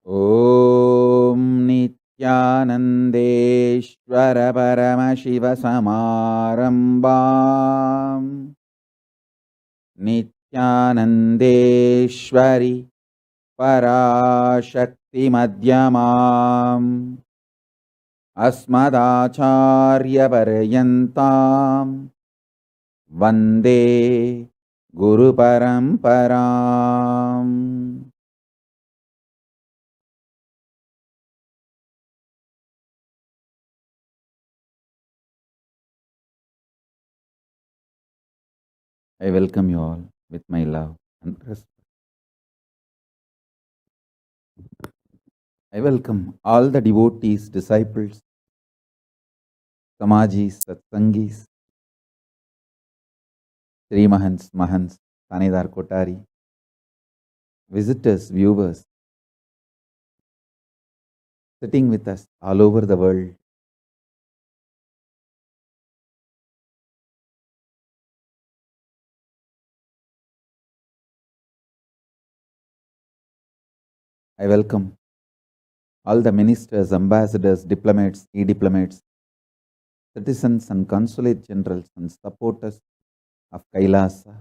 ஓம் Nityananda Nithyanandeshwara Paramashiva Samarambam Nithyanandeshwari Parashakti Madhyamam Asmadacharya Paryantam Vande Guru Paramparam. I welcome you all with my love and respect. I welcome all the devotees, disciples, Samajis, Satsangis, Sri Mahants, Mahants, Tanidar Kotari, visitors, viewers, sitting with us all over the world. I welcome all the ministers, ambassadors, diplomats, e-diplomats, citizens and consulate generals and supporters of Kailasa.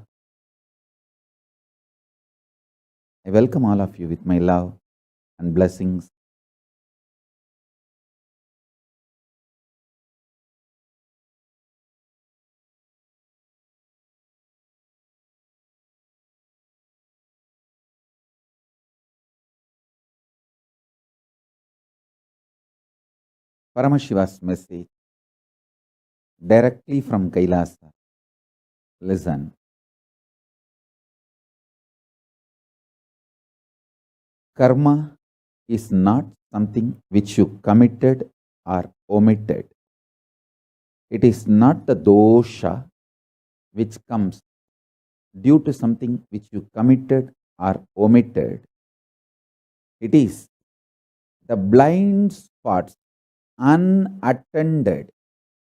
I welcome all of you with my love and blessings. Paramashiva's message directly from Kailasa. Listen. Karma is not something which you committed or omitted. It is not the dosha which comes due to something which you committed or omitted. It is the blind spots, unattended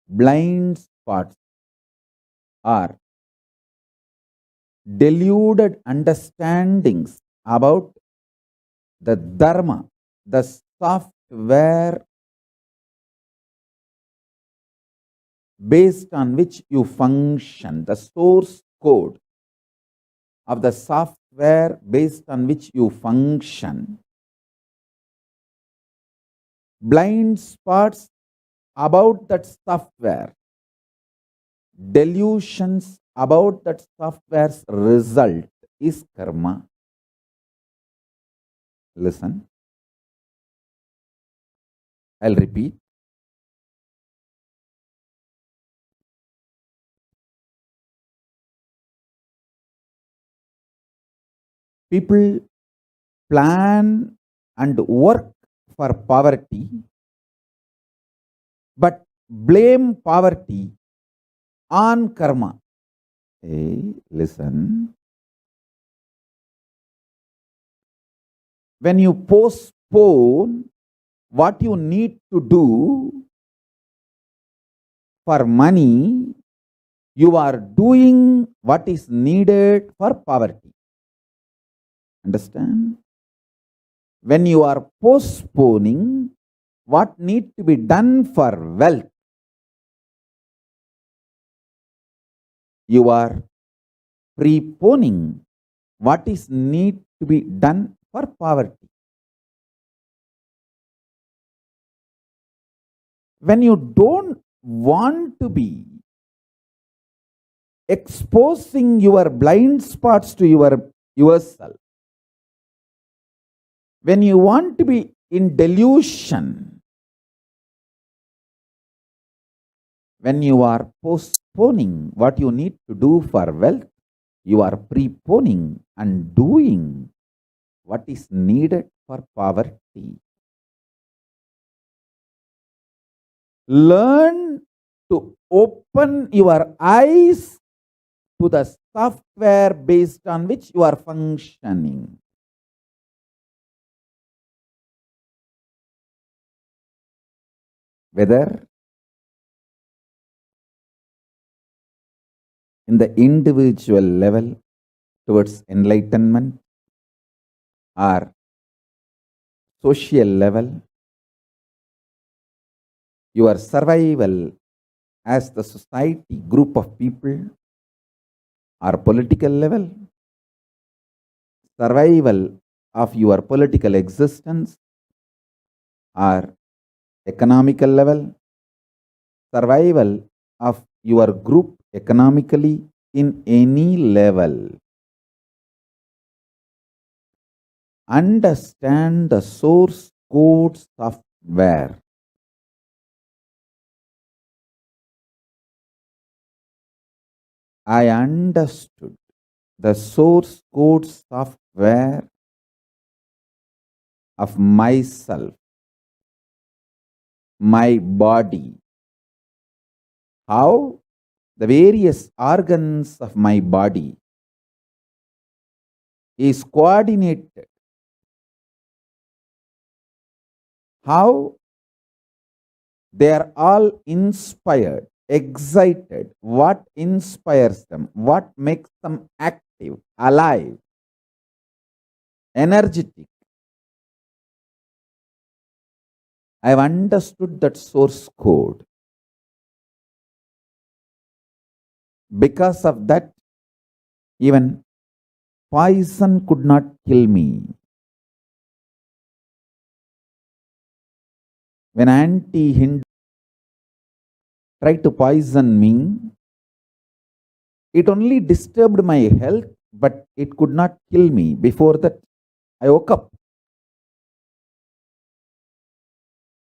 blind spots, or deluded understandings about the Dharma, the software based on which you function, the source code of the software based on which you function. Blind spots about that software, delusions about that software's result is karma. Listen. I'll repeat. People plan and work for poverty, but blame poverty on karma. Hey, listen. When you postpone what you need to do for money, you are doing what is needed for poverty. Understand? When you are postponing what needs to be done for wealth, you are preponing what is need to be done for poverty. When you don't want to be exposing your blind spots to yourself, when you want to be in delusion, when you are postponing what you need to do for wealth, you are preponing and doing what is needed for poverty. Learn to open your eyes to the software based on which you are functioning. Whether in the individual level towards enlightenment or social level your survival as the society, group of people, or political level, survival of your political existence, or economical level, survival of your group economically in any level. Understand the source code software. I understood the source code software of myself, my body, how the various organs of my body is coordinated, how they are all inspired, excited, what inspires them, what makes them active, alive, energetic. I have understood that source code. Because of that, even poison could not kill me. When anti-Hindu tried to poison me, it only disturbed my health, but it could not kill me. Before that, I woke up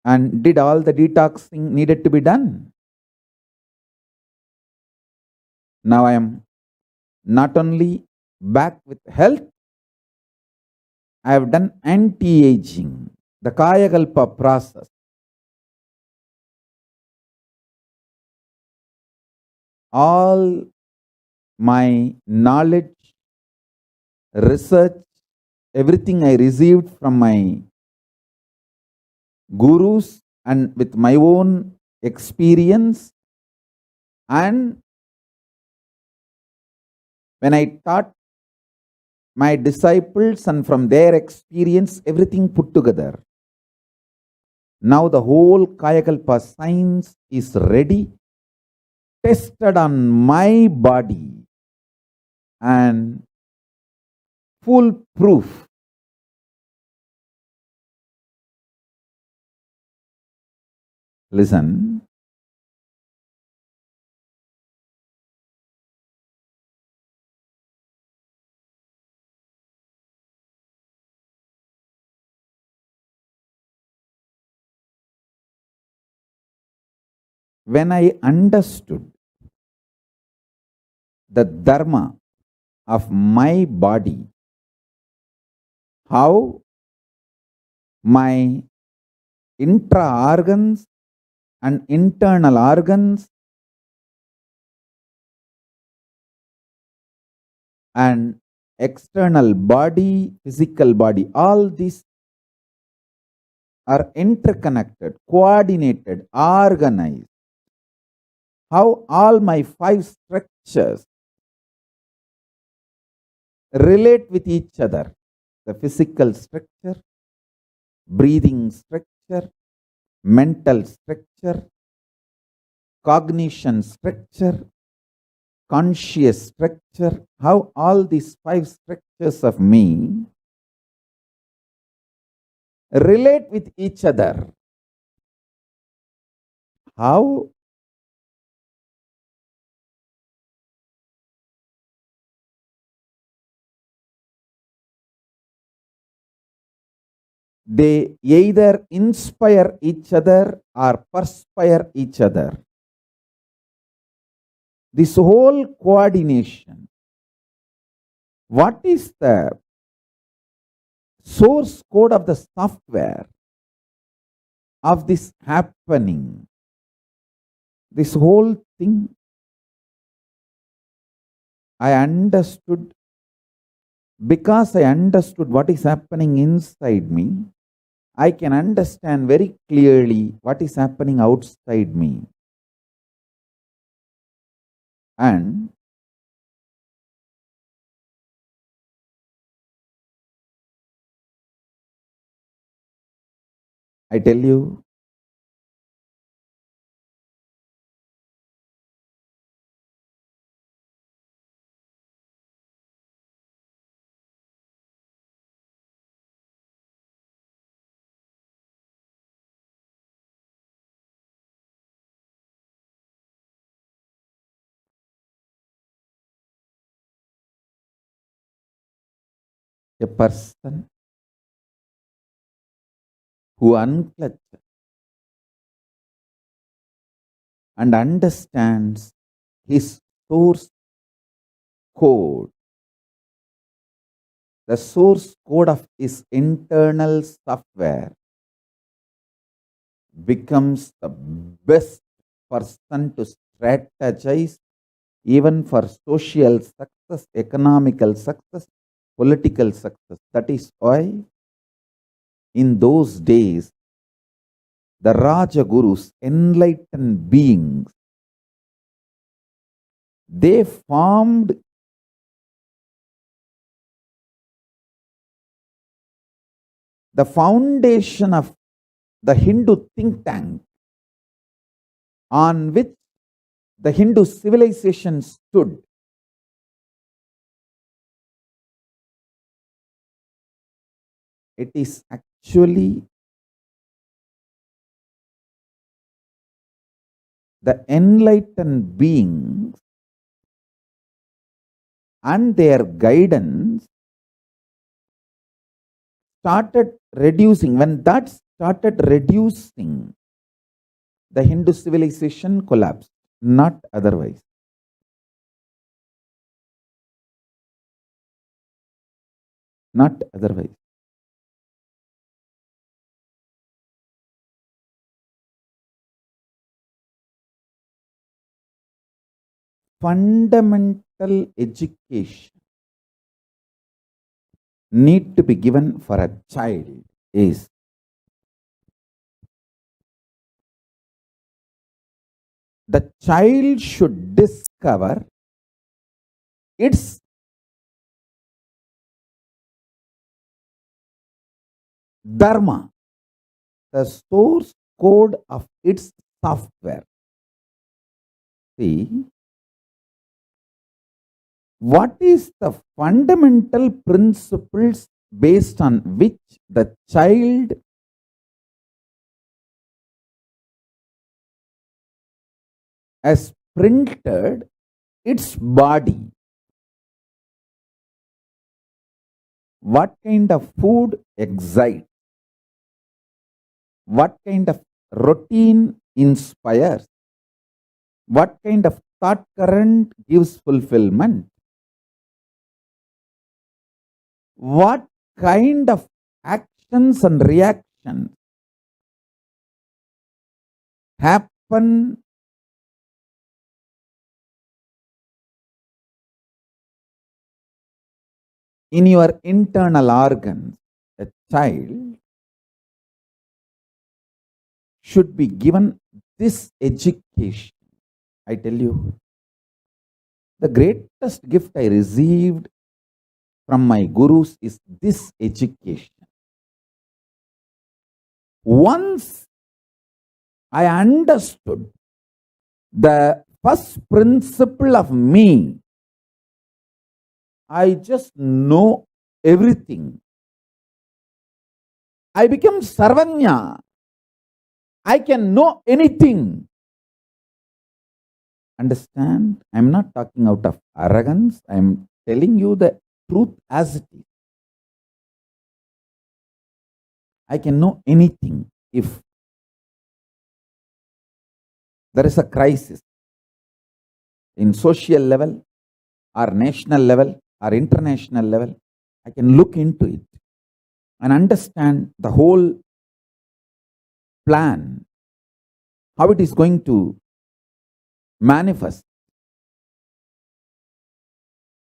and did all the detoxing needed to be done. Now I am not only back with health, I have done anti-aging, the Kayakalpa process. All my knowledge, research, everything I received from my gurus and with my own experience, and when I taught my disciples and from their experience, everything put together. Now the whole Kayakalpa science is ready, tested on my body, and full proof. Listen. When I understood the Dharma of my body, how my intra-organs and internal organs and external body, physical body, all these are interconnected, coordinated, organized. How all my 5 structures relate with each other. The physical structure, breathing structure, mental structure, cognition structure, conscious structure, how all these 5 structures of me relate with each other. How they either inspire each other or perspire each other. This whole coordination, what is the source code of the software of this happening? This whole thing I understood. Because I understood what is happening inside me, I can understand very clearly what is happening outside me. And I tell you, A person who unclutches and understands his source code, the source code of his internal software, becomes the best person to strategize even for social success, economical success, political success. That is why in those days, the Rajagurus, enlightened beings, they formed the foundation of the Hindu think tank on which the Hindu civilization stood. It is actually the enlightened beings and their guidance started reducing. When that started reducing, the Hindu civilization collapsed, not otherwise. Not otherwise. Fundamental education need to be given for a child is the child should discover its Dharma, the source code of its software. See, what is the fundamental principles based on which the child has printed its body? What kind of food excites? What kind of routine inspires? What kind of thought current gives fulfillment? What kind of actions and reactions happen in your internal organs? A child should be given this education. I tell you, the greatest gift I received from my gurus is this education. Once I understood the first principle of me, I just know everything. I become Sarvanya. I can know anything. Understand? I am not talking out of arrogance. I am telling you the truth as it is. I can know anything. If there is a crisis in social level or national level or international level, I can look into it and understand the whole plan, how it is going to manifest.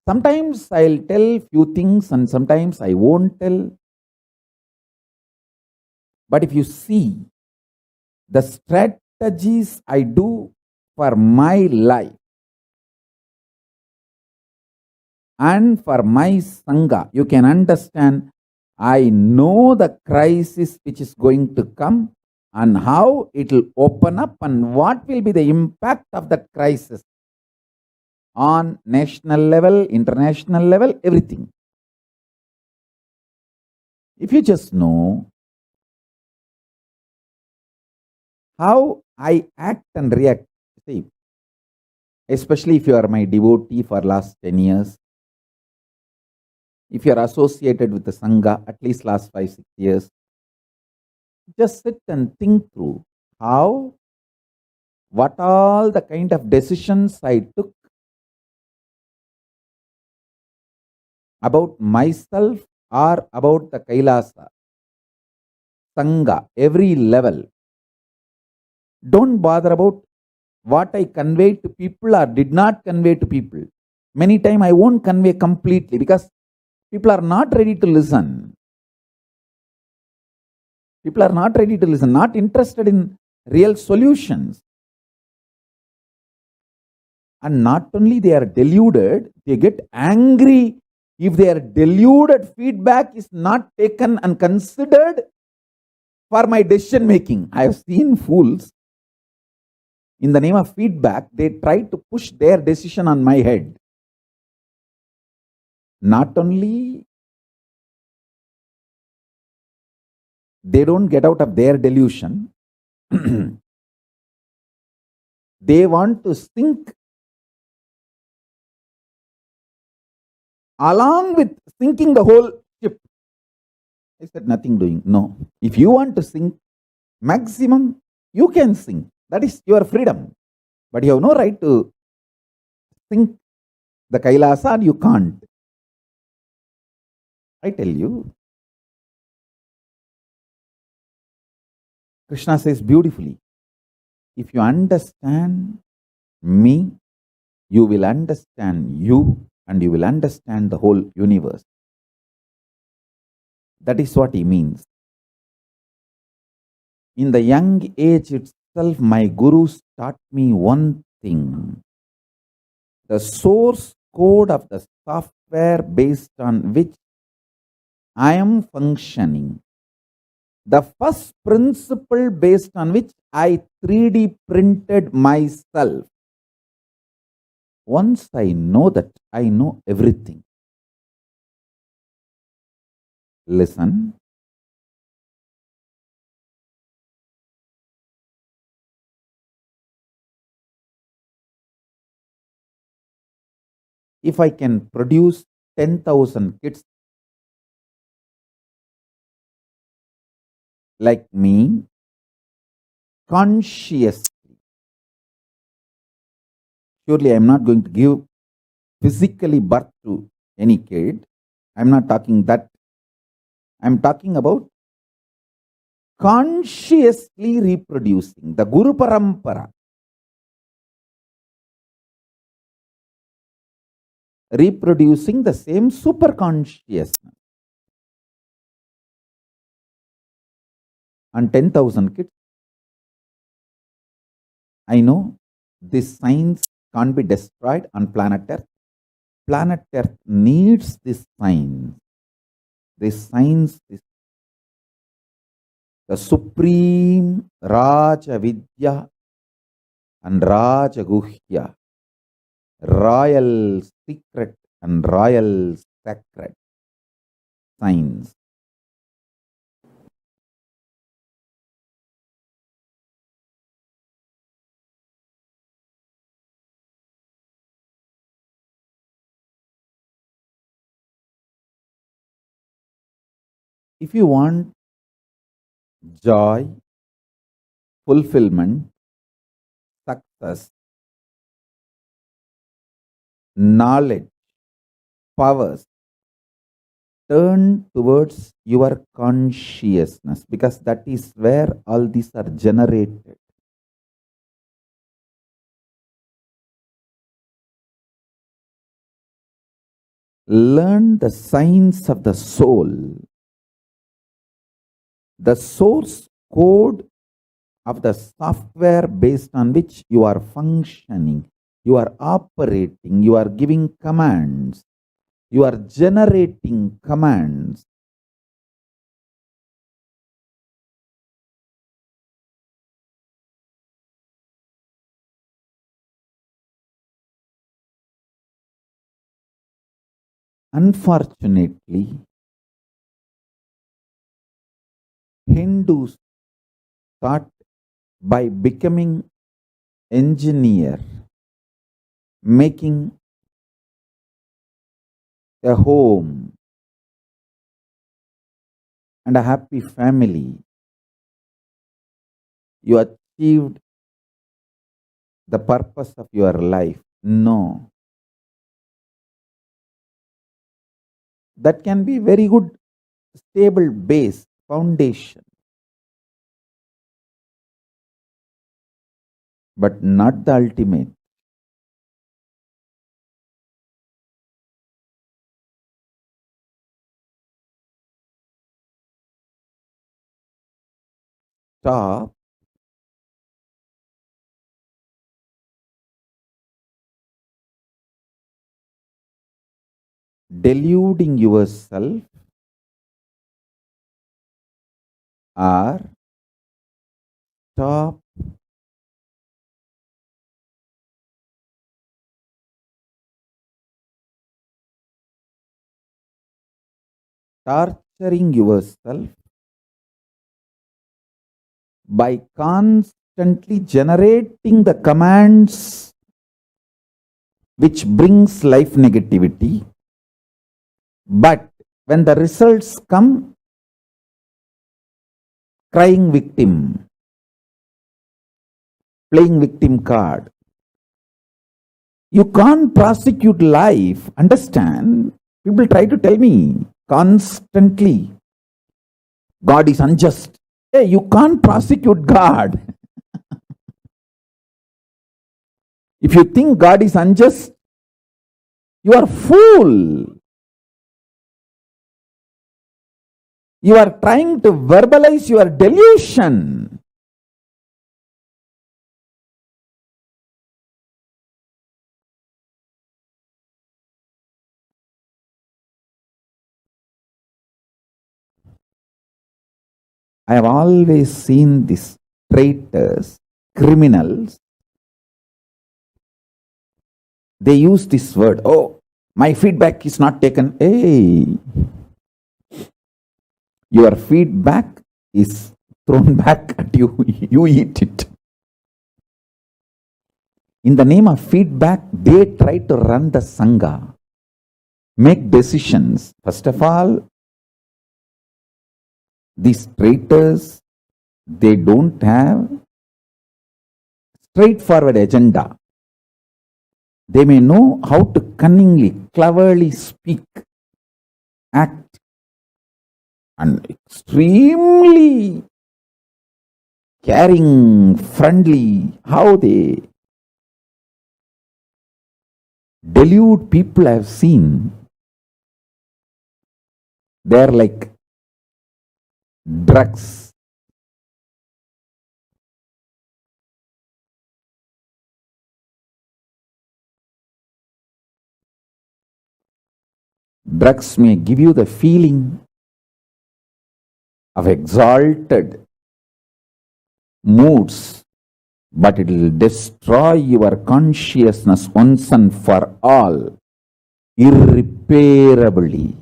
Sometimes I'll tell few things and sometimes I won't tell. But if you see the strategies I do for my life and for my Sangha, you can understand I know the crisis which is going to come and how it will open up and what will be the impact of that crisis on national level, international level, everything. If you just know how I act and react, see, especially if you are my devotee for last 10 years, If you are associated with the Sangha, at least last 5-6 years, just sit and think through what all the kind of decisions I took about myself or about the Kailasa, Sangha, every level. Don't bother about what I conveyed to people or did not convey to people. Many times I won't convey completely because people are not ready to listen. People are not ready to listen, not interested in real solutions. And not only they are deluded, they get angry if their deluded feedback is not taken and considered for my decision making. I have seen fools, in the name of feedback, they try to push their decision on my head. Not only they don't get out of their delusion, they want to sink along with sinking the whole ship. I said, nothing doing. No. If you want to sink, maximum you can sink. That is your freedom. But you have no right to sink the Kailasa, and you can't. I tell you. Krishna says beautifully, if you understand me, you will understand you, and you will understand the whole universe. That is what he means. In the young age itself, my gurus taught me one thing. The source code of the software based on which I am functioning. The first principle based on which I 3D printed myself. Once I know that, I know everything. Listen. If I can produce 10,000 kids like me, consciously, surely I am not going to give physically birth to any kid. I am not talking that. I am talking about consciously reproducing the Guru Parampara. Reproducing the same super consciousness. And 10,000 kids. I know this science can't be destroyed on planet Earth. Planet Earth needs this science. This science is the supreme Raja Vidya and Raja Guhya, royal secret and royal sacred science. If you want joy, fulfillment, success, knowledge, powers, turn towards your consciousness, because that is where all these are generated. Learn the science of the soul. The source code of the software based on which you are functioning, you are operating, you are giving commands, you are generating commands. Unfortunately, Hindus thought by becoming engineer, making a home, and a happy family, you achieved the purpose of your life. No. That can be very good, stable base, foundation, but not the ultimate. Stop deluding yourself or stop torturing yourself by constantly generating the commands which brings life negativity. But when the results come, crying victim, playing victim card. You can't prosecute life. Understand? People try to tell me constantly, God is unjust. Hey, you can't prosecute God. If you think God is unjust, you are a fool. You are trying to verbalize your delusion. I have always seen these traitors, criminals. They use this word, oh, my feedback is not taken. Hey, your feedback is thrown back at you. You eat it. In the name of feedback, they try to run the Sangha, make decisions. First of all, these traitors, they don't have straightforward agenda. They may know how to cunningly, cleverly speak, act, and extremely caring, friendly, how they delude people I have seen. They are like drugs. Drugs may give you the feeling of exalted moods, but it will destroy your consciousness once and for all, irreparably.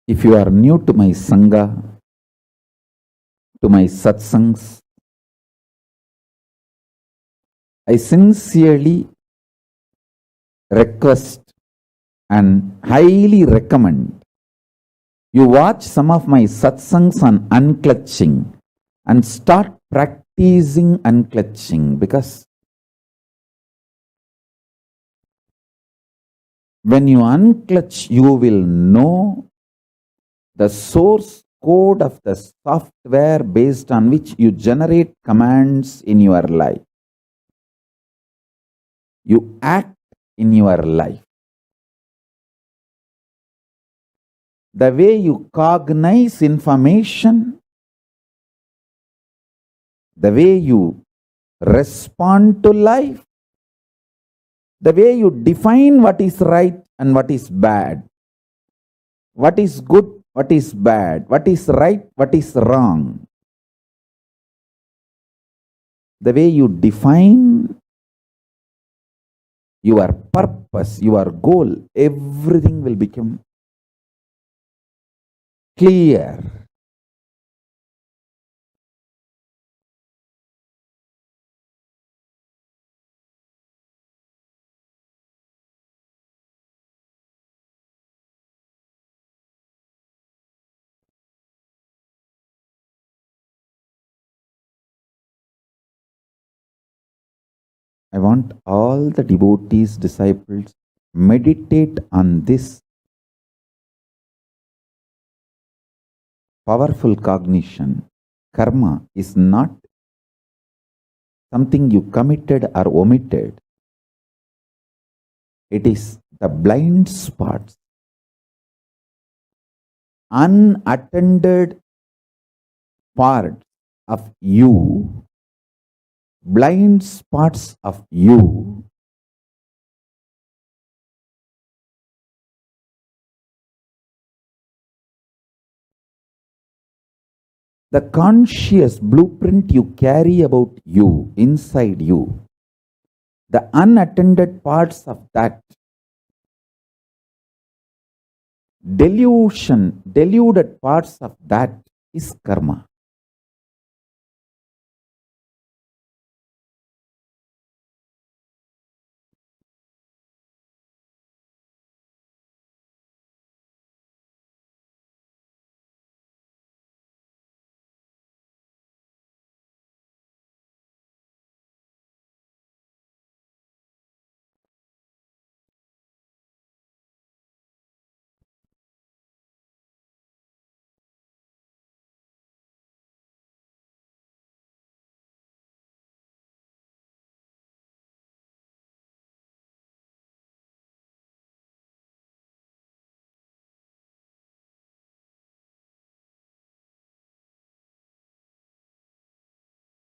If you are new to my Sangha, to my Satsangs, I sincerely request and highly recommend you watch some of my Satsangs on unclutching and start practicing unclutching, because when you unclutch, you will know the source code of the software based on which you generate commands in your life. You act in your life. The way you cognize information, the way you respond to life, the way you define what is right and what is bad, what is good, what is bad, what is right, what is wrong. the way you define your purpose, your goal, everything will become clear. I want all the devotees, disciples, meditate on this powerful cognition. Karma is not something you committed or omitted. It is the blind spots, unattended parts of you, blind spots of you, the conscious blueprint you carry about you, inside you, the unattended parts of that deluded parts of that is karma.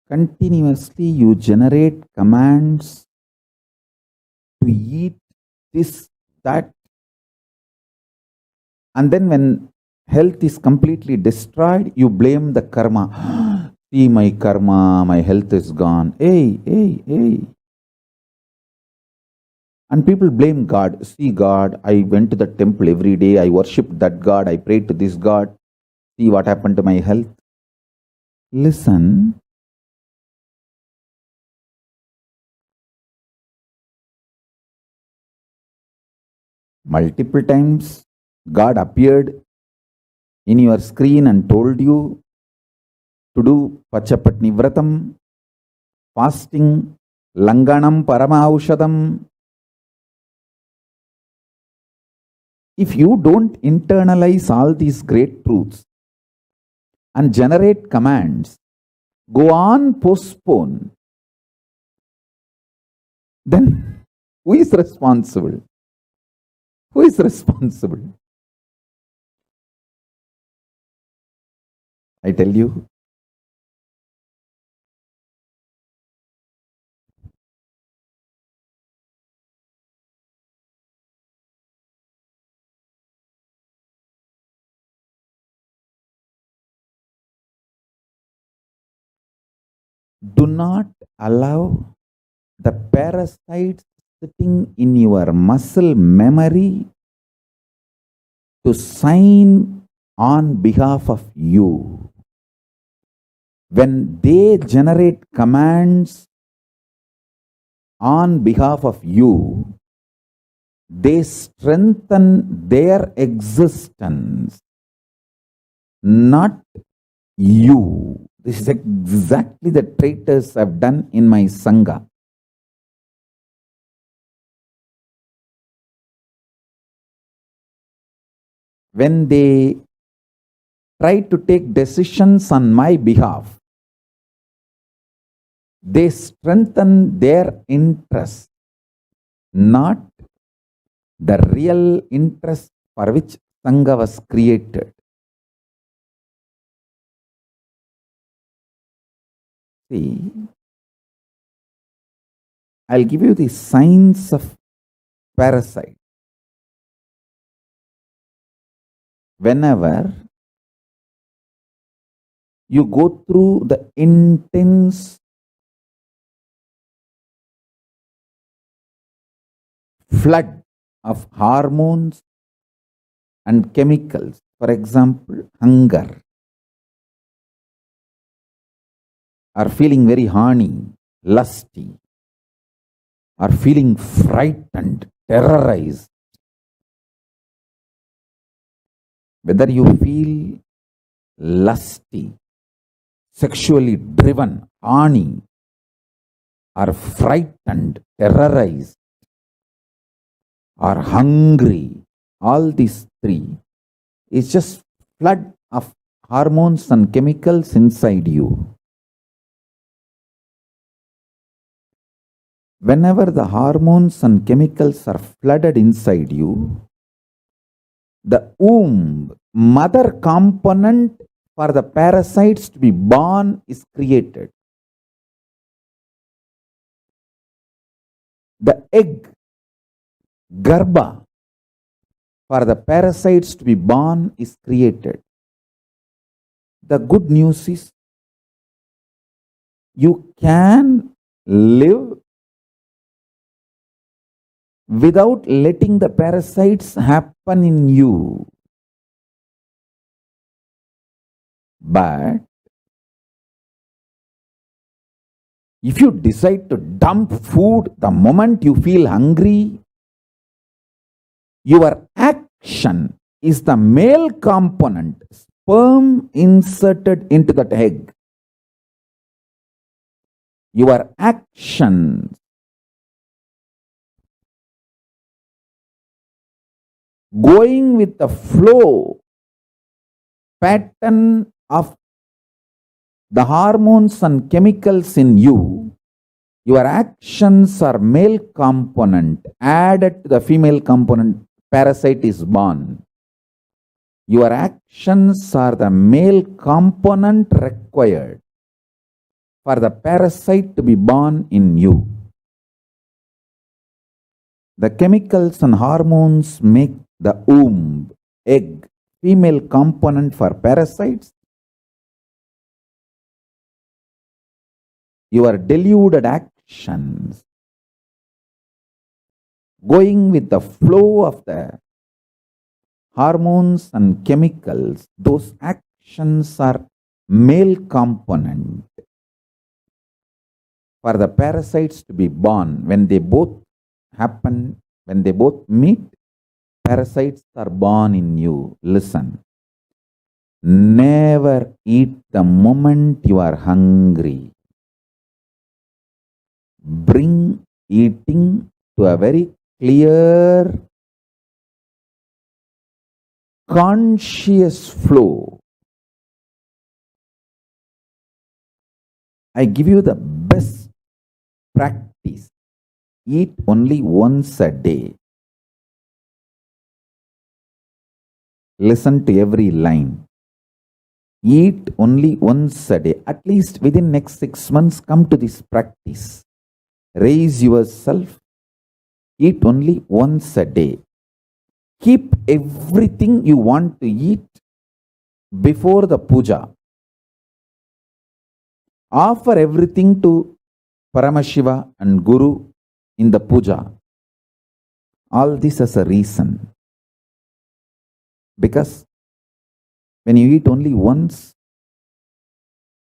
Continuously you generate commands to eat this, that, and then when health is completely destroyed, you blame the karma. See my karma, my health is gone. Hey. And people blame God. See God, I went to the temple every day, I worshipped that God, I prayed to this God. See what happened to my health. Listen. Multiple times God appeared in your screen and told you to do Pachapatni Vratam, fasting, Langanam Paramaushadam. If you don't internalize all these great truths and generate commands, go on, postpone, then who is responsible? Who is responsible? I tell you, do not allow the parasites sitting in your muscle memory to sign on behalf of you. When they generate commands on behalf of you, they strengthen their existence, not you. This is exactly the traitors have done in my Sangha. When they try to take decisions on my behalf, they strengthen their interest, not the real interest for which Sangha was created. See, I'll give you the signs of parasite. Whenever you go through the intense flood of hormones and chemicals. For example, hunger, or feeling very horny, lusty, or feeling frightened, terrorized. Whether you feel lusty, sexually driven, horny, or frightened, terrorized, or hungry, all these three is just flood of hormones and chemicals inside you. Whenever the hormones and chemicals are flooded inside you, the womb, mother component for the parasites to be born is created. The egg, garbha, for the parasites to be born is created. The good news is you can live without letting the parasites happen in you. But if you decide to dump food the moment you feel hungry, your action is the male component, sperm inserted into that egg. Your actions going with the flow pattern of the hormones and chemicals in you, your actions are male component added to the female component, parasite is born. Your actions are the male component required for the parasite to be born in you. The chemicals and hormones make the womb, egg, female component for parasites. Your deluded actions, going with the flow of the hormones and chemicals, those actions are male component for the parasites to be born. When they both happen, when they both meet, parasites are born in you. Listen, never eat the moment you are hungry. Bring eating to a very clear, conscious flow. I give you the best practice. Eat only once a day. Listen to every line. Eat only once a day. At least within next 6 months, come to this practice. Raise yourself. Eat only once a day. Keep everything you want to eat before the puja. Offer everything to Paramashiva and Guru in the puja. All this as a reason. Because when you eat only once,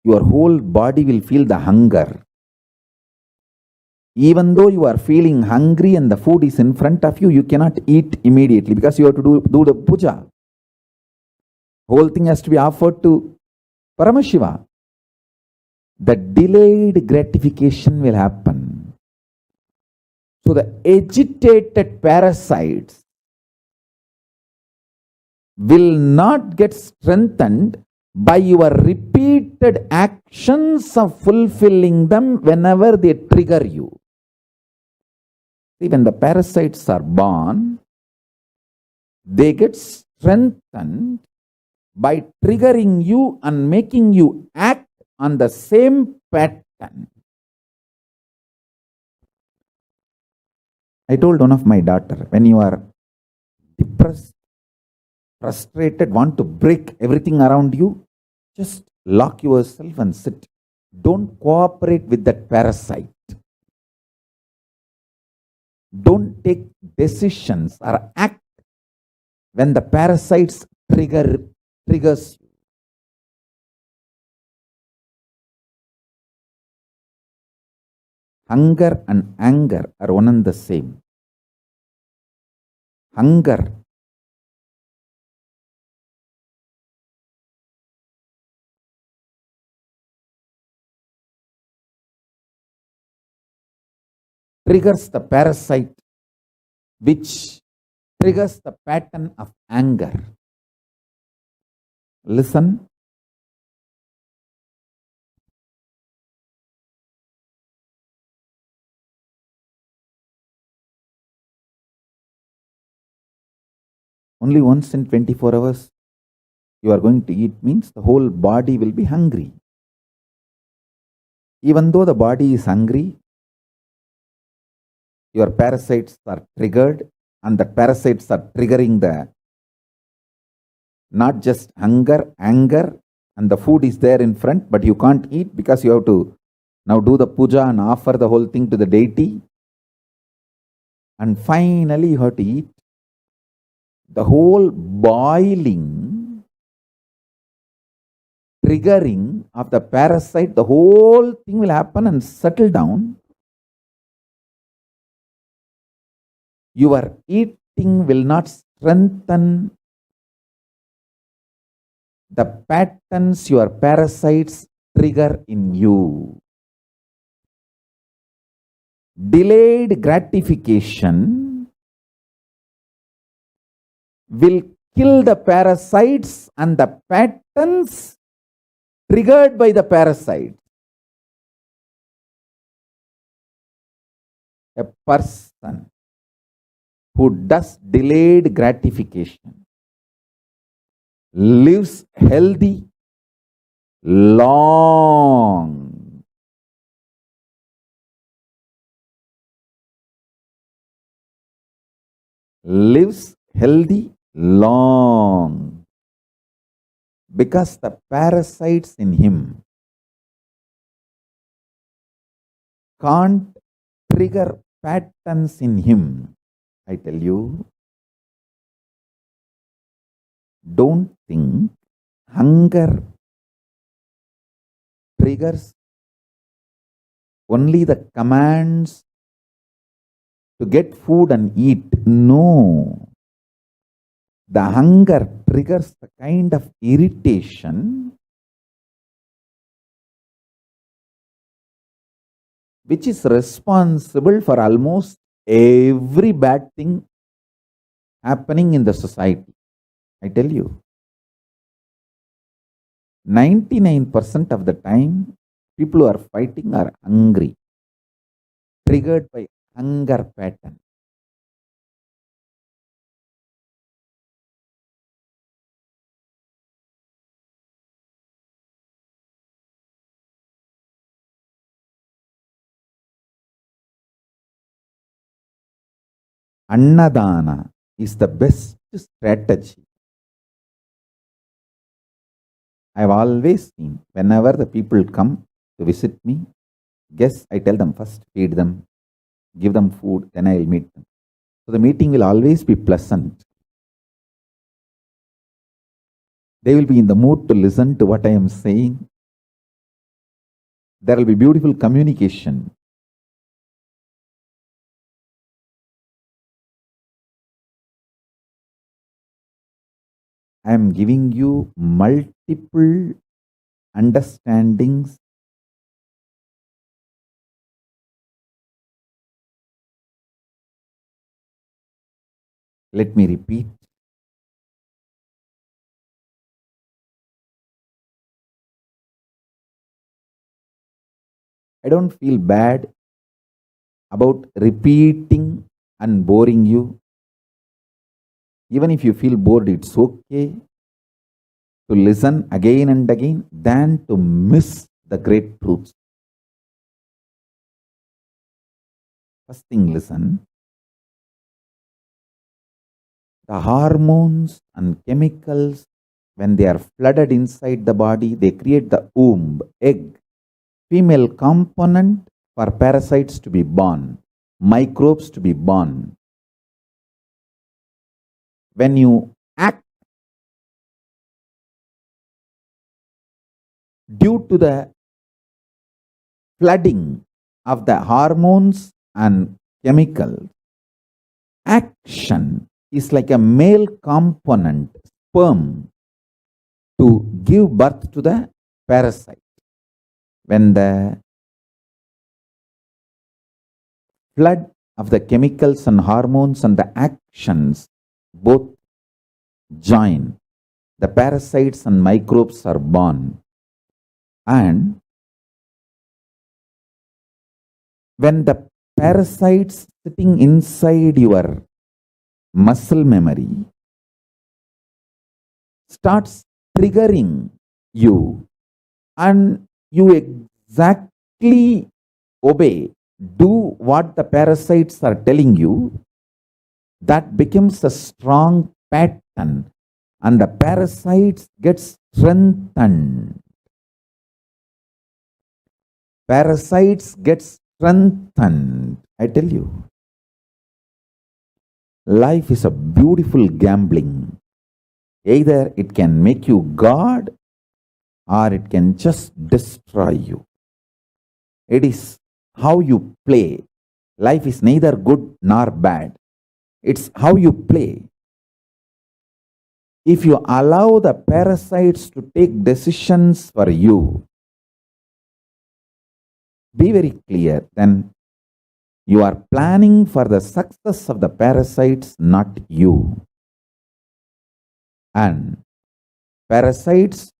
your whole body will feel the hunger. Even though you are feeling hungry and the food is in front of you, you cannot eat immediately because you have to do the puja. Whole thing has to be offered to Paramashiva. The delayed gratification will happen. So the agitated parasites will not get strengthened by your repeated actions of fulfilling them whenever they trigger you. See, when the parasites are born, they get strengthened by triggering you and making you act on the same pattern. I told one of my daughter, when you are depressed, frustrated, want to break everything around you, just lock yourself and sit. Don't cooperate with that parasite. Don't take decisions or act when the parasites triggers you. Hunger and anger are one and the same. Hunger triggers the parasite, which triggers the pattern of anger. Listen. Only once in 24 hours you are going to eat means the whole body will be hungry. Even though the body is hungry, your parasites are triggered, and the parasites are triggering the not just hunger, anger, and the food is there in front, but you can't eat because you have to now do the puja and offer the whole thing to the deity. And finally you have to eat. The whole boiling, triggering of the parasite, the whole thing will happen and settle down. Your eating will not strengthen the patterns your parasites trigger in you. Delayed gratification will kill the parasites and the patterns triggered by the parasite. A person who does delayed gratification lives healthy, long. Lives healthy, long. Because the parasites in him can't trigger patterns in him. I tell you, don't think hunger triggers only the commands to get food and eat. No. The hunger triggers the kind of irritation which is responsible for almost every bad thing happening in the society. I tell you, 99% of the time, people who are fighting are hungry, triggered by hunger pattern. Annadana is the best strategy. I have always seen, whenever the people come to visit me, guess I tell them first, feed them, give them food, then I will meet them. So the meeting will always be pleasant. They will be in the mood to listen to what I am saying. There will be beautiful communication. I am giving you multiple understandings. Let me repeat. I don't feel bad about repeating and boring you. Even if you feel bored, it's okay to listen again and again than to miss the great truths. First thing, listen. The hormones and chemicals, when they are flooded inside the body, they create the womb, egg, female component for parasites to be born. microbes to be born. When you act due to the flooding of the hormones and chemicals, action is like a male component, sperm, to give birth to the parasite. When the flood of the chemicals and hormones and the actions both join, the parasites and microbes are born. And when the parasites sitting inside your muscle memory starts triggering you, and you exactly obey, do what the parasites are telling you, that becomes a strong pattern, and the parasites get strengthened. Parasites get strengthened. I tell you, life is a beautiful gambling. Either it can make you God, or it can just destroy you. It is how you play. Life is neither good nor bad. It's how you play. If you allow the parasites to take decisions for you, be very clear, then you are planning for the success of the parasites, not you. And parasites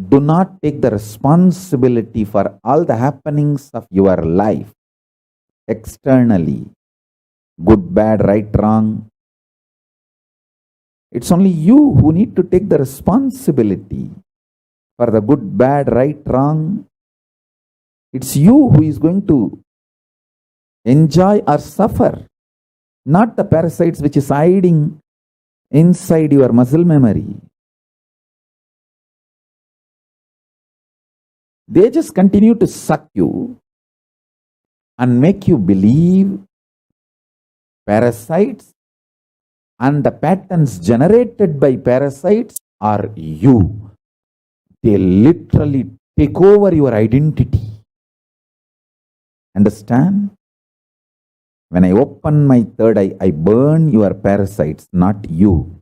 do not take the responsibility for all the happenings of your life externally. Good, bad, right, wrong. It's only you who need to take the responsibility for the good, bad, right, wrong. It's you who is going to enjoy or suffer, not the parasites which is hiding inside your muscle memory. They just continue to suck you and make you believe parasites and the patterns generated by parasites are you. They literally take over your identity. Understand? When I open my third eye, I burn your parasites, not you.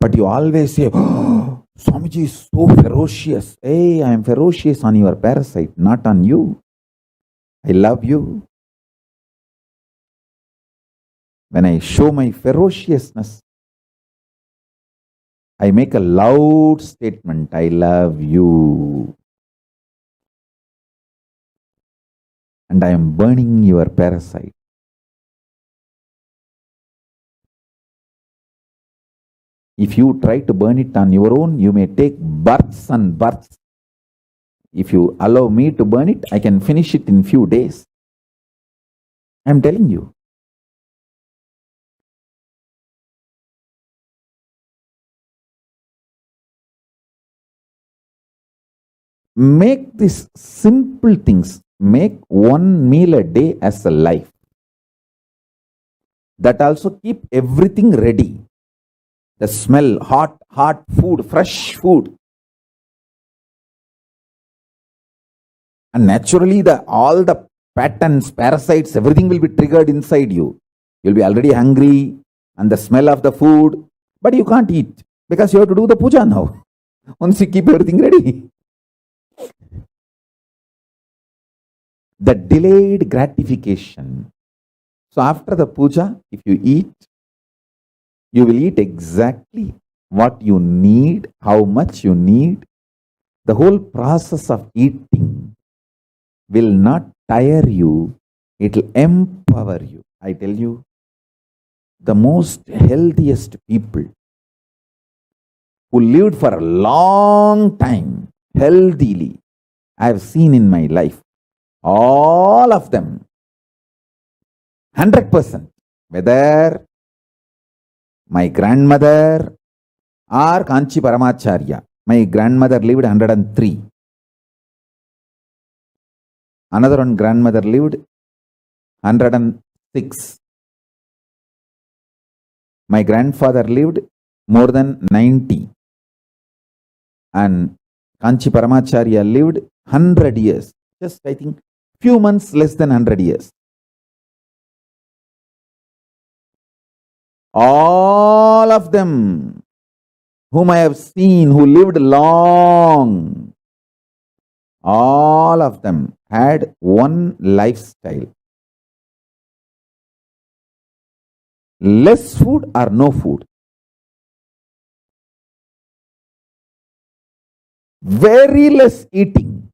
But you always say, oh, Swamiji is so ferocious. Hey, I am ferocious on your parasite, not on you. I love you. When I show my ferociousness, I make a loud statement, I love you. And I am burning your parasite. If you try to burn it on your own, you may take births and births. If you allow me to burn it, I can finish it in few days. I am telling you. Make these simple things. Make one meal a day as a life. That also keep everything ready. The smell, hot food, fresh food. And naturally, all the patterns, parasites, everything will be triggered inside you. You'll be already hungry and the smell of the food, but you can't eat because you have to do the puja now. Once you keep everything ready. The delayed gratification. So after the puja, if you eat, you will eat exactly what you need, how much you need. The whole process of eating will not tire you, it will empower you. I tell you, the most healthiest people who lived for a long time healthily, I have seen in my life, all of them, 100%, whether my grandmother or Kanchi Paramacharya. My grandmother lived 103. Another one grandmother lived 106. My grandfather lived more than 90. And Kanchi Paramacharya lived 100 years. Just, I think, few months less than 100 years. All of them whom I have seen who lived long, all of them had one lifestyle. Less food or no food. Very less eating.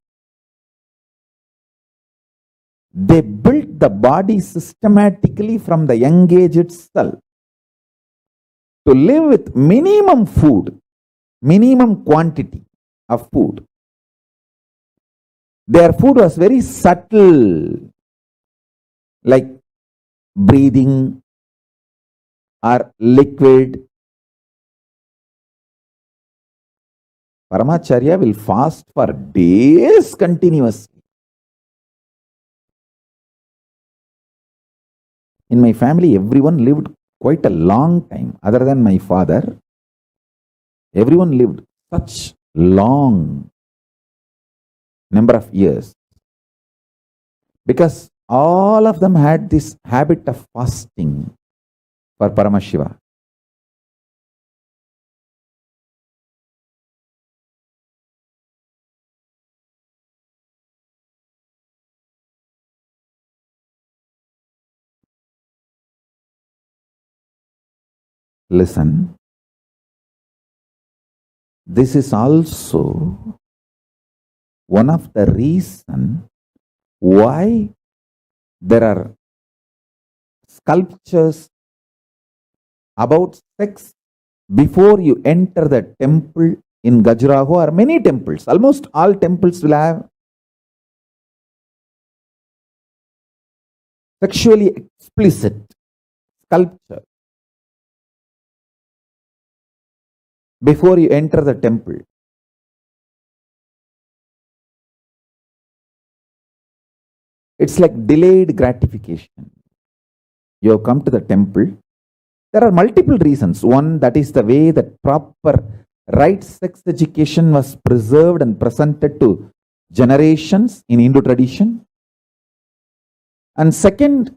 They built the body systematically from the young age itself to live with minimum food, minimum quantity of food. Their food was very subtle, like breathing or liquid. Paramacharya will fast for days continuously. In my family, everyone lived quite a long time. Other than my father, everyone lived such long number of years. Because all of them had this habit of fasting for Paramashiva. Listen, this is also one of the reasons why there are sculptures about sex before you enter the temple in Khajuraho, or many temples. Almost all temples will have sexually explicit sculpture before you enter the temple. It's like delayed gratification. You have come to the temple. There are multiple reasons. One, that is the way that proper right sex education was preserved and presented to generations in Hindu tradition. And second,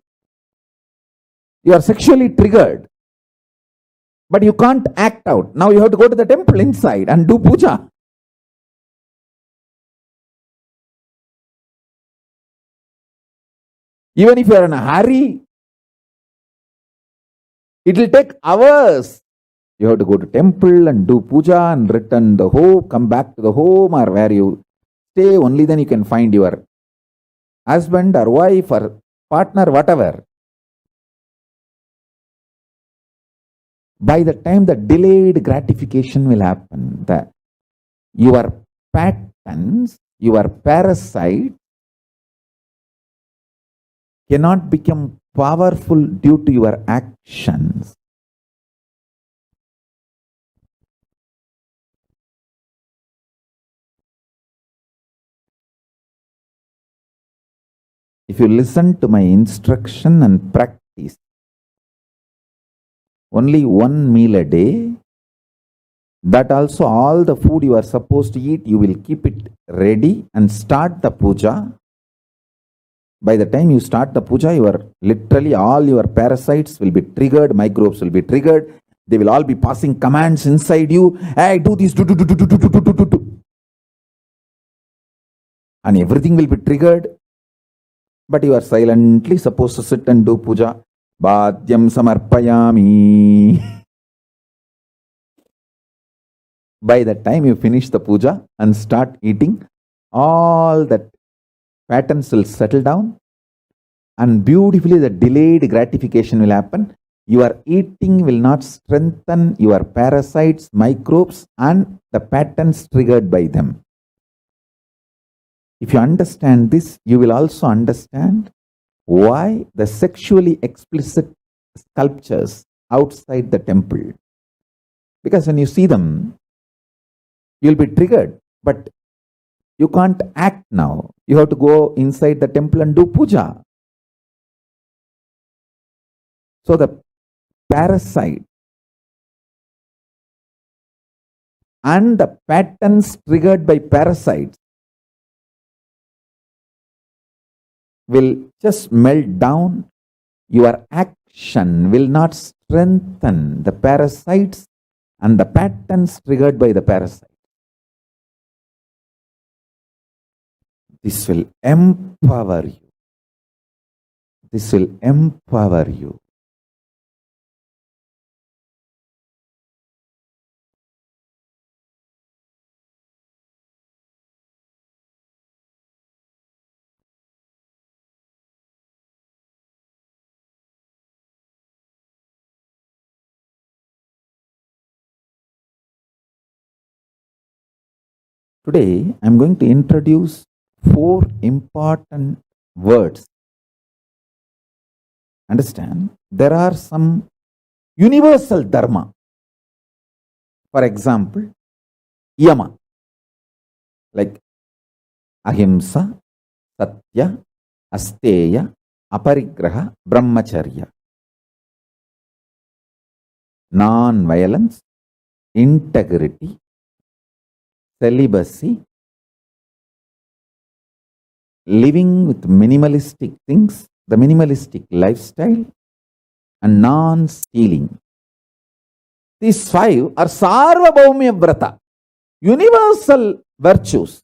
you are sexually triggered, but you can't act out. Now you have to go to the temple inside and do puja. Even if you are in a hurry, it will take hours. You have to go to temple and do puja and return the home, come back to the home or where you stay. Only then you can find your husband or wife or partner, whatever. By the time the delayed gratification will happen, your patterns, your parasites cannot become powerful due to your actions. If you listen to my instruction and practice only one meal a day, that also all the food you are supposed to eat, you will keep it ready and start the puja. By the time you start the puja, literally all your parasites will be triggered, microbes will be triggered. They will all be passing commands inside you. Hey, do this, do. And everything will be triggered. But you are silently supposed to sit and do puja. Bhadyam samarpayami. By the time you finish the puja and start eating, all that patterns will settle down and beautifully the delayed gratification will happen. Your eating will not strengthen your parasites, microbes and the patterns triggered by them. If you understand this, you will also understand why the sexually explicit sculptures outside the temple. Because when you see them, you'll be triggered. But You can't act now. You have to go inside the temple and do puja. So the parasite and the patterns triggered by parasites will just melt down. Your action will not strengthen the parasites and the patterns triggered by the parasite. This will empower you. This will empower you. Today, I am going to introduce 4 important words. Understand? There are some universal dharma. For example, yama, like ahimsa, satya, asteya, aparigraha, brahmacharya. Non-violence, integrity, celibacy, living with minimalistic things, the minimalistic lifestyle, and non-stealing. These 5 are sarvabhaumya vrata, universal virtues.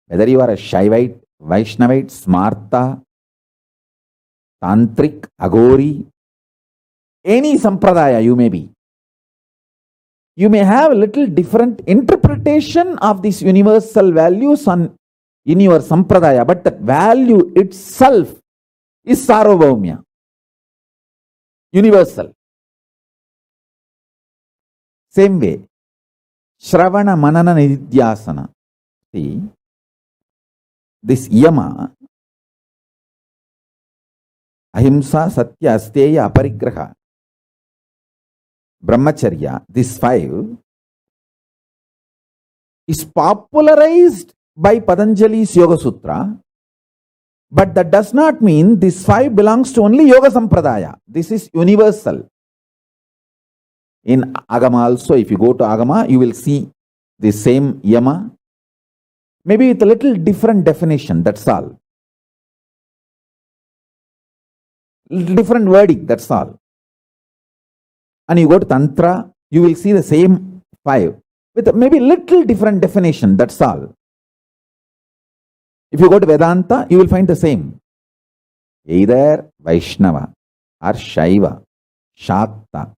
Whether you are a Shaivite, Vaishnavite, Smarta, Tantric, Agori, any sampradaya you may be, you may have a little different interpretation of these universal values in your sampradaya, but that value itself is sarvabhaumya, universal. Same way, Shravana Manana Nidhyasana. See, this yama, ahimsa, satya, asteya, aparigraha, brahmacharya, this 5 is popularized by Patanjali's Yoga Sutra, but that does not mean this 5 belongs to only Yoga Sampradaya. This is universal. In Agama also, if you go to Agama, you will see the same yama, maybe with a little different definition, that's all. Different wording, that's all. And you go to Tantra, you will see the same 5 with maybe little different definition, that's all. If you go to Vedanta, you will find the same. Either Vaishnava or Shaiva, Shakta,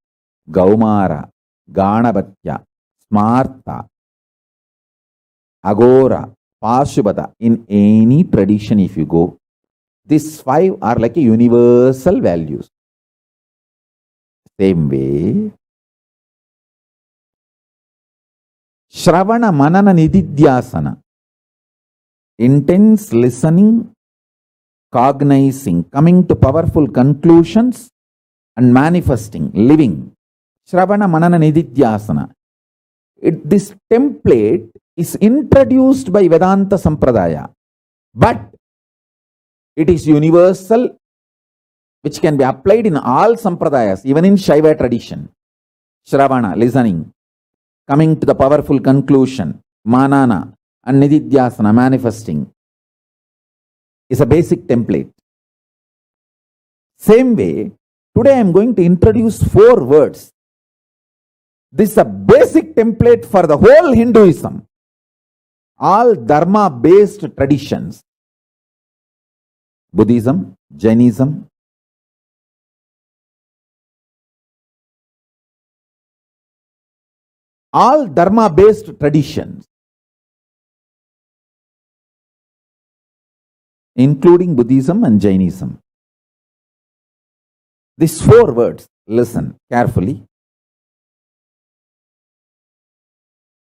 Gaumara, Ganapatya, Smarta, Agora, Pashubhata, in any tradition if you go, these 5 are like a universal values. Same way, Shravana Manana Nididhyasana, intense listening, cognizing, coming to powerful conclusions and manifesting, living. Shravana Manana Nididhyasana. This template is introduced by Vedanta Sampradaya, but it is universal, which can be applied in all Sampradayas, even in Shaiva tradition. Shravana, listening, coming to the powerful conclusion, Manana, and Nididhyasana, manifesting, is a basic template. Same way, today I am going to introduce 4 words. This is a basic template for the whole Hinduism. All Dharma-based traditions. Buddhism, Jainism, all Dharma-based traditions, including Buddhism and Jainism. These 4 words, listen carefully.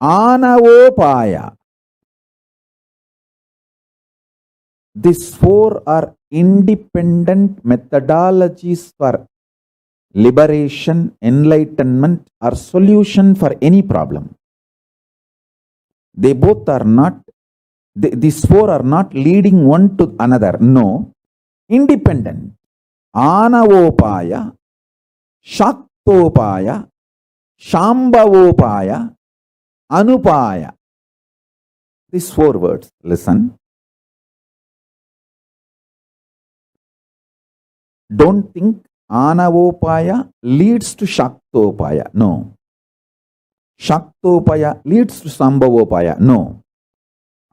Anavopaya. These 4 are independent methodologies for liberation, enlightenment, or solution for any problem. they both are not, these four are not leading one to another. No, independent. Anavopaya, Shaktopaya, Shambhavopaya, Anupaya. These four words, listen. Don't think Anavopaya leads to Shaktopaya. No. Shaktopaya leads to Shambhavopaya. No.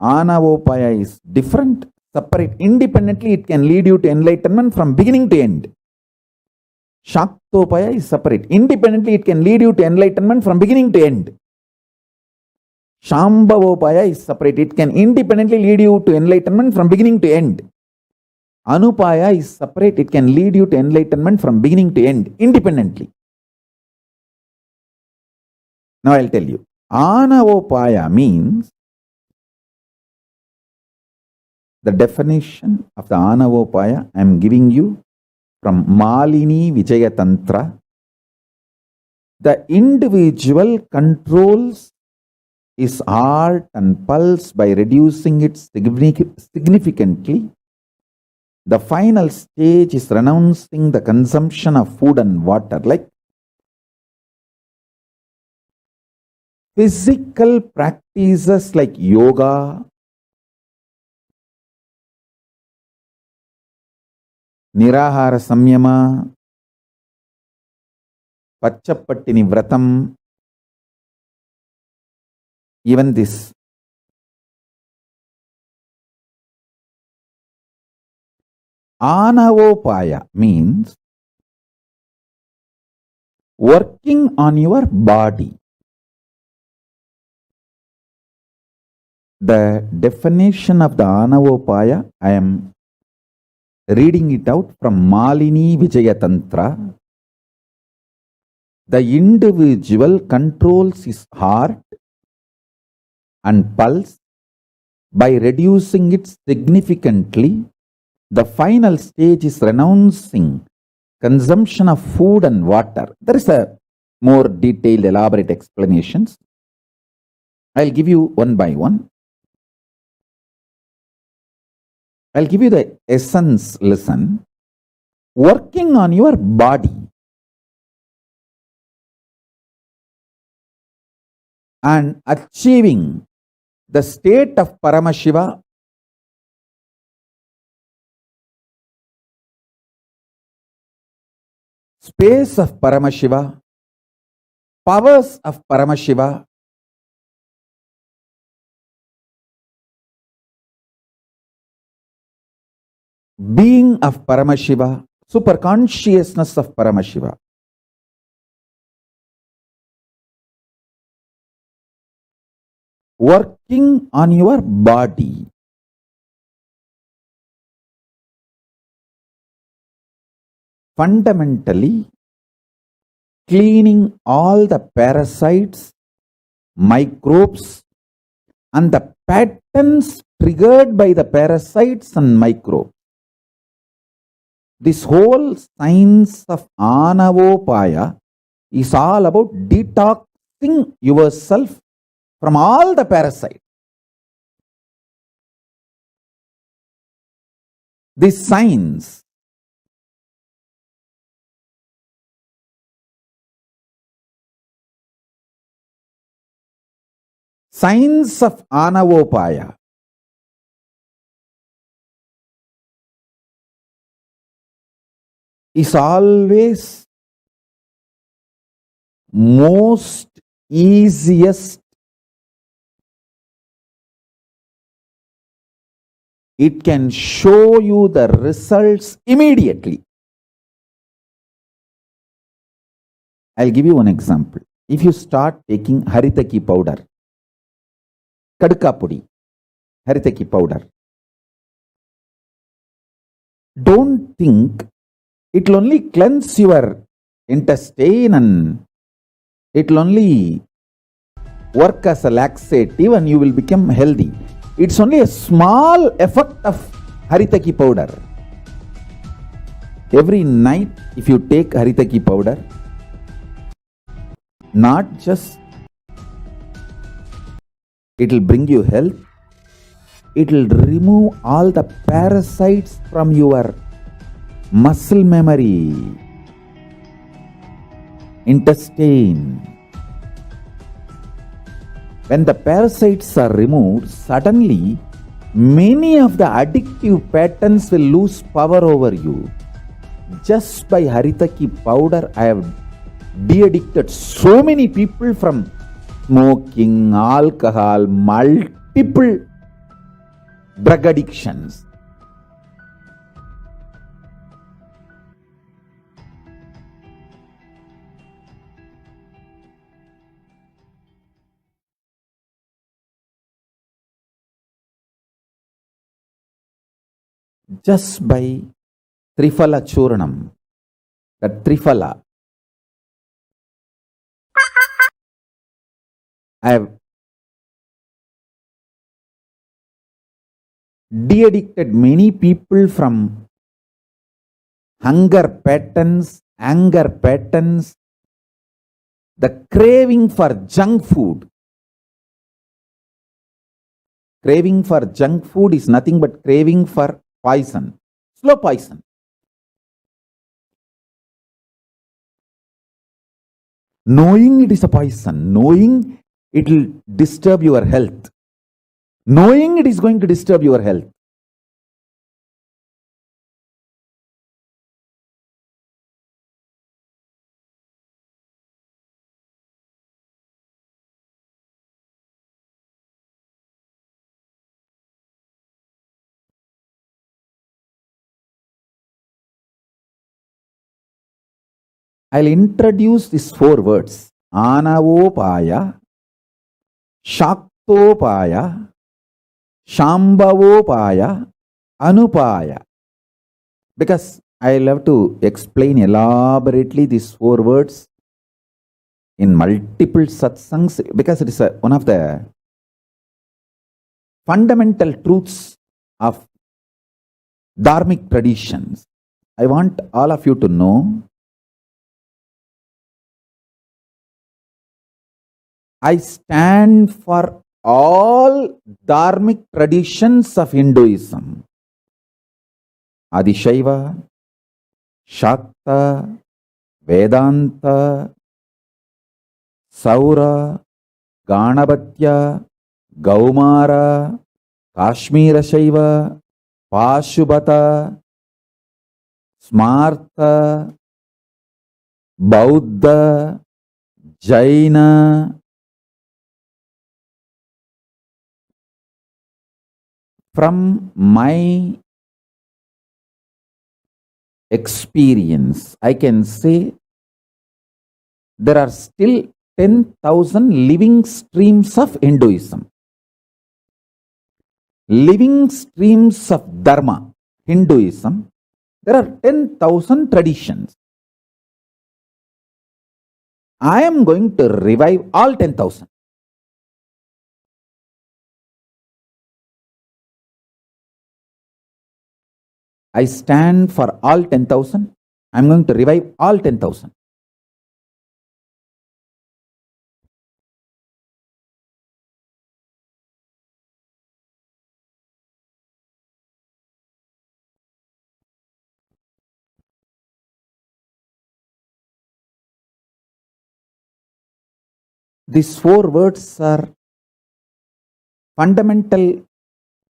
Anavopaya is different, separate. Independently, it can lead you to enlightenment from beginning to end. Shaktopaya is separate. Independently, it can lead you to enlightenment from beginning to end. Shambhavopaya is separate. It can independently lead you to enlightenment from beginning to end. Anupaya is separate. It can lead you to enlightenment from beginning to end, independently. Now I'll tell you. Anavopaya means, the definition of the Anavopaya I am giving you from Malini Vijaya Tantra. The individual controls his heart and pulse by reducing it significantly. The final stage is renouncing the consumption of food and water. Like physical practices like yoga, Nirahara Samyama, Pachapattini Vratam, even this. Anavopaya means working on your body. The definition of the Anavopaya, I am reading it out from Malini Vijaya Tantra. The individual controls his heart and pulse by reducing it significantly. The final stage is renouncing consumption of food and water. There is a more detailed, elaborate explanations. I'll give you one by one. I'll give you the essence. Listen. Working on your body and achieving the state of Paramashiva space of Paramashiva, powers of Paramashiva, being of Paramashiva, superconsciousness of Paramashiva. Working on your body. Fundamentally, cleaning all the parasites, microbes, and the patterns triggered by the parasites and microbes. This whole science of Anavopaya is all about detoxing yourself from all the parasites. This science of Anavopaya is always most easiest. It can show you the results immediately. I'll give you one example. If you start taking Haritaki powder, Kadka pudi, Haritaki powder, don't think it will only cleanse your intestine and it will only work as a laxative and you will become healthy. It's only a small effect of Haritaki powder. Every night, if you take Haritaki powder, not just It will bring you health. It will remove all the parasites from your muscle memory, intestine. When the parasites are removed, suddenly many of the addictive patterns will lose power over you. Just by Haritaki powder, I have de-addicted so many people from smoking, alcohol, multiple drug addictions. Just by Triphala Churnam, that Triphala, I have de-addicted many people from hunger patterns, anger patterns, the craving for junk food. Craving for junk food is nothing but craving for poison, slow poison. Knowing it is a poison, knowing it will disturb your health, knowing it is going to disturb your health. I'll introduce these 4 words: Anavopaya, Shaktopaya, Shambhavopaya, Anupaya. Because I'll have to explain elaborately these 4 words in multiple satsangs, because it is one of the fundamental truths of Dharmic traditions. I want all of you to know I stand for all Dharmic traditions of Hinduism. Adishaiva, Shakta, Vedanta, Saura, Ganapatya, Gaumara, Kashmira Shaiva, Pashubata, Smarta, Bauddha, Jaina. From my experience, I can say there are still 10,000 living streams of Hinduism. Living streams of Dharma, Hinduism, there are 10,000 traditions. I am going to revive all 10,000. I stand for all 10,000. I am going to revive all 10,000. These 4 words are fundamental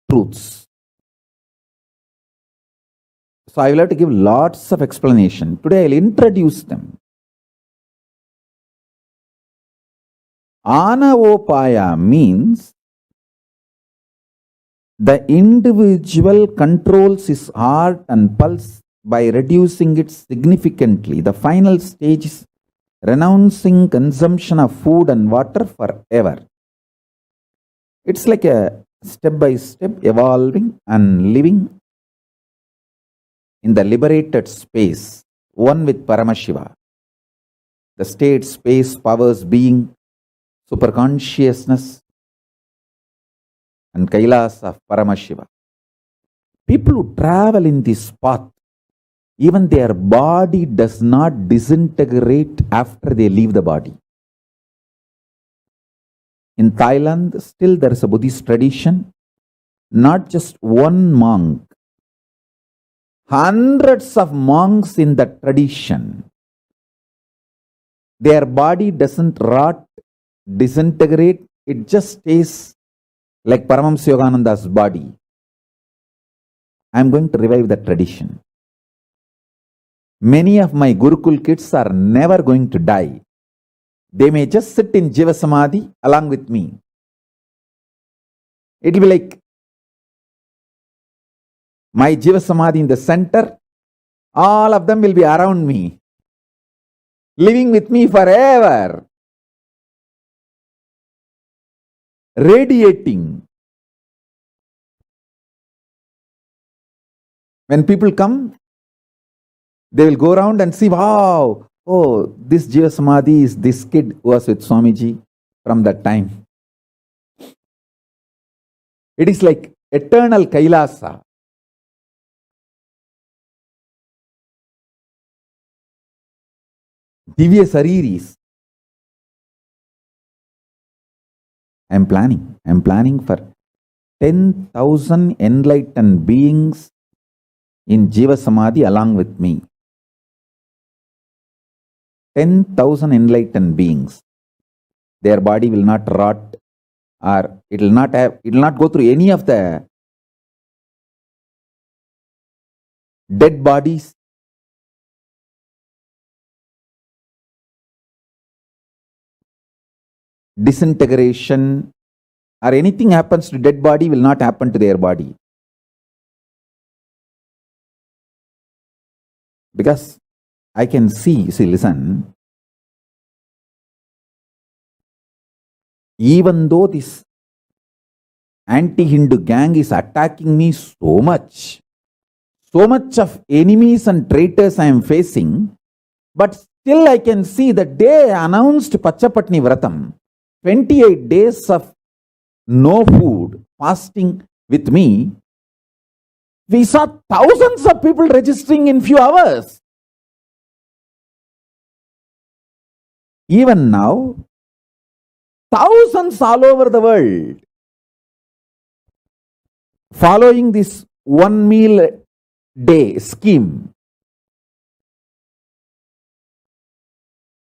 truths. So I will have to give lots of explanation. Today I will introduce them. Anavopaya means the individual controls his heart and pulse by reducing it significantly. The final stage is renouncing consumption of food and water forever. It's like a step-by-step evolving and living in the liberated space, one with Paramashiva. The state, space, powers, being, superconsciousness, and Kailasa of Paramashiva. People who travel in this path, even their body does not disintegrate after they leave the body. In Thailand, still there is a Buddhist tradition. Not just one monk. Hundreds of monks in the tradition. Their body doesn't rot, disintegrate. It just stays like Paramahansa body. I am going to revive that tradition. Many of my Gurukul kids are never going to die. They may just sit in Jiva Samadhi along with me. It will be like my Jiva Samadhi in the center. All of them will be around me, living with me forever, radiating. When people come, they will go around and see, wow, oh, this Jiva Samadhi is this kid who was with Swamiji from that time. It is like eternal Kailasa. Divya Sariris. I am planning for 10,000 enlightened beings in Jiva Samadhi along with me. 10,000 enlightened beings. Their body will not rot, or it will not go through any of the dead bodies. Disintegration or anything happens to dead body will not happen to their body. Because I can see, listen, even though this anti-Hindu gang is attacking me so much of enemies and traitors I am facing, but still I can see that they announced Pachapatni Vratam, 28 days of no food, fasting with me. We saw thousands of people registering in few hours. Even now, thousands all over the world following this 1 meal day scheme.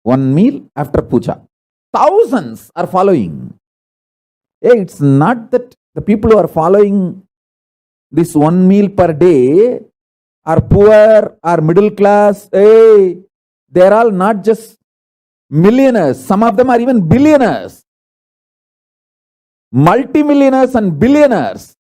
1 meal after puja. Thousands are following. Hey, it's not that the people who are following this 1 meal per day are poor or middle class. Hey, they're all not just millionaires. Some of them are even billionaires. Multimillionaires and billionaires.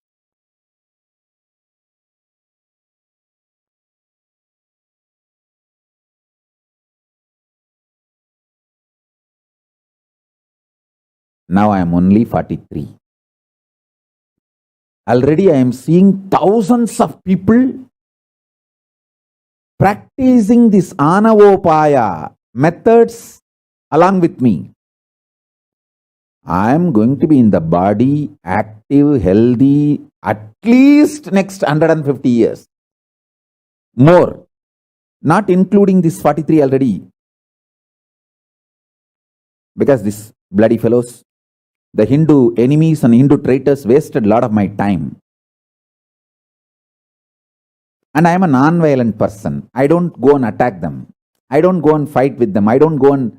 Now I am only 43. Already I am seeing thousands of people practicing this Anavopaya methods along with me. I am going to be in the body, active, healthy, at least next 150 years. More. Not including this 43 already. Because these bloody fellows, the Hindu enemies and Hindu traitors, wasted a lot of my time. And I am a non-violent person. I don't go and attack them. I don't go and fight with them. I don't go and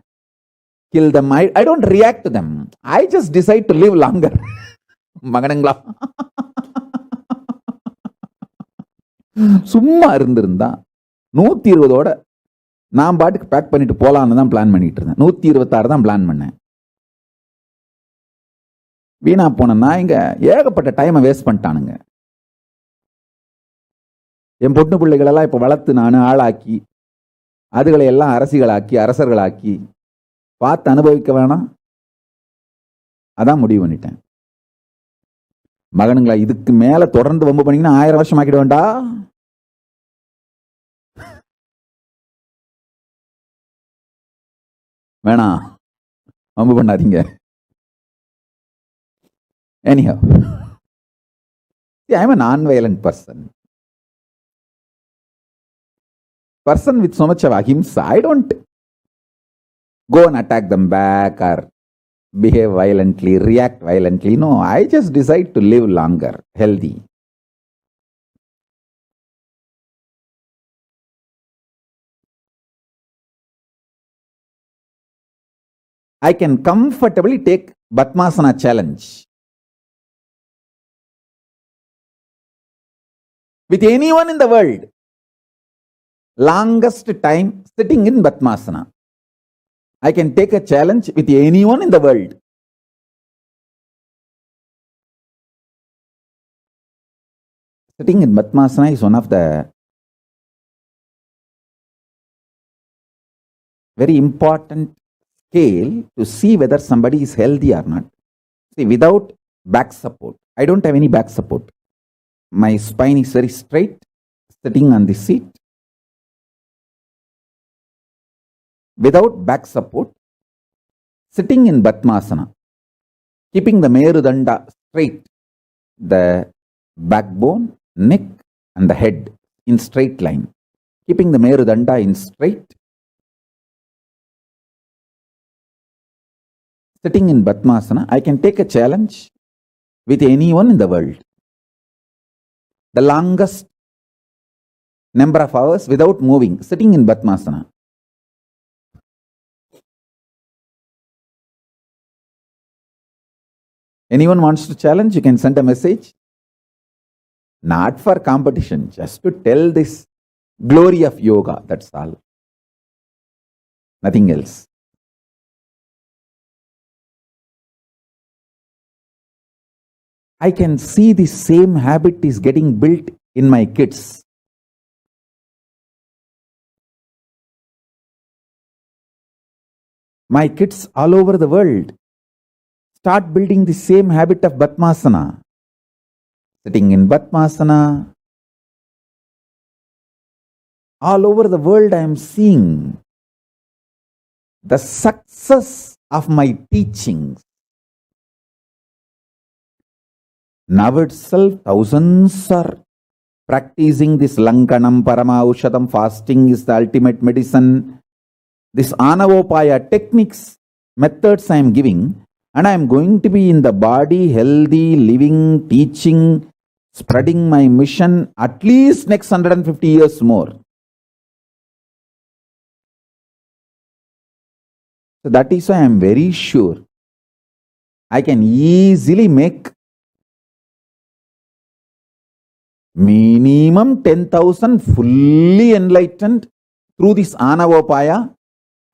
kill them. I don't react to them. I just decide to live longer. Maganangla. சும்மா இருந்திருந்தா 120ஓட நான் பாட்டுக்கு back பண்ணிட்டு போலான்னு தான் plan பண்ணிட்டு இருந்தேன். 126 தான் பிளான் பண்ணேன். வீணா போனா இங்க ஏகப்பட்ட டைமை வேஸ்ட் பண்ணிட்டானுங்க. என் பொண்ணு பிள்ளைகளெல்லாம் இப்ப வளர்த்து நான் ஆளாக்கி அதுகளை எல்லாம் அரசிகளாக்கி அரசர்களாக்கி பார்த்து அனுபவிக்க வேணாம். அதான் முடிவு பண்ணிட்டேன். மகனுங்களா, இதுக்கு மேல தொடர்ந்து வம்பு பண்ணீங்கன்னா 1000 வருஷம் ஆக்கிட வேண்டா. வேணாம், வம்பு பண்ணாதீங்க. Anyhow, see, I am a non-violent person. Person with so much of ahimsa. I don't go and attack them back or behave violently, react violently. No, I just decide to live longer, healthy. I can comfortably take Padmasana challenge with anyone in the world. Longest time sitting in Padmasana. I can take a challenge with anyone in the world. Sitting in Padmasana is one of the very important scale to see whether somebody is healthy or not. See, without back support, I don't have any back support. My spine is very straight, sitting on the seat. Without back support, sitting in Padmasana, keeping the Merudanda straight, the backbone, neck and the head in straight line, keeping the Merudanda in straight, sitting in Padmasana, I can take a challenge with anyone in the world. The longest number of hours without moving, sitting in Padmasana. Anyone wants to challenge, you can send a message. Not for competition, just to tell this glory of yoga, that's all. Nothing else. I can see the same habit is getting built in my kids. My kids all over the world start building the same habit of Padmasana. Sitting in Padmasana. All over the world I am seeing the success of my teachings. Now itself, thousands are practicing this Lankanam, Paramaushadam, fasting is the ultimate medicine. This Anavopaya techniques, methods I am giving, and I am going to be in the body, healthy, living, teaching, spreading my mission at least next 150 years more. So that is why I am very sure I can easily make minimum 10,000 fully enlightened through this Anavopaya,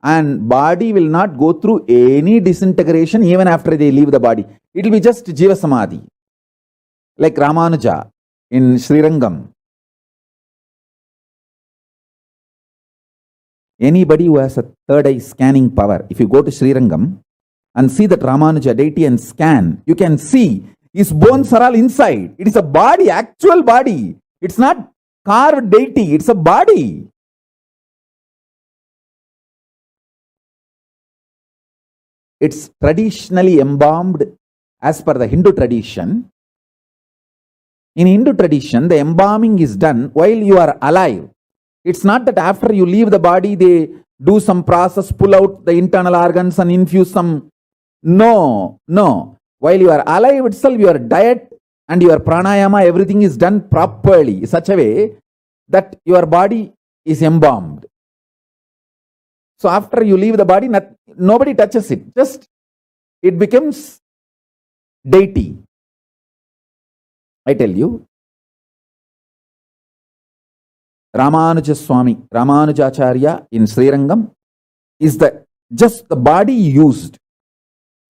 and body will not go through any disintegration even after they leave the body. It will be just Jiva Samadhi. Like Ramanuja in Srirangam. Anybody who has a third eye scanning power, if you go to Srirangam and see that Ramanuja deity and scan, you can see his bones are all inside. It is a body, actual body. It's not carved deity, it's a body. It's traditionally embalmed as per the Hindu tradition. In Hindu tradition, the embalming is done while you are alive. It's not that after you leave the body, they do some process, pull out the internal organs and infuse some. No. While you are alive itself, your diet and your pranayama, everything is done properly, in such a way that your body is embalmed. So after you leave the body, nobody touches it. Just it becomes deity. I tell you, Ramanujacharya in Srirangam is just the body used,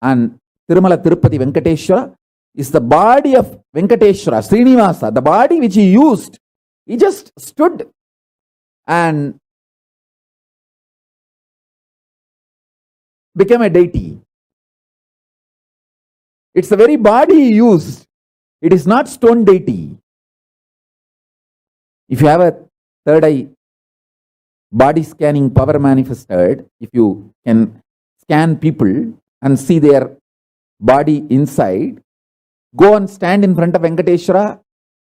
and Tirumala Tirupati Venkateshwara is the body of Venkateshwara, Srinivasa, the body which he used. He just stood and became a deity. It's the very body he used. It is not stone deity. If you have a third eye body scanning power manifested, if you can scan people and see their body inside, go and stand in front of Venkateshwara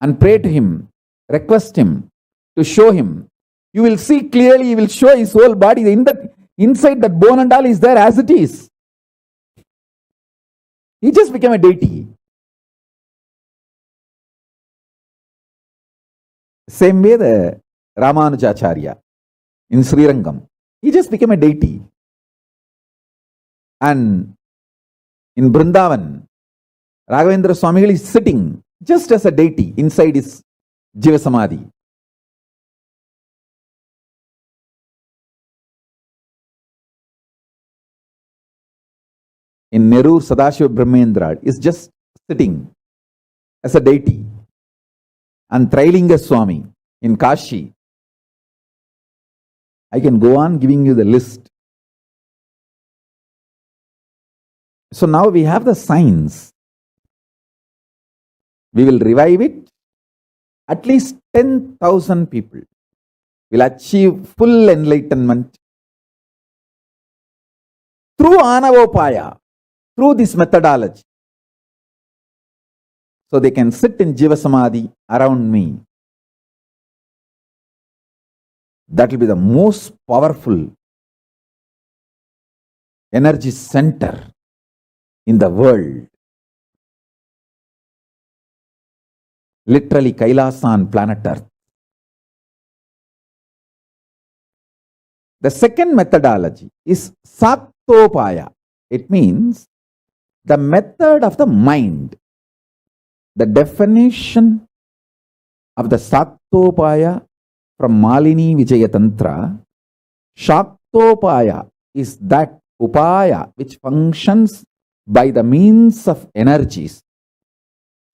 and pray to him, request him to show him. You will see clearly, he will show his whole body. Inside that bone and all is there as it is. He just became a deity. Same way the Ramanujacharya in Srirangam, he just became a deity. And in Vrindavan, Raghavendra Swamigal is sitting just as a deity inside his Jiva Samadhi. In Nerur, Sadashiva Brahmendra is just sitting as a deity. And Trailinga Swami in Kashi, I can go on giving you the list. So now we have the science. We will revive it. At least 10,000 people will achieve full enlightenment through Anavopaya, through this methodology. So they can sit in Jiva Samadhi around me. That will be the most powerful energy center in the world. Literally Kailasa on planet Earth. The second methodology is Sattopaya. It means the method of the mind. The definition of the Sattopaya from Malini Vijayatantra, Shaktopaya is that Upaya which functions by the means of energies.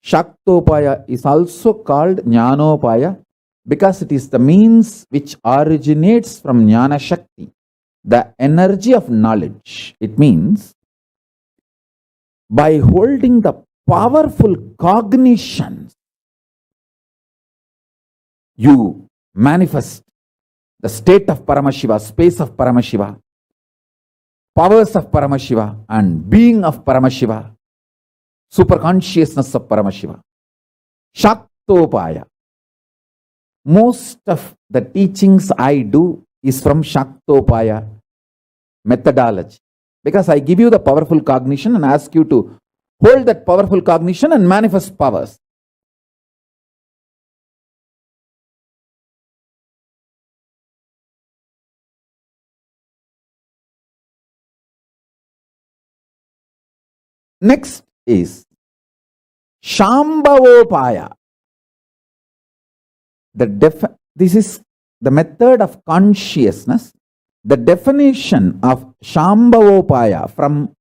Shaktopaya is also called Jnanopaya because it is the means which originates from Jnana Shakti, the energy of knowledge. It means by holding the powerful cognitions, you manifest the state of Paramashiva, space of Paramashiva, powers of Paramashiva, and being of Paramashiva, superconsciousness of Paramashiva. Shaktopaya. Most of the teachings I do is from Shaktopaya methodology, because I give you the powerful cognition and ask you to hold that powerful cognition and manifest powers. Next is Shambhavopaya. This is the method of consciousness. The definition of Shambhavopaya from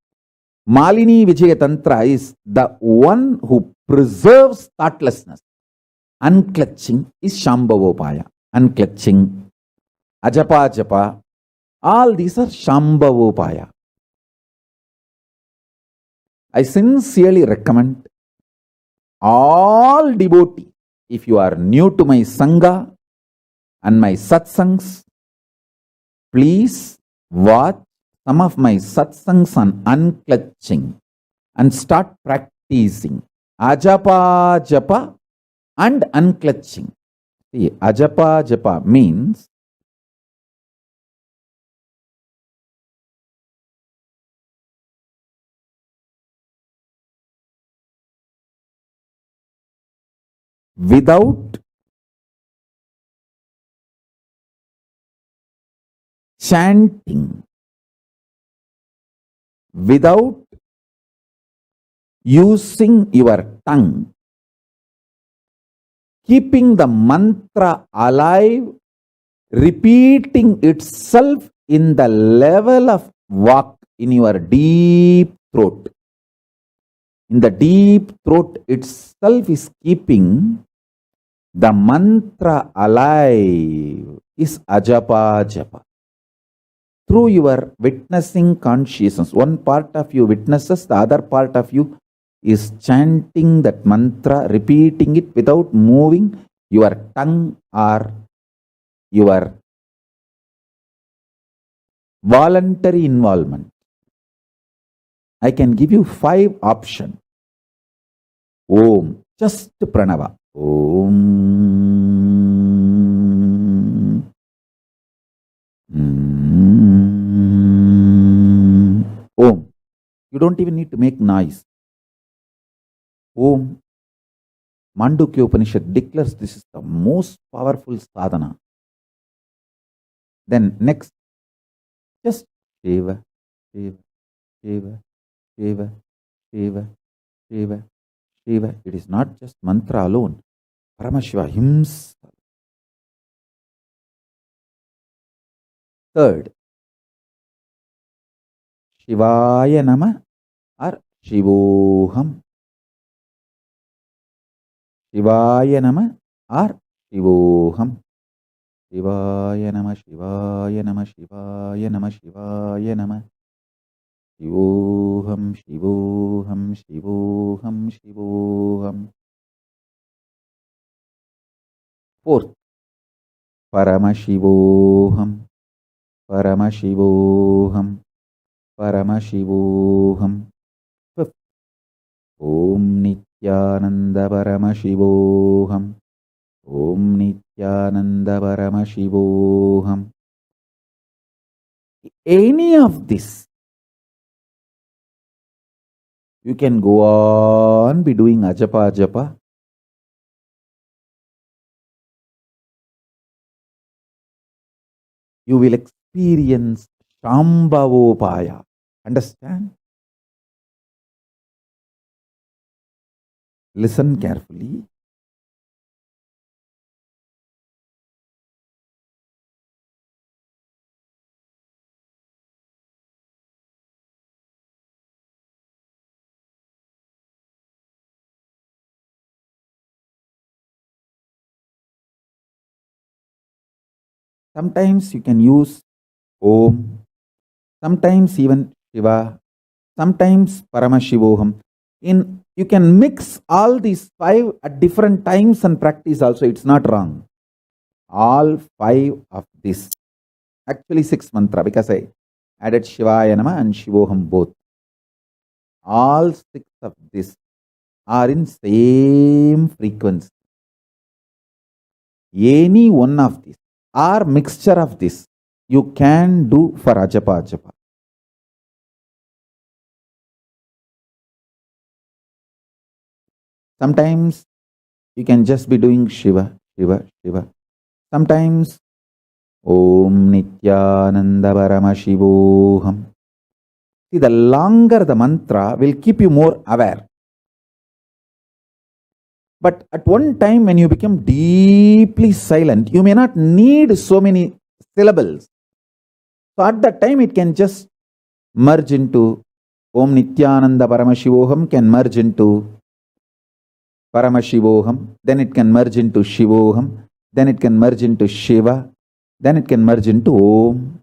Malini Vijayatantra is the one who preserves thoughtlessness. Unclutching is Shambhavopaya. Unclutching, Ajapa Japa, all these are Shambhavopaya. I sincerely recommend all devotees, if you are new to my Sangha and my Satsangs, please watch some of my Satsangs on unclutching and start practicing Ajapa Japa and unclutching. See, Ajapa Japa means without chanting, without using your tongue, keeping the mantra alive, repeating itself in the level of vak in your deep throat. In the deep throat itself is keeping the mantra alive, is Ajapa Japa. Through your witnessing consciousness, one part of you witnesses, the other part of you is chanting that mantra, repeating it without moving your tongue or your voluntary involvement. I can give you 5 options. Om, just Pranava. Om. Om. You don't even need to make noise. Om. Mandukya Upanishad declares this is the most powerful sadhana. Then next, just Shiva, Shiva, Shiva, Shiva, Shiva, Shiva, Shiva. It is not just mantra alone. Paramashiva himself. Third, Shivaya Nama or Shivoham. Shivaya Nama or Shivoham. Shivaya Nama, Shivaya Nama, Shivaya Nama, Shivaya Nama. Shivoham, Shivoham, Shivoham, Shivoham. Fourth, Paramashivoham, Paramashivoham, Paramashivoham. Fifth, Om Nithyananda Paramashivoham, Om Nithyananda Paramashivoham. Any of this, you can go on be doing ajapa ajapa. You will experience Shambhavopaya. Understand? Listen carefully. Sometimes you can use Om, sometimes even Shiva, sometimes Paramashivoham. You can mix all these 5 at different times and practice also. It's not wrong. All 5 of this. Actually 6 mantra because I added Shivaya Nama and Shivoham both. All 6 of this are in same frequency. Any one of these or mixture of this you can do for ajapa ajapa. Sometimes you can just be doing Shiva, Shiva, Shiva. Sometimes Om Nithyananda Paramashivoham. See, the longer the mantra will keep you more aware. But at one time when you become deeply silent, you may not need so many syllables. So at that time it can just merge into Om Nithyananda Paramashivoham can merge into Paramashivoham, then it can merge into Shivoham, then it can merge into Shiva, then it can merge into Om.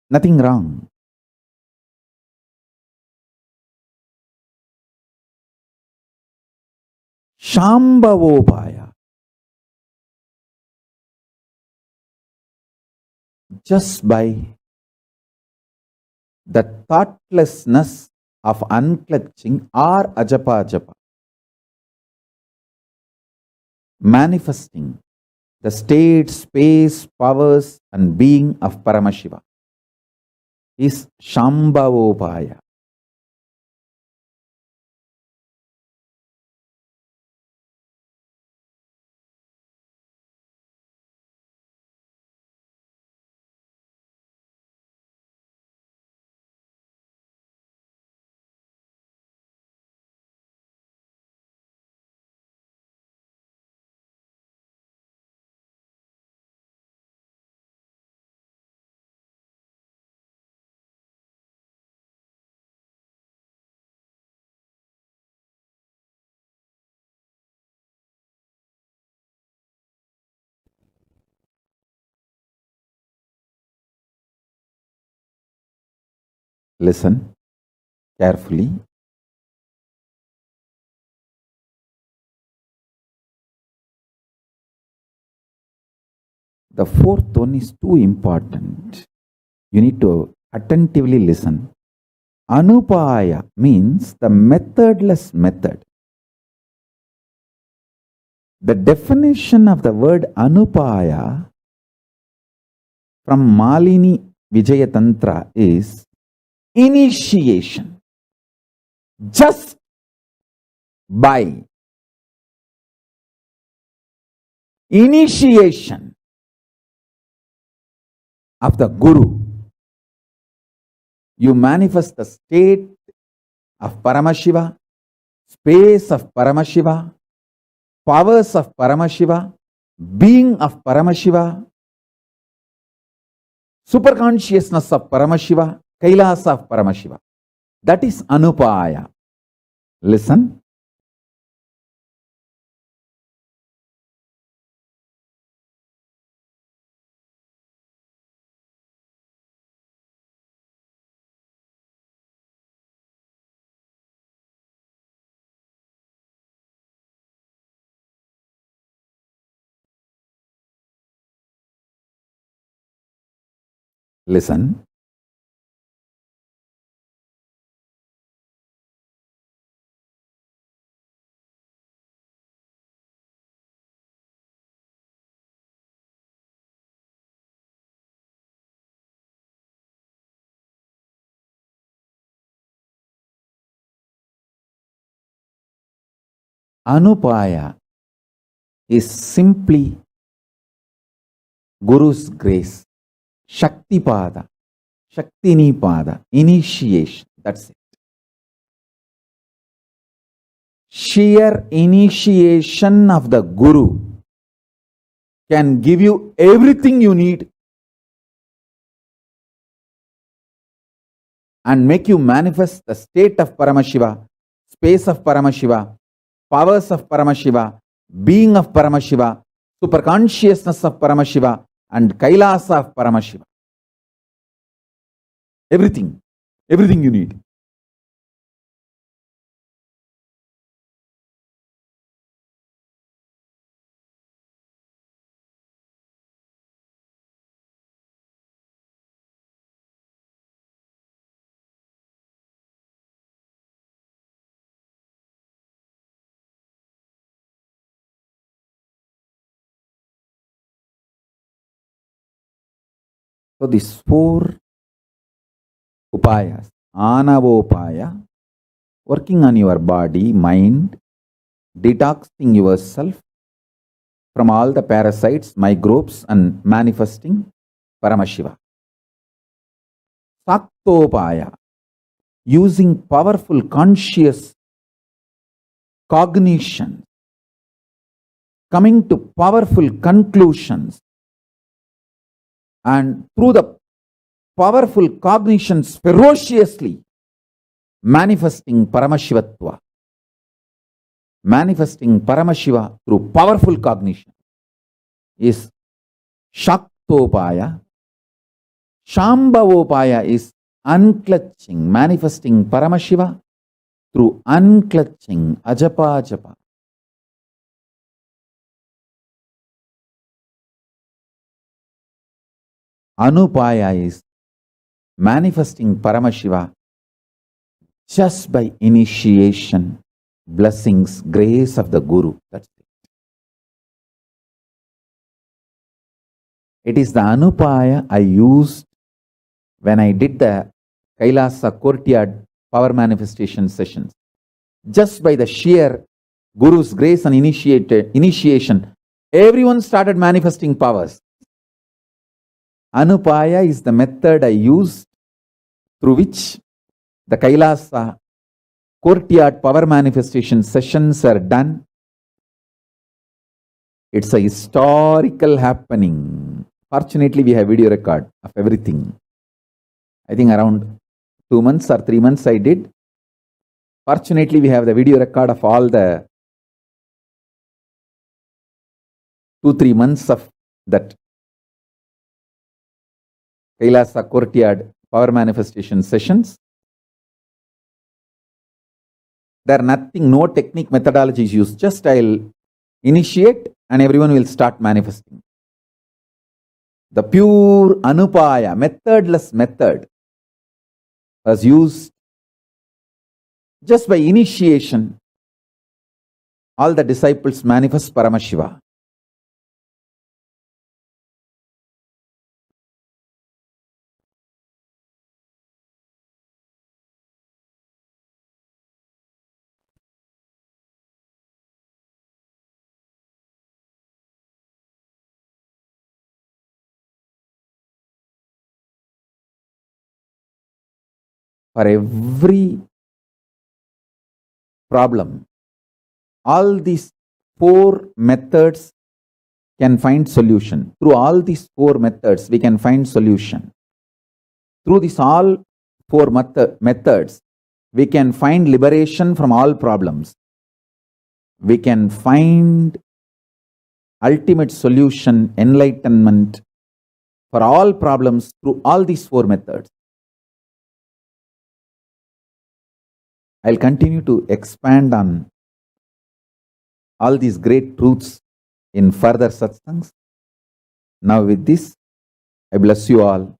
Nothing wrong. Shambhavopaya. Just by the thoughtlessness of unclutching or ajapa ajapa, manifesting the state, space, powers and being of Paramashiva is Shambhavopaya. Listen carefully. The fourth one is too important. You need to attentively listen. Anupaya means the methodless method. The definition of the word Anupaya from Malini Vijaya Tantra is initiation. Just by initiation of the Guru, you manifest the state of Paramashiva, space of Paramashiva, powers of Paramashiva, being of Paramashiva, superconsciousness of Paramashiva, Kailasa of Paramashiva. That is Anupaya. Listen. Listen. Anupaya is simply Guru's grace, Shaktipada, Shaktinipada, initiation. That's it. Sheer initiation of the Guru can give you everything you need and make you manifest the state of Paramashiva, space of Paramashiva, powers of Paramashiva, being of Paramashiva, superconsciousness of Paramashiva, and Kailasa of Paramashiva. Everything you need. So these four upayas, Anavopaya, working on your body, mind, detoxing yourself from all the parasites, microbes, and manifesting Paramashiva. Saktopaya, using powerful conscious cognition, coming to powerful conclusions, and through the powerful cognitions ferociously manifesting Paramashivatva. Manifesting Paramashiva through powerful cognition is Shaktopaya. Shambhavopaya is unclutching, manifesting Paramashiva through unclutching, ajapa japa. Anupaya is manifesting Paramashiva just by initiation, blessings, grace of the Guru. That's it. It is the Anupaya I used when I did the Kailasa courtyard power manifestation sessions. Just by the sheer Guru's grace and initiation, everyone started manifesting powers. Anupaya is the method I used through which the Kailasa courtyard power manifestation sessions are done. It's a historical happening. Fortunately, we have video record of everything. I think around 2 months or 3 months I did. Fortunately, we have the video record of all the 2-3 months of that Kailasa courtyard power manifestation sessions. There are nothing, no technique, methodology is used. Just I'll initiate and everyone will start manifesting. The pure Anupaya, methodless method was used just by initiation. All the disciples manifest Paramashiva. For every problem, all these 4 methods can find solution. Through all these 4 methods, we can find solution. Through these all 4 methods, we can find liberation from all problems. We can find ultimate solution, enlightenment for all problems through all these 4 methods. I'll continue to expand on all these great truths in further satsangs. Now with this, I bless you all.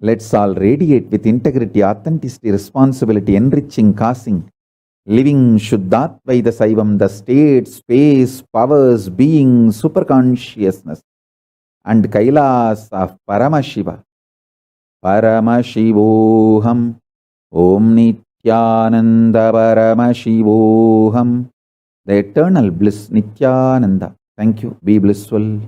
Let's all radiate with integrity, authenticity, responsibility, enriching, causing, living Shuddhatvaida Saivam, the state, space, powers, being, superconsciousness, and Kailasa of Paramashiva. Paramashivoham, Om Nithyananda Paramashivoham, the eternal bliss, Nithyananda. Thank you. Be blissful.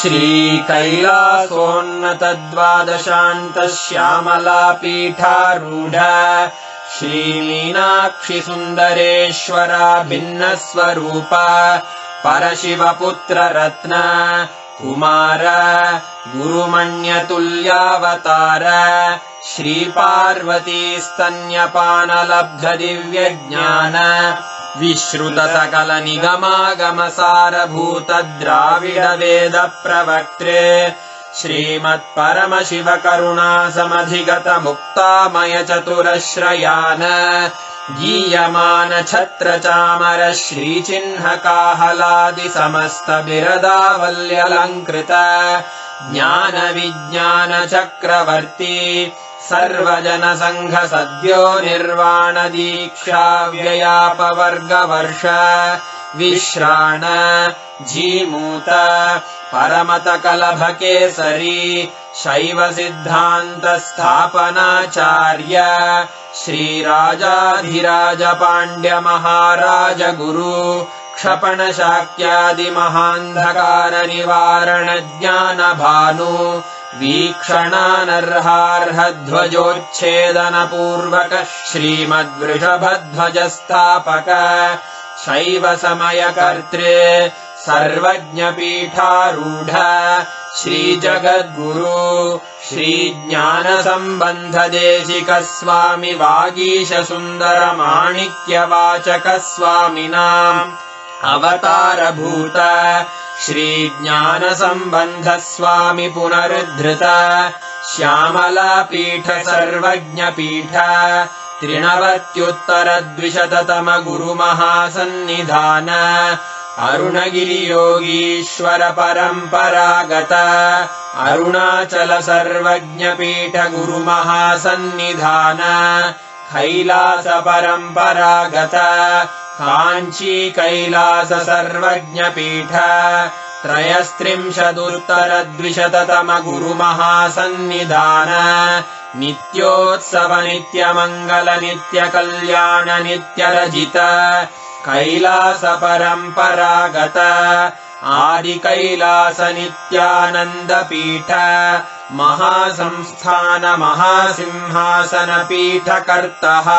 Shri कैलासोन्नतद्वादशान्त Shyamala पीठारूढ Shri Meenakshi सुन्दरेश्वरा भिन्नस्वरूप परशिवपुत्र रत्न कुमार गुरुमण्यतुल्यावतार श्री पार्वती स्तन्यपानलब्ध दिव्यज्ञान विश्रुत सकल निगमागम सारभूत द्राविड वेद प्रवक्त्रे श्रीमत् परमशिव करुणा समधिगत मुक्तामय चतुरश्रयान गीयमान छत्र चामर श्रीचिह्न काहलादि समस्त बिरदावल्यलङ्कृत ज्ञान विज्ञान चक्रवर्ती सर्वजन संघ सद्यो निर्वाण दीक्षा व्ययापवर्गवर्ष विश्राण जीमूत परमत कलभ केसरी शैव सिद्धान्त स्थापनाचार्य श्रीराजाधिराज पाण्ड्य महाराज गुरु क्षपण शाक्यादि महान्धकार निवारण ज्ञान भानु वीक्षणानर्हार्हध्वजोच्छेदन पूर्वक श्रीमद्वृषभध्वज स्थापक शैव समय कर्त्रे सर्वज्ञ पीठारूढ श्री जगद्गुरु श्री ज्ञान संबंध देशिक स्वामी वागीश सुंदर माणिक्य वाचक स्वामिनाम् अवतार भूत श्री ज्ञान संबंध स्वामी पुनरुद्धृत श्यामला पीठ सर्वज्ञ पीठ 93 गुरु महासन्निधान अरुणगिरि योगीश्वर परंपरागत अरुणाचल सर्वज्ञ पीठ गुरु महासन्निधान कैलास परंपरागत कांची कैलास सर्वज्ञ पीठ 33 गुरु महासन्निधान नित्योत्सव नित्य मंगल नित्य कल्याण नित्य रजित कैलास परंपरागत आदि कैलास नित्यानंद पीठ महासंस्थान महासिंहासन पीठ कर्तः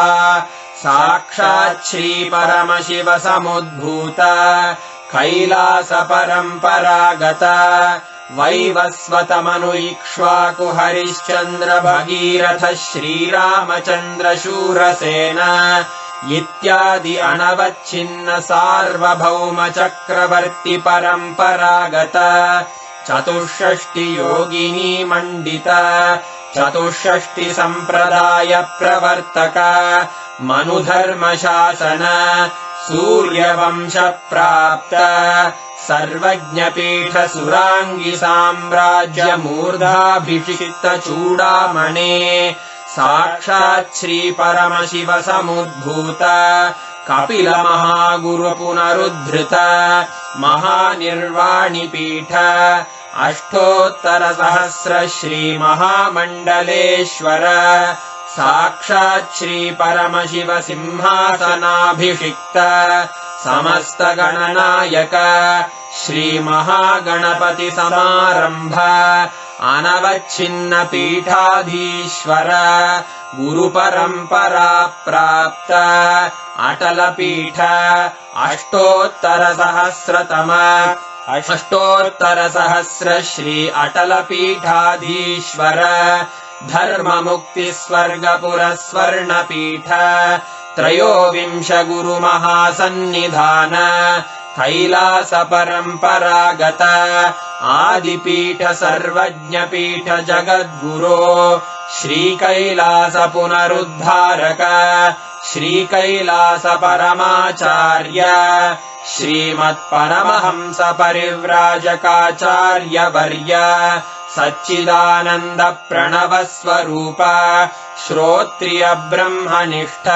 साक्षात् श्री परमशिव समुद्भूत कैलास परंपरागत वैवस्वत मनु इक्ष्वाकु हरिश्चंद्र भगीरथ श्रीरामचंद्र शूरसेन इत्यादि अनवच्छिन्न सार्वभौम चक्रवर्ती परंपरागत 64 योगिनी मंडित 64 संप्रदाय प्रवर्तक मनुधर्म शासन सूर्यवंश प्राप्त सर्वज्ञ पीठ सुरांगी साम्राज्य मूर्धाभिषिक्त चूड़ामणे साक्षात् श्री परमशिव समुद्भूत कपिल महागुरु पुनरुद्धृत महानिर्वाणि पीठ अष्टोत्तर सहस्र श्री महामंडलेश्वर साक्षात् श्री परमशिव सिंहासनाभिषिक्त समस्त गणनायक श्री महागणपति समारंभ अनवच्छिन्न पीठाधीश्वर गुरु परंपरा प्राप्त अटल पीठ अष्टोत्तर सहस्र श्री अटल पीठाधीश्वर धर्म मुक्ति स्वर्ग पुरस्वर्ण पीठ त्रयोविंश गुरु महासन्निधान कैलास परंपरागत आदिपीठ सर्वज्ञ पीठ जगद्गुरो श्री कैलास पुनरुद्धारक श्री कैलास परमाचार्य श्रीमत् परमहंस परिव्राजकाचार्य वर्य सच्चिदानंद प्रणव स्वरूप श्रोत्रिय ब्रह्मनिष्ठ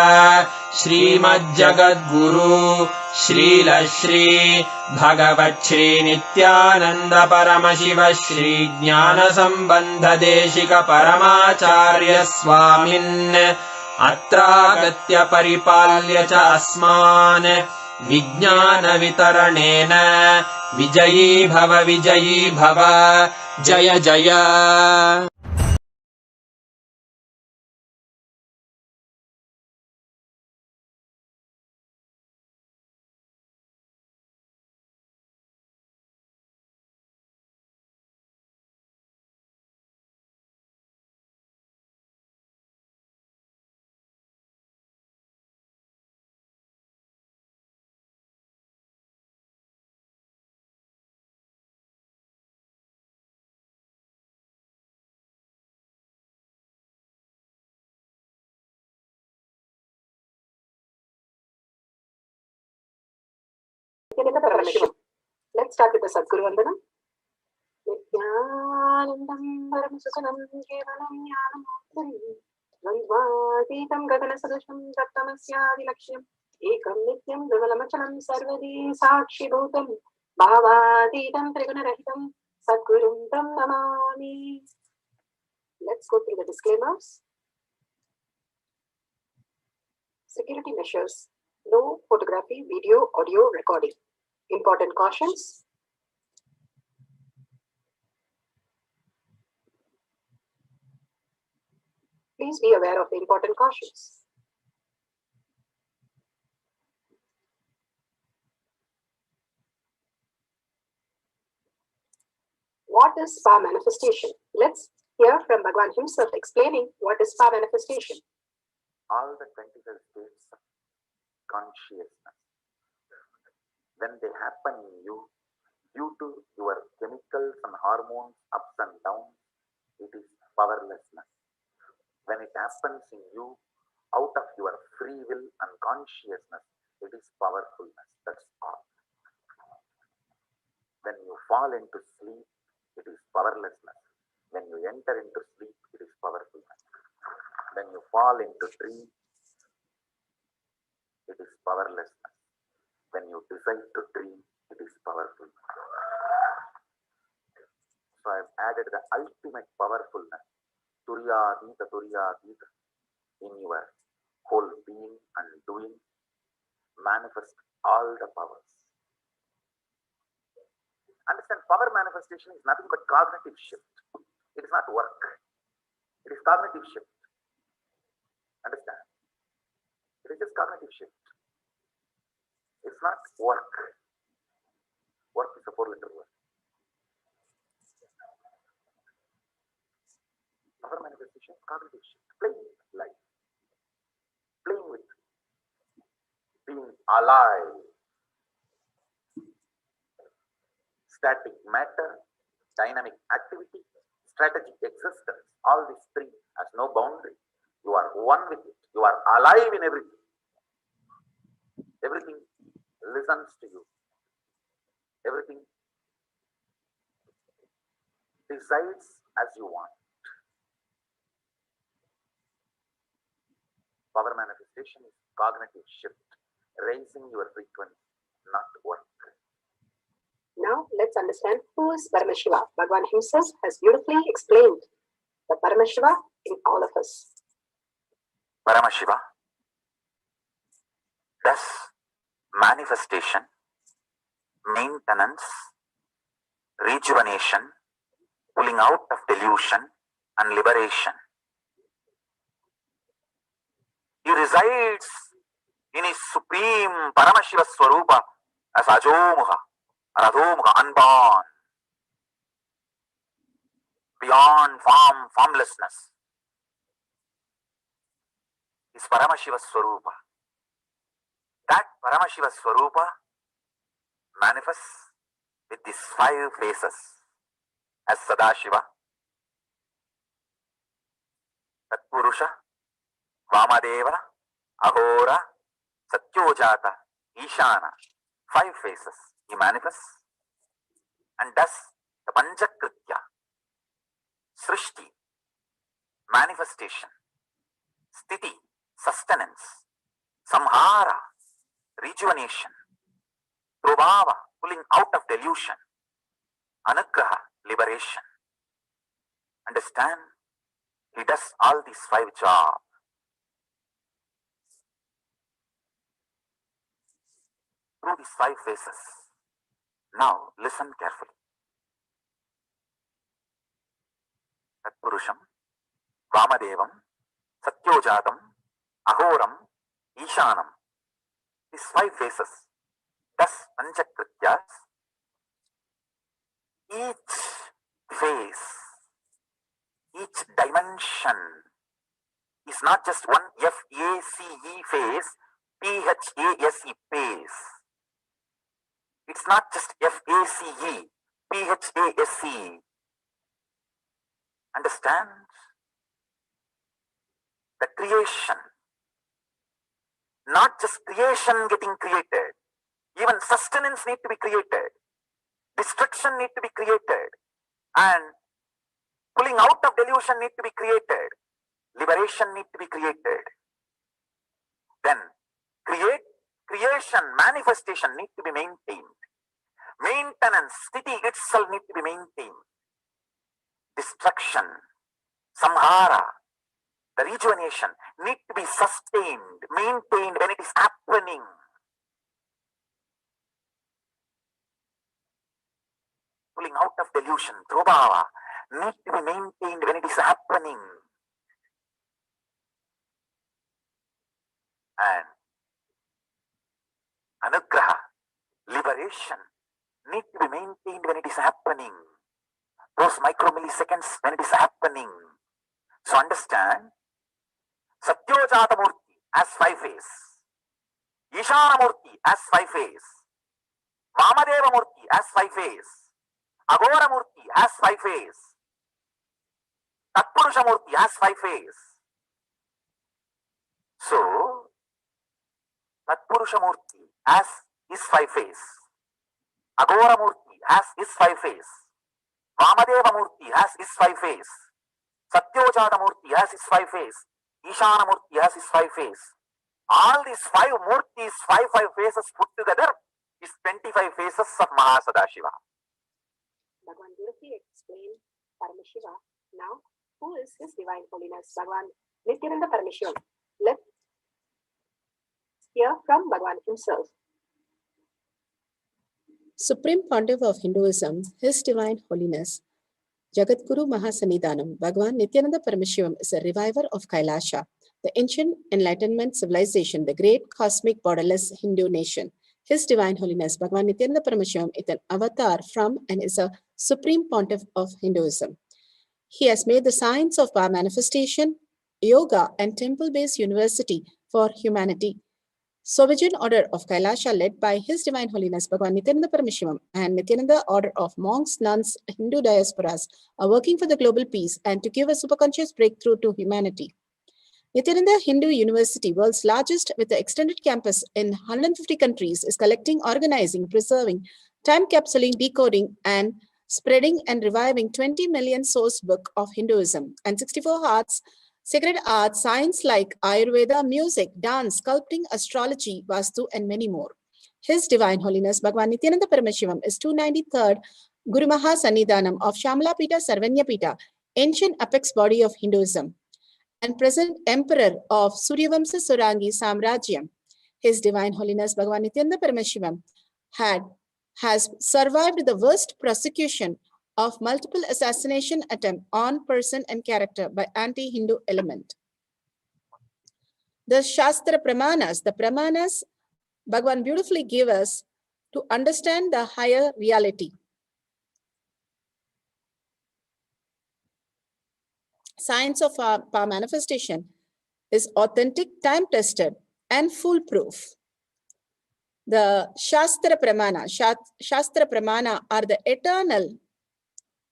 श्रीमज्जगद्गुरु श्रील श्री भगवत् श्री नित्यानंद परमशिव श्री ज्ञान संबंध देशिक परमाचार्य स्वामिन् अत्रागत्य परिपाल्य च अस्मान् विज्ञान वितरणेन विजयी भव जय जय। Let's start with the Sadguru Vandanam. Nithyanandam Paramashivoham Kevalam Jnanam Dvandvatītam Gaganasadasham Tattamasyādilaksham Ekam Nityam Vimalamachalam Sarvadi Sakshibhutam Bhavatītam Trigunarahitam Sadgurum Tam Namami. Let's go through the disclaimers. Security measures. No photography, video, audio recording. Important cautions. Please be aware of the important cautions. What is spa manifestation? Let's hear from Bhagwan himself explaining what is spa manifestation. All the 25 states of consciousness, when they happen in you, due to your chemicals and hormones ups and downs, it is powerlessness. When it happens in you, out of your free will and consciousness, it is powerfulness. That's all. When you fall into sleep, it is powerlessness. When you enter into sleep, it is powerfulness. When you fall into dream, it is powerlessness. When you decide to dream, it is powerful. So I have added the ultimate powerfulness, Turyadita, in your whole being and doing, manifest all the powers. Understand, power manifestation is nothing but cognitive shift. It is not work. It is cognitive shift. Understand? It is just cognitive shift. It's not work. Work is a 4-letter word. Power manifestation is cognitive shift. Playing with life. Playing with being alive. Static matter, dynamic activity, strategic existence. All these three has no boundary. You are one with it. You are alive in everything. Everything listens to you. Everything decides as you want. Power manifestation is cognitive shift. raising your frequency, not work. Now let's understand who is Paramashiva. Bhagavan himself has beautifully explained the Paramashiva in all of us. Paramashiva does manifestation, maintenance, rejuvenation, pulling out of delusion and liberation. He resides in his supreme Paramashiva Swarupa as Ajomuha, Radhomuha, unborn, beyond form, formlessness. Is Paramashiva Swarupa. That Paramashiva Swarupa manifests with these 5 faces as Sadashiva, Tatpurusha, Vamadeva, Ahora, Satyojata, Ishana. 5 faces he manifests and does the Panchakritya, Srishti, manifestation, Sthiti, sustenance, Samhara, rejuvenation, Prabhava, pulling out of delusion, Anugraha, liberation. Understand? He does all these 5 jobs. Through these 5 phases. Now listen carefully. Tatpurusham, Vamadevam, Satyojatam, Ahoram, Ishanam. These 5 phases. Thus Panchakrityas. Each phase, each dimension is not just one F-A-C-E phase, P-H-A-S-E phase. It's not just F-A-C-E, P-H-A-S-E. Understand? The creation. Not just creation getting created. Even sustenance need to be created. Destruction need to be created. And pulling out of delusion need to be created. Liberation need to be created. Then creation, manifestation need to be maintained. Maintenance, sthiti itself need to be maintained. Destruction, samhara, the rejuvenation need to be sustained, maintained when it is happening. Pulling out of delusion, prabhava, need to be maintained when it is happening. And anugraha, liberation, need to be maintained when it is happening. Those micromilliseconds when it is happening. So understand, Satyojata Murti has 5 phases. Ishana Murti has 5 phases. Vamadeva Murti has 5 phases. Agora Murti has 5 phases. Tatpurusha Murti has 5 phases. So, Tatpurusha Murti has his 5 phases. Agora Murti has his 5 phases. Vamadeva Murti has his 5 phases. Satyojata Murti has his 5 phases. Ishana Murti has his 5 phases. All these 5 Murtis, 5 phases put together is 25 phases of Mahasadashiva. Bhagavan beautifully explained Paramashiva. Now, who is His Divine Holiness? Bhagavan Nithyananda Paramashivam. Let's hear from Bhagavan himself. Supreme Pontiff of Hinduism, His Divine Holiness, Jagadguru Mahasanidhanam, Bhagavan Nithyananda Paramashivam is a reviver of Kailasa, the ancient enlightenment civilization, the great cosmic borderless Hindu nation. His Divine Holiness, Bhagavan Nithyananda Paramashivam is an avatar from and is a Supreme Pontiff of Hinduism. He has made the science of power manifestation, yoga, and temple-based university for humanity. Sovereign Order of Kailasa, led by His Divine Holiness Bhagavan Nithyananda Paramashivam and Nithyananda Order of Monks, Nuns, Hindu diasporas are working for the global peace and to give a superconscious breakthrough to humanity. Nithyananda Hindu University, world's largest with the extended campus in 150 countries, is collecting, organizing, preserving, time capsuling, decoding, and spreading and reviving 20 million source book of Hinduism and 64 hearts Sacred arts, science like Ayurveda, music, dance, sculpting, astrology, Vastu, and many more. His Divine Holiness Bhagwan Nithyananda Paramashivam is 293rd Guru Maha Sannidhanam of Shamala Pita Sarvanya Pita, ancient apex body of Hinduism, and present Emperor of Suryavamsa Surangi Samrajyam. His Divine Holiness Bhagwan Nithyananda Paramashivam has survived the worst prosecution of multiple assassination attempt on person and character by anti-Hindu element. The Shastra Pramanas, the Pramanas Bhagwan beautifully gave us to understand the higher reality. Science of power manifestation is authentic, time-tested, and foolproof. The Shastra Pramana are the eternal,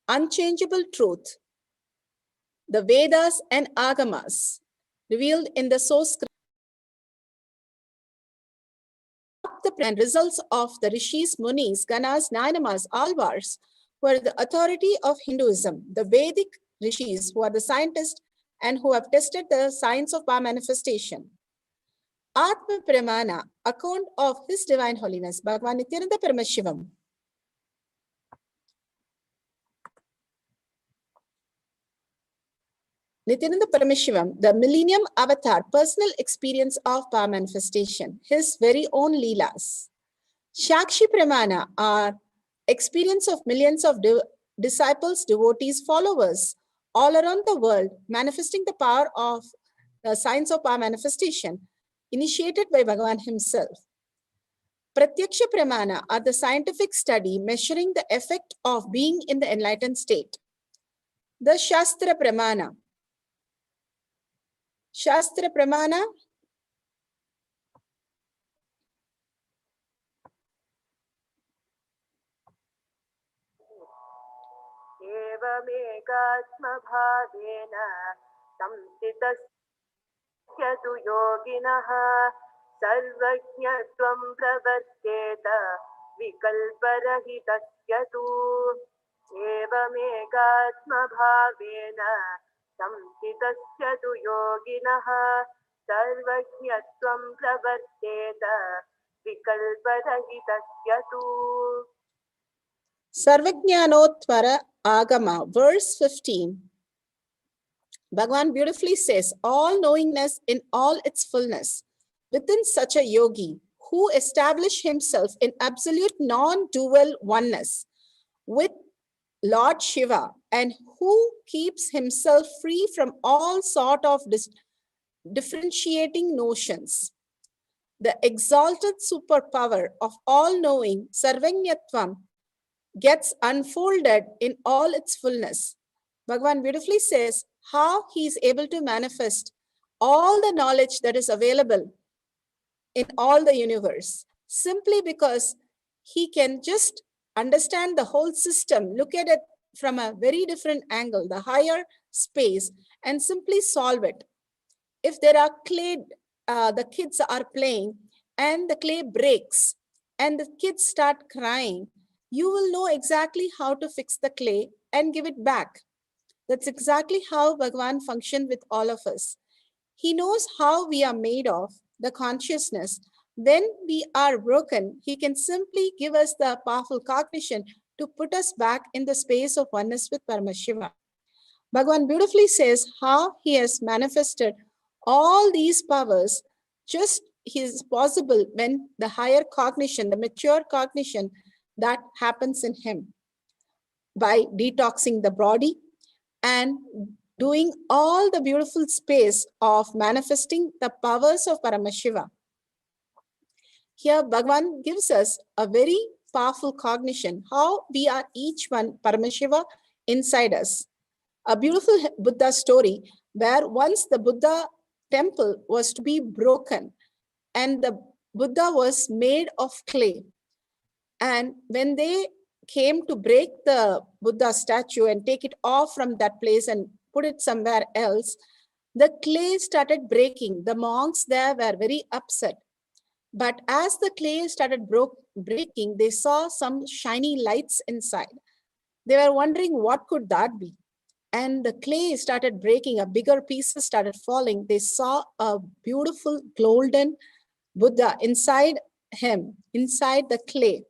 unchangeable truth, the Vedas and Agamas, revealed in the source and results of the Rishis, Munis, Ganas, Nayamas, Alvars, who are the authority of Hinduism, the Vedic Rishis, who are the scientists and who have tested the science of power manifestation. Atma Pramana, account of His Divine Holiness, Bhagwan Nithyananda Paramashivam. Nithyananda Paramashivam, the Millennium Avatar, personal experience of power manifestation, his very own Leelas. Shakshi Pramana are experience of millions of disciples, devotees, followers all around the world, manifesting the power of the science of power manifestation, initiated by Bhagavan himself. Pratyaksha Pramana are the scientific study measuring the effect of being in the enlightened state. The Shastra Pramana. Shastra Pramana Evamekatmabhavena samsitasya tu yoginaha sarvajñatvam pravarteta vikalparahitasya tu Evamekatmabhavena samsitasya tu yoginaha sarvajñatvam pravarteta vikalparahitasya tu. Sarvajñanotvara Agama, verse 15. Bhagavan beautifully says, all knowingness in all its fullness within such a yogi who established himself in absolute non-dual oneness with Lord Shiva and who keeps himself free from all sort of differentiating notions. The exalted superpower of all-knowing Sarvajñatvam gets unfolded in all its fullness. Bhagavan beautifully says how he is able to manifest all the knowledge that is available in all the universe, simply because he can just understand the whole system, look at it from a very different angle, the higher space, and simply solve it. If there are clay, the kids are playing and the clay breaks and the kids start crying, you will know exactly how to fix the clay and give it back. That's exactly how Bhagavan functioned with all of us. He knows how we are made of, the consciousness. When we are broken, he can simply give us the powerful cognition to put us back in the space of oneness with Paramashiva. Bhagavan beautifully says how he has manifested all these powers just is possible when the higher cognition, the mature cognition that happens in him by detoxing the body and doing all the beautiful space of manifesting the powers of Paramashiva. Here Bhagavan gives us a very powerful cognition, how we are each one Paramashiva inside us. A beautiful Buddha story where once the Buddha temple was to be broken and the Buddha was made of clay. And when they came to break the Buddha statue and take it off from that place and put it somewhere else, the clay started breaking. The monks there were very upset. But as the clay started breaking, they saw some shiny lights inside. They were wondering what could that be. and the clay started breaking, a bigger pieces started falling. They saw a beautiful golden Buddha inside him, inside the clay.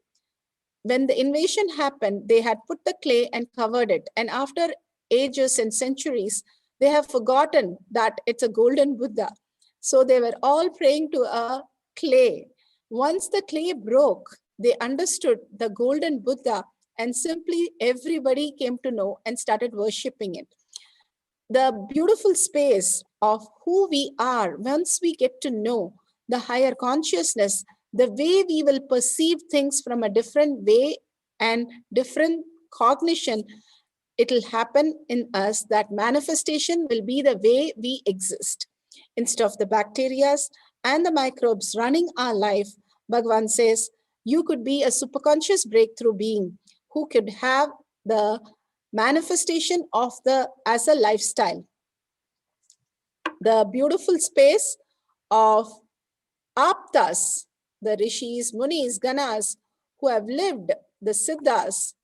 When the invasion happened, they had put the clay and covered it. And after ages and centuries, they have forgotten that it's a golden Buddha. So they were all praying to a clay. Once the clay broke, they understood the golden Buddha, and simply everybody came to know and started worshipping it. The beautiful space of who we are, once we get to know the higher consciousness, the way we will perceive things from a different way and different cognition, it will happen in us. That manifestation will be the way we exist. Instead of the bacteria and the microbes running our life, Bhagavan says, you could be a superconscious breakthrough being who could have the manifestation of the as a lifestyle. The beautiful space of Aptas, the Rishis, Munis, Ganas, who have lived, the Siddhas,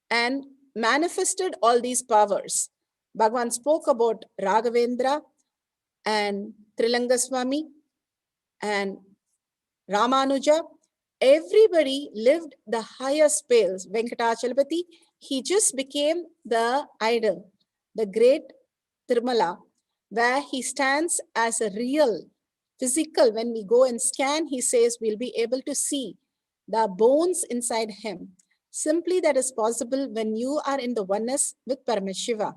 and manifested all these powers. Bhagavan spoke about Raghavendra and Trilangaswami and Ramanuja. Everybody lived the higher space. Venkatachalapati, he just became the idol, the great Tirumala, where he stands as a real physical. When we go and scan, he says we'll be able to see the bones inside him. Simply that is possible when you are in the oneness with Paramashiva.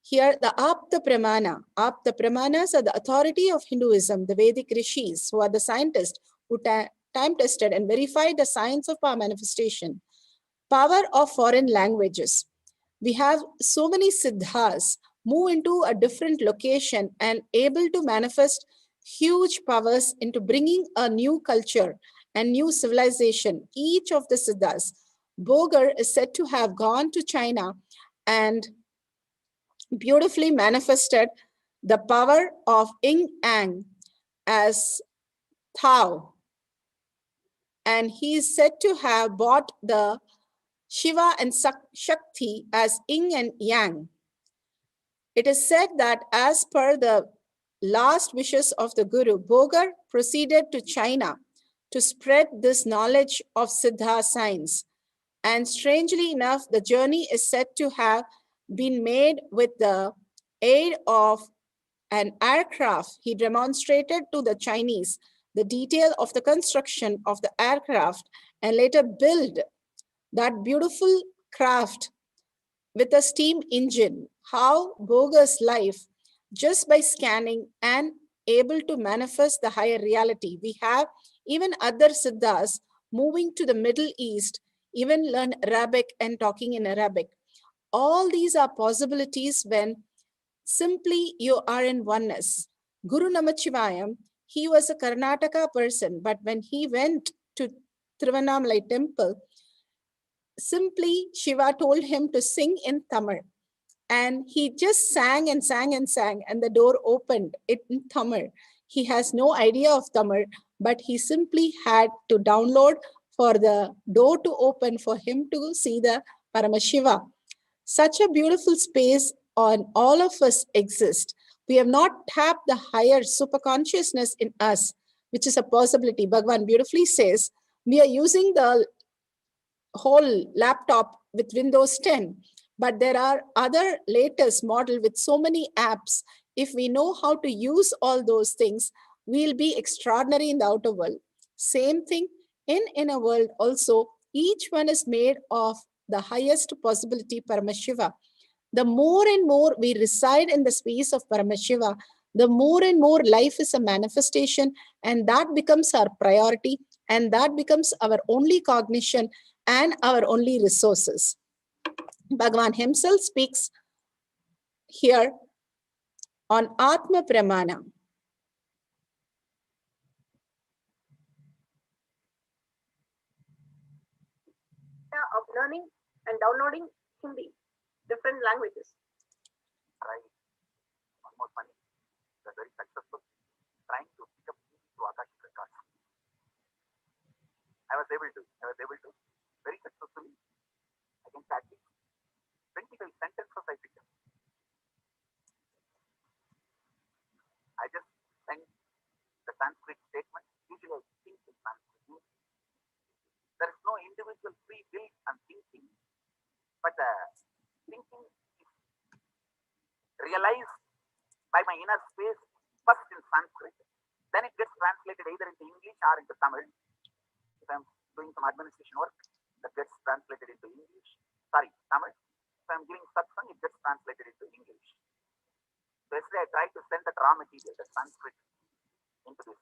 Here, the Apta Pramana. Apta Pramanas are the authority of Hinduism, the Vedic rishis, who are the scientists who time-tested and verified the science of power manifestation. Power of foreign languages. We have so many siddhas move into a different location and able to manifest huge powers into bringing a new culture and new civilization. Each of the siddhas. Boger is said to have gone to China and beautifully manifested the power of yin yang as Tao. And he is said to have bought the Shiva and Shakti as yin and yang. It is said that as per the last wishes of the Guru, Boger proceeded to China to spread this knowledge of Siddha science. And strangely enough, the journey is said to have been made with the aid of an aircraft. He demonstrated to the Chinese the detail of the construction of the aircraft and later built that beautiful craft with a steam engine. How Boger's life, just by scanning and able to manifest the higher reality. We have even other siddhas moving to the Middle East, even learn Arabic and talking in Arabic. All these are possibilities when simply you are in oneness. Guru Namachivayam, he was a Karnataka person, but when he went to Tiruvannamalai temple, simply Shiva told him to sing in Tamil. And he just sang and sang and sang, and the door opened it in Tamil. He has no idea of Tamil, but he simply had to download for the door to open for him to see the Paramashiva. Such a beautiful space on all of us exist. We have not tapped the higher super consciousness in us, which is a possibility. Bhagavan beautifully says, we are using the whole laptop with Windows 10, but there are other latest model with so many apps. If we know how to use all those things, we'll be extraordinary in the outer world. Same thing in inner world also. Each one is made of the highest possibility, Paramashiva. The more and more we reside in the space of Paramashiva, the more and more life is a manifestation, and that becomes our priority, and that becomes our only cognition and our only resources. Bhagavan himself speaks here on Atma Pramana. Of learning and downloading Hindi, different languages. Right. One more funny. They're very successful trying to pick up to Akashic records. I was able to very successfully, against tactics, 25 sentences I picked up. Sanskrit statement, usually I think in Sanskrit. There is no individual free will and thinking, but thinking is realized by my inner space first in Sanskrit. Then it gets translated either into English or into Tamil. If I'm doing some administration work, that gets translated into English. Tamil. If I'm giving satsang, it gets translated into English. So yesterday I tried to send that raw material, the Sanskrit, into this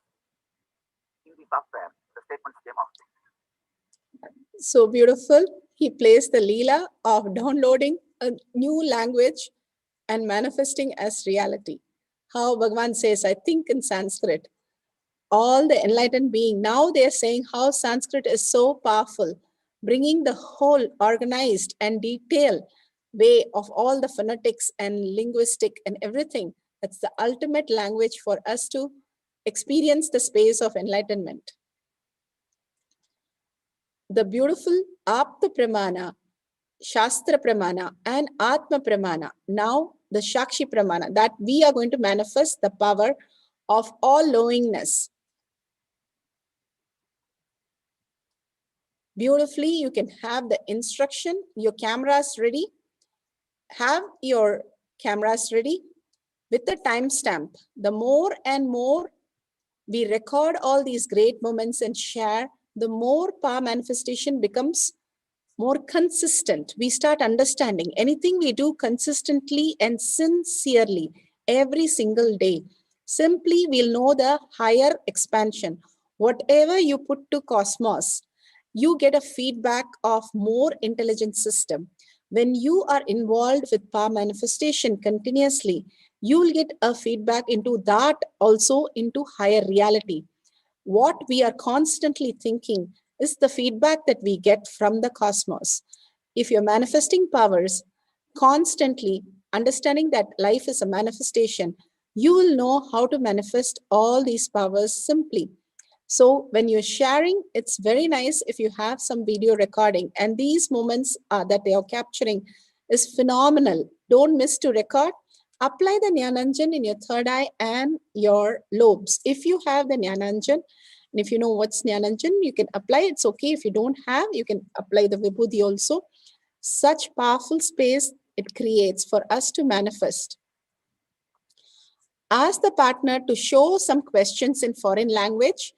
Hindi software. The statements came off. So beautiful. He plays the Leela of downloading a new language and manifesting as reality. How Bhagavan says, I think in Sanskrit. All the enlightened being, now they are saying how Sanskrit is so powerful, bringing the whole organized and detailed way of all the phonetics and linguistic and everything. That's the ultimate language for us to experience the space of enlightenment. The beautiful Apta Pramana, Shastra Pramana, and Atma Pramana. Now the Shakshi Pramana, that we are going to manifest the power of all knowingness. Beautifully, you can have the instruction, your cameras ready. Have your cameras ready with the timestamp. The more and more we record all these great moments and share, the more power manifestation becomes more consistent. We start understanding anything we do consistently and sincerely every single day. Simply, we'll know the higher expansion. Whatever you put to cosmos, you get a feedback of more intelligent system. When you are involved with power manifestation continuously, you will get a feedback into that, also into higher reality. What we are constantly thinking is the feedback that we get from the cosmos. If you're manifesting powers constantly, understanding that life is a manifestation, you will know how to manifest all these powers simply. So when you're sharing, it's very nice if you have some video recording, and these moments that they are capturing is phenomenal. Don't miss to record. Apply the Jnananjan in your third eye and your lobes. If you have the Jnananjan, and if you know what's Jnananjan, you can apply. It's okay. If you don't have, you can apply the Vibhuti also. Such powerful space it creates for us to manifest. Ask the partner to show some questions in foreign language.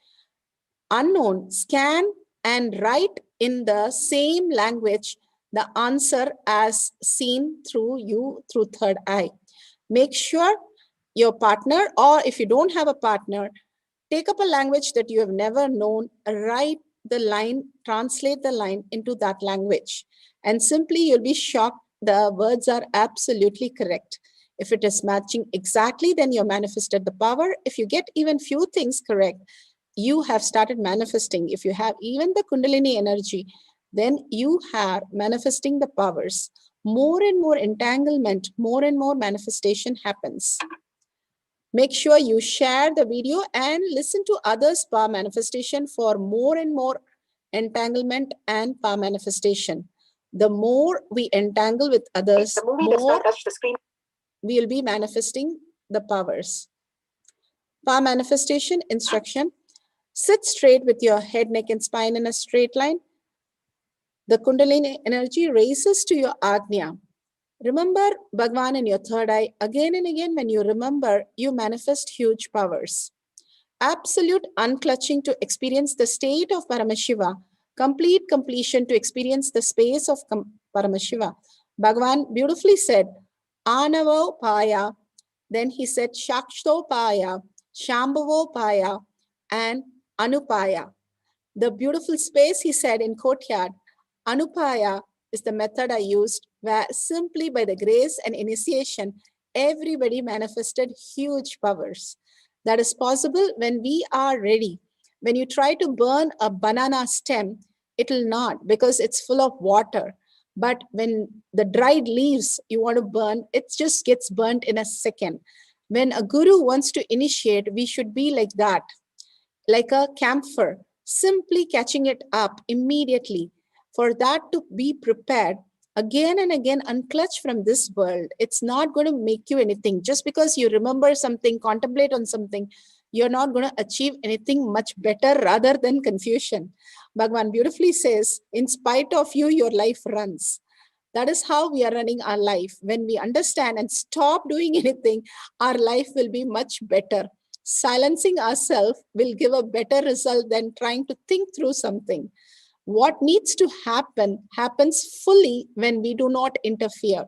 Unknown, scan and write in the same language the answer as seen through you through third eye. Make sure your partner, or if you don't have a partner, take up a language that you have never known, write the line, translate the line into that language, and simply you'll be shocked. The words are absolutely correct. If it is matching exactly, then you manifested the power. If you get even few things correct, you have started manifesting. If you have even the Kundalini energy, then you are manifesting the powers. More and more entanglement, more and more manifestation happens. Make sure you share the video and listen to others' power manifestation for more and more entanglement and power manifestation. The more we entangle with others, the movie does not touch the screen. We will be manifesting the powers. Power manifestation instruction. Sit straight with your head, neck, and spine in a straight line. The Kundalini energy races to your Agnya. Remember Bhagavan in your third eye. Again and again, when you remember, you manifest huge powers. Absolute unclutching to experience the state of Paramashiva. Complete completion to experience the space of Paramashiva. Bhagavan beautifully said, Anavo Paya. Then he said, Shakshto Paya, Shambhavo Paya, and Anupaya. The beautiful space, he said in Courtyard, Anupaya is the method I used, where simply by the grace and initiation, everybody manifested huge powers. That is possible when we are ready. When you try to burn a banana stem, it will not, because it's full of water. But when the dried leaves you want to burn, it just gets burnt in a second. When a guru wants to initiate, we should be like that, like a camphor, simply catching it up immediately. For that to be prepared, again and again, unclutch from this world. It's not going to make you anything. Just because you remember something, contemplate on something, you're not going to achieve anything much better rather than confusion. Bhagavan beautifully says, in spite of you, your life runs. That is how we are running our life. When we understand and stop doing anything, our life will be much better. Silencing ourselves will give a better result than trying to think through something. What needs to happen happens fully when we do not interfere.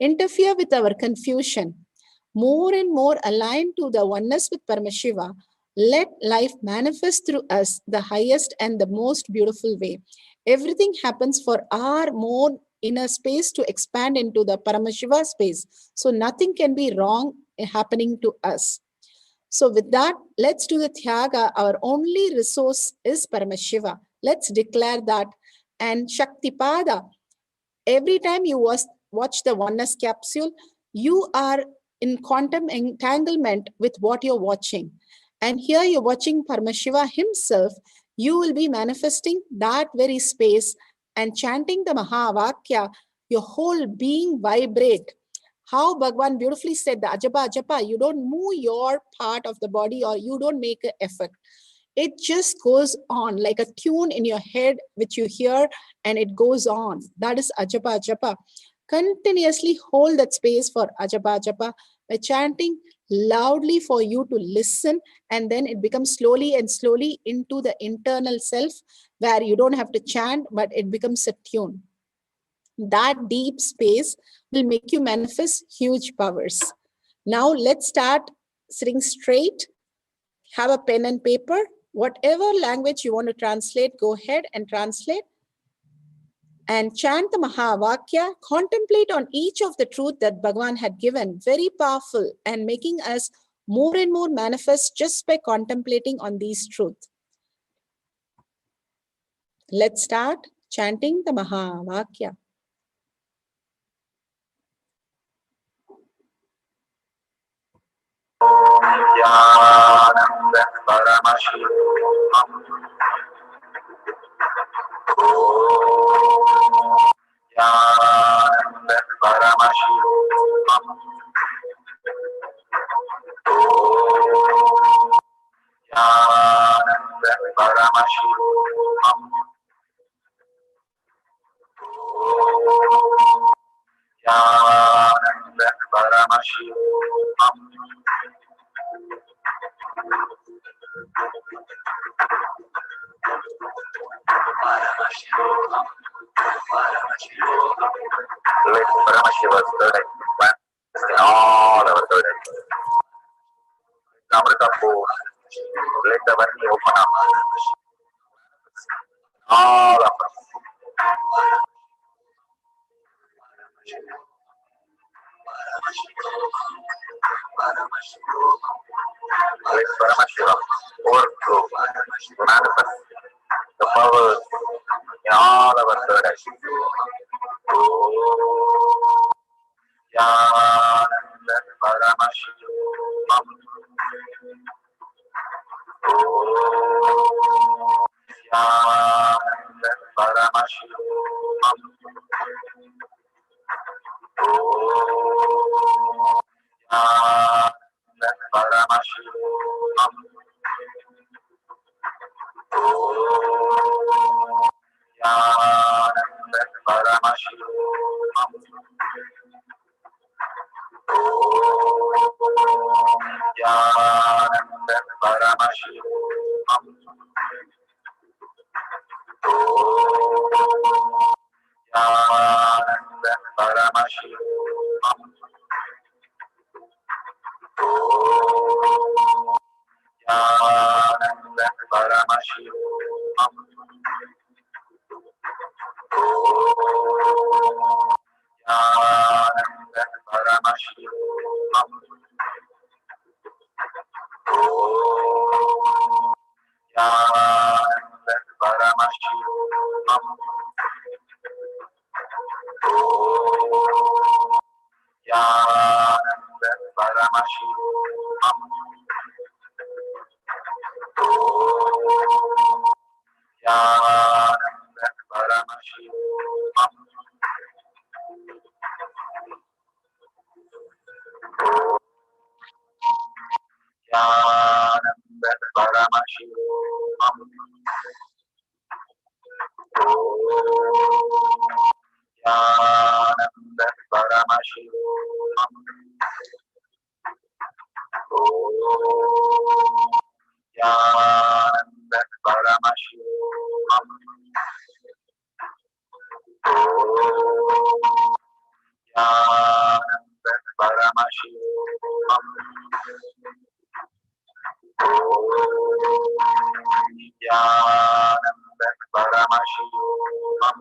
Interfere with our confusion. More and more aligned to the oneness with Paramashiva, let life manifest through us the highest and the most beautiful way. Everything happens for our more inner space to expand into the Paramashiva space. So nothing can be wrong happening to us. So with that, let's do the Tyaga. Our only resource is Paramashiva. Let's declare that. And Shaktipada, every time you watch the oneness capsule, you are in quantum entanglement with what you're watching. And here you're watching Paramashiva himself. You will be manifesting that very space and chanting the Mahavakya, your whole being vibrate. How Bhagavan beautifully said, the Ajapa Ajapa, you don't move your part of the body or you don't make an effort. It just goes on like a tune in your head, which you hear and it goes on. That is Ajapa Ajapa. Continuously hold that space for Ajapa Ajapa by chanting loudly for you to listen, and then it becomes slowly and slowly into the internal self where you don't have to chant, but it becomes a tune. That deep space will make you manifest huge powers. Now let's start sitting straight. Have a pen and paper. Whatever language you want to translate, go ahead and translate. And chant the Mahavakya. Contemplate on each of the truth that Bhagavan had given. Very powerful and making us more and more manifest just by contemplating on these truths. Let's start chanting the Mahavakya. Nithyananda Paramashivoham. Nithyananda Paramashivoham. Nithyananda Paramashivoham. Nithyananda Paramashivoham. Paramashivoham. Paramashivoham. Let Paramashiva's third eye manifest in all our third eyes. Amrita force, let the Varni open up. All of us. Let Paramashiva overflow to manifest the powers in all our third eyes. Nithyananda Paramashivoham. Nithyananda Paramashivoham. Nithyananda Paramashivoham. Nithyananda Paramashivoham. Nithyananda Paramashivoham. Nithyananda Paramashivoham. Nithyananda Paramashivoham. Nithyananda Paramashivoham. Nithyananda Paramashivoham. Nithyananda Paramashivoham. Nithyananda Paramashivoham. Nithyananda Paramashivoham. Nithyananda Paramashivam. Nithyananda Paramashivam. Nithyananda Paramashivam. Nithyananda Paramashivam.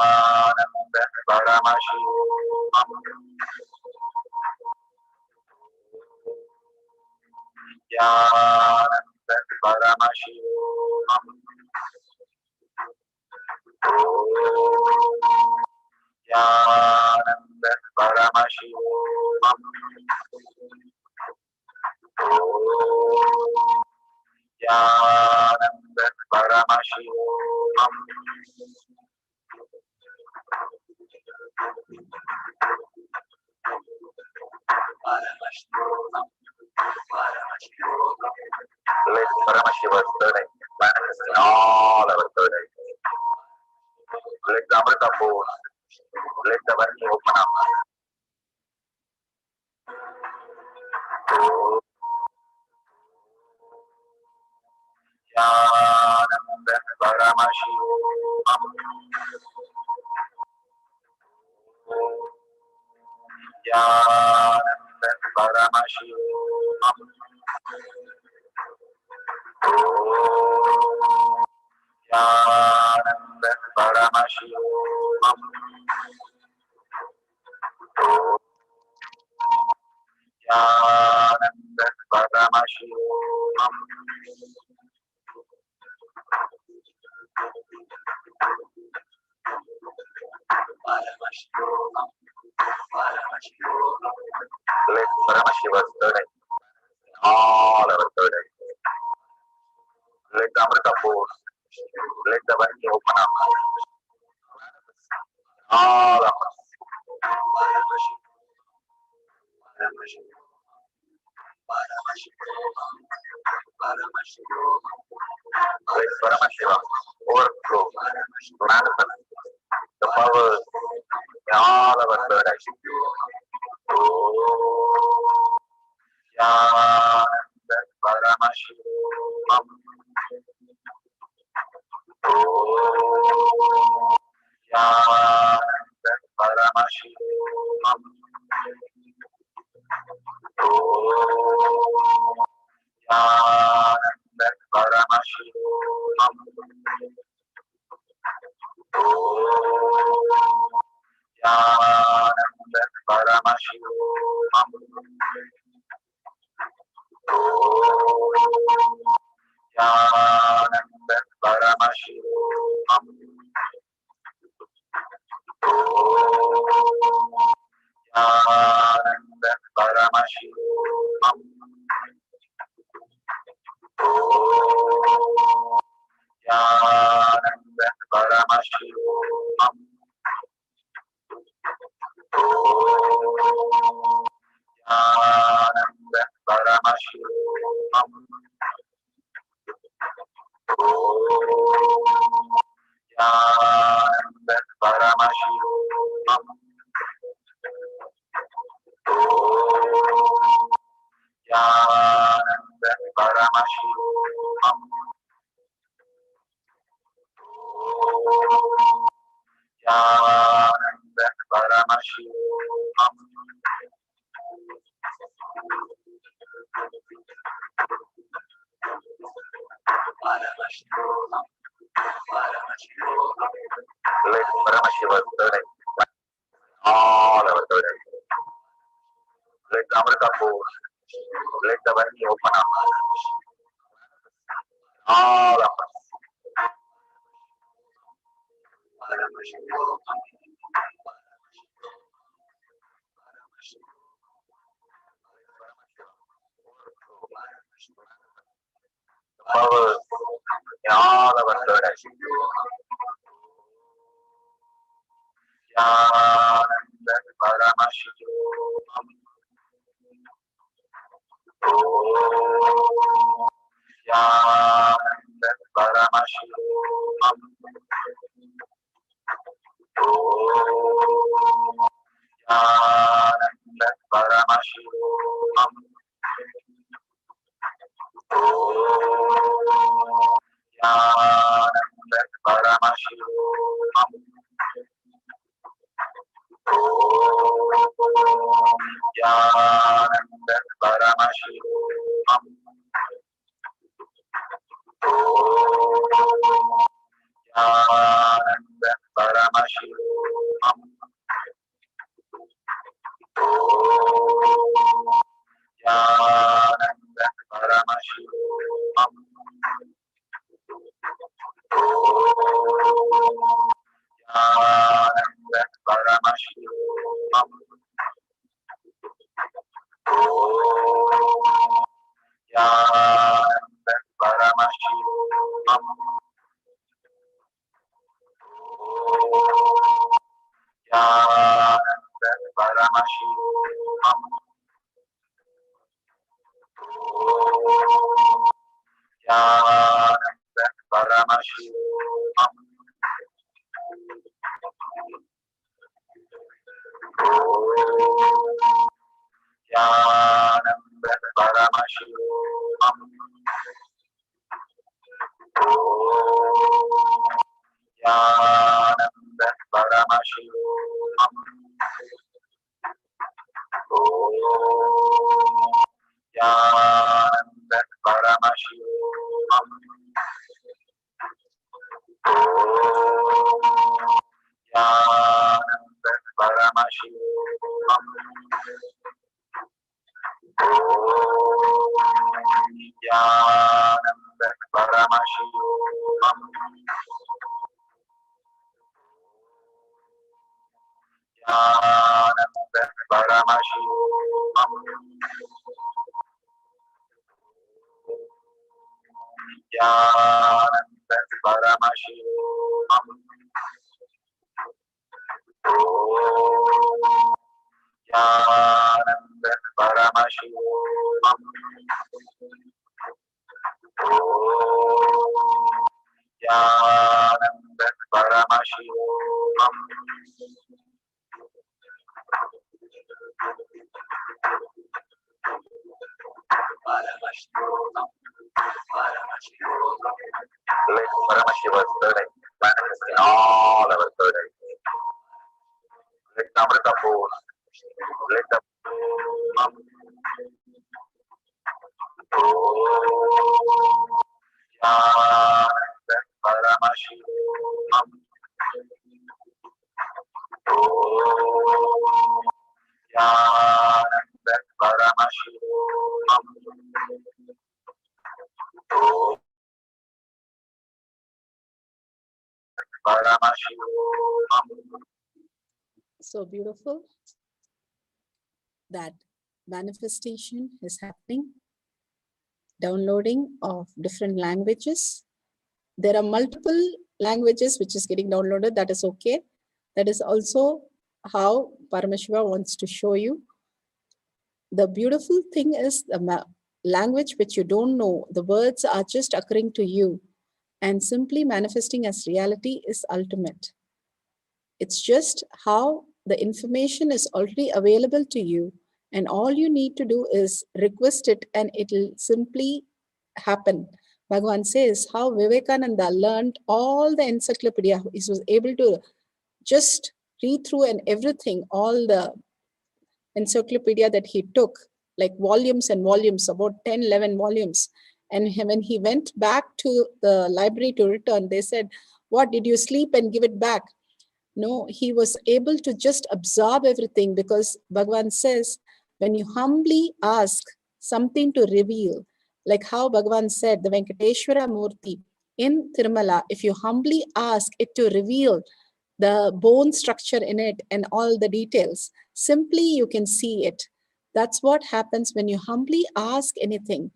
Nithyananda Paramashivoham. Nithyananda Paramashivoham. Nithyananda Paramashivoham. Nithyananda Paramashivoham. Let Paramashiva's third eye manifest in all our third eyes. Let the Amrita force, let the Varni open up. Nithyananda Paramashivoham. Nithyananda Paramashivoham. Nithyananda Paramashivoham. Nithyananda Paramashivoham. Let Paramashiva's third eye all our third eyes. Let the Amrita force, let the Varni open up. All of us. Let Paramashiva overflow, manifest the powers in all our third eyes. Nithyananda Paramashivoham. Nithyananda Paramashivoham. Nithyananda Paramashivoham. Nithyananda Paramashivoham. Nithyananda Paramashivoham. Nithyananda Paramashivoham. Nithyananda Paramashivoham. Nithyananda Paramashivoham. Nithyananda Paramashivoham. Nithyananda Paramashivoham. Nithyananda Paramashivoham. Let Paramashiva's third eye all our third eyes. Let the Amrita force, let the Varni open up. All of us. Powers in all our third eyes. Nithyananda Paramashivoham. Paramashivoham. Paramashivoham. Paramashivoham. Paramashivoham. Paramashivoham. Paramashivoham. Paramashivoham. Paramashivoham. Paramashivoham. Paramashivoham. Paramashivoham. Paramashivoham. Paramashivoham. Paramashivoham. Paramashivoham. Paramashivoham. Paramashivoham. Paramashivoham. Paramashivoham. Let Paramashiva's third eye manifest in all our third eyes. Let the Amrita force, let the Paramashivoham. Paramashivoham. Paramashivoham. So beautiful that manifestation is happening, downloading of different languages. There are multiple languages which is getting downloaded. That is okay. That is also how Paramashiva wants to show you. The beautiful thing is the language which you don't know, the words are just occurring to you, and simply manifesting as reality is ultimate. It's just how the information is already available to you, and all you need to do is request it and it'll simply happen. Bhagavan says how Vivekananda learned all the encyclopedia. He was able to just read through and everything, all the encyclopedia that he took, like volumes and volumes, about 10, 11 volumes. And when he went back to the library to return, they said, what, did you sleep and give it back? No, he was able to just absorb everything, because Bhagavan says, when you humbly ask something to reveal, like how Bhagavan said, the Venkateshwara Murti in Tirumala, if you humbly ask it to reveal the bone structure in it and all the details, simply you can see it. That's what happens when you humbly ask anything.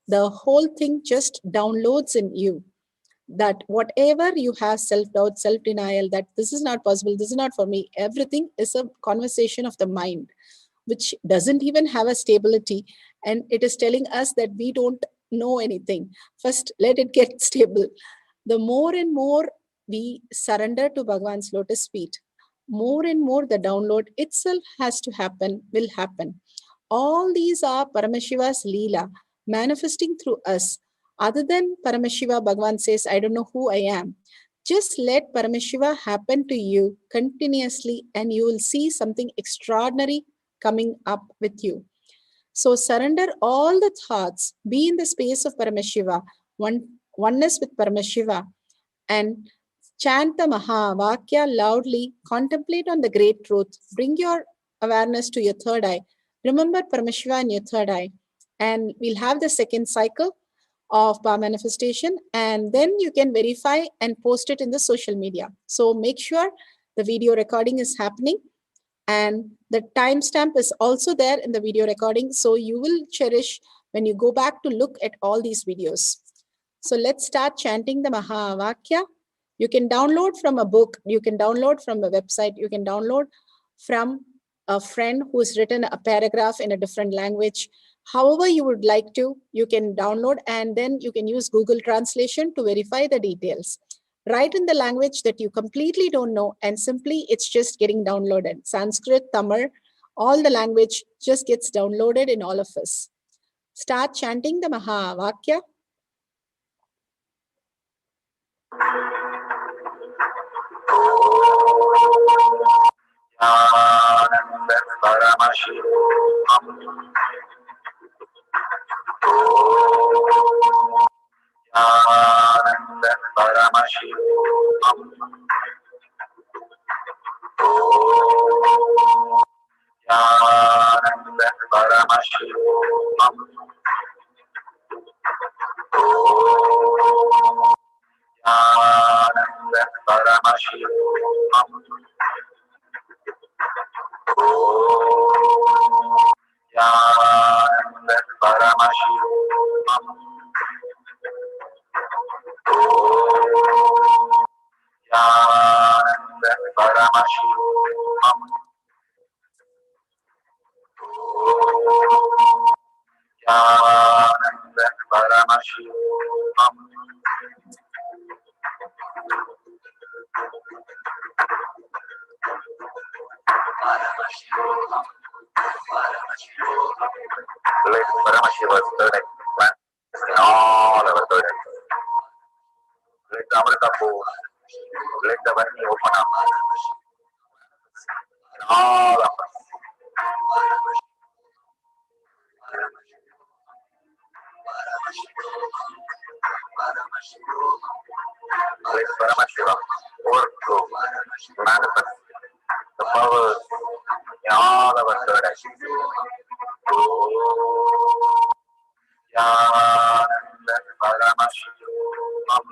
The whole thing just downloads in you. That whatever you have self-doubt, self-denial, that this is not possible, this is not for me, everything is a conversation of the mind. which doesn't even have a stability, and it is telling us that we don't know anything. First, let it get stable. The more and more we surrender to Bhagwan's lotus feet, more and more the download itself has to happen, will happen. All these are Paramashiva's Leela manifesting through us. Other than Paramashiva, Bhagwan says, I don't know who I am. Just let Paramashiva happen to you continuously and you will see something extraordinary coming up with you. So surrender all the thoughts, be in the space of Paramashiva, oneness with Paramashiva, and chant the Maha Vakya loudly, contemplate on the great truth, bring your awareness to your third eye, remember Paramashiva in your third eye, and we'll have the second cycle of power manifestation, and then you can verify and post it in the social media. So make sure the video recording is happening, and the timestamp is also there in the video recording, so you will cherish when you go back to look at all these videos. So let's start chanting the Maha Vakya. You can download from a book, you can download from a website, you can download from a friend who's written a paragraph in a different language. However you would like to, you can download, and then you can use Google Translation to verify the details. Write in the language that you completely don't know, and simply it's just getting downloaded. Sanskrit, Tamil, all the language just gets downloaded in all of us. Start chanting the Maha Vakya. Paramashivoham. Paramashivoham. Paramashivoham. Paramashivoham. Paramashivoham. Paramashivoham. Paramashivoham. Let Paramashiva's third eye manifest in all our third eyes. Let the Amrita pour, let the Varni open up in all of us. Let Paramashiva overflow, manifest the powers in all our third eyes. Paramashivoham.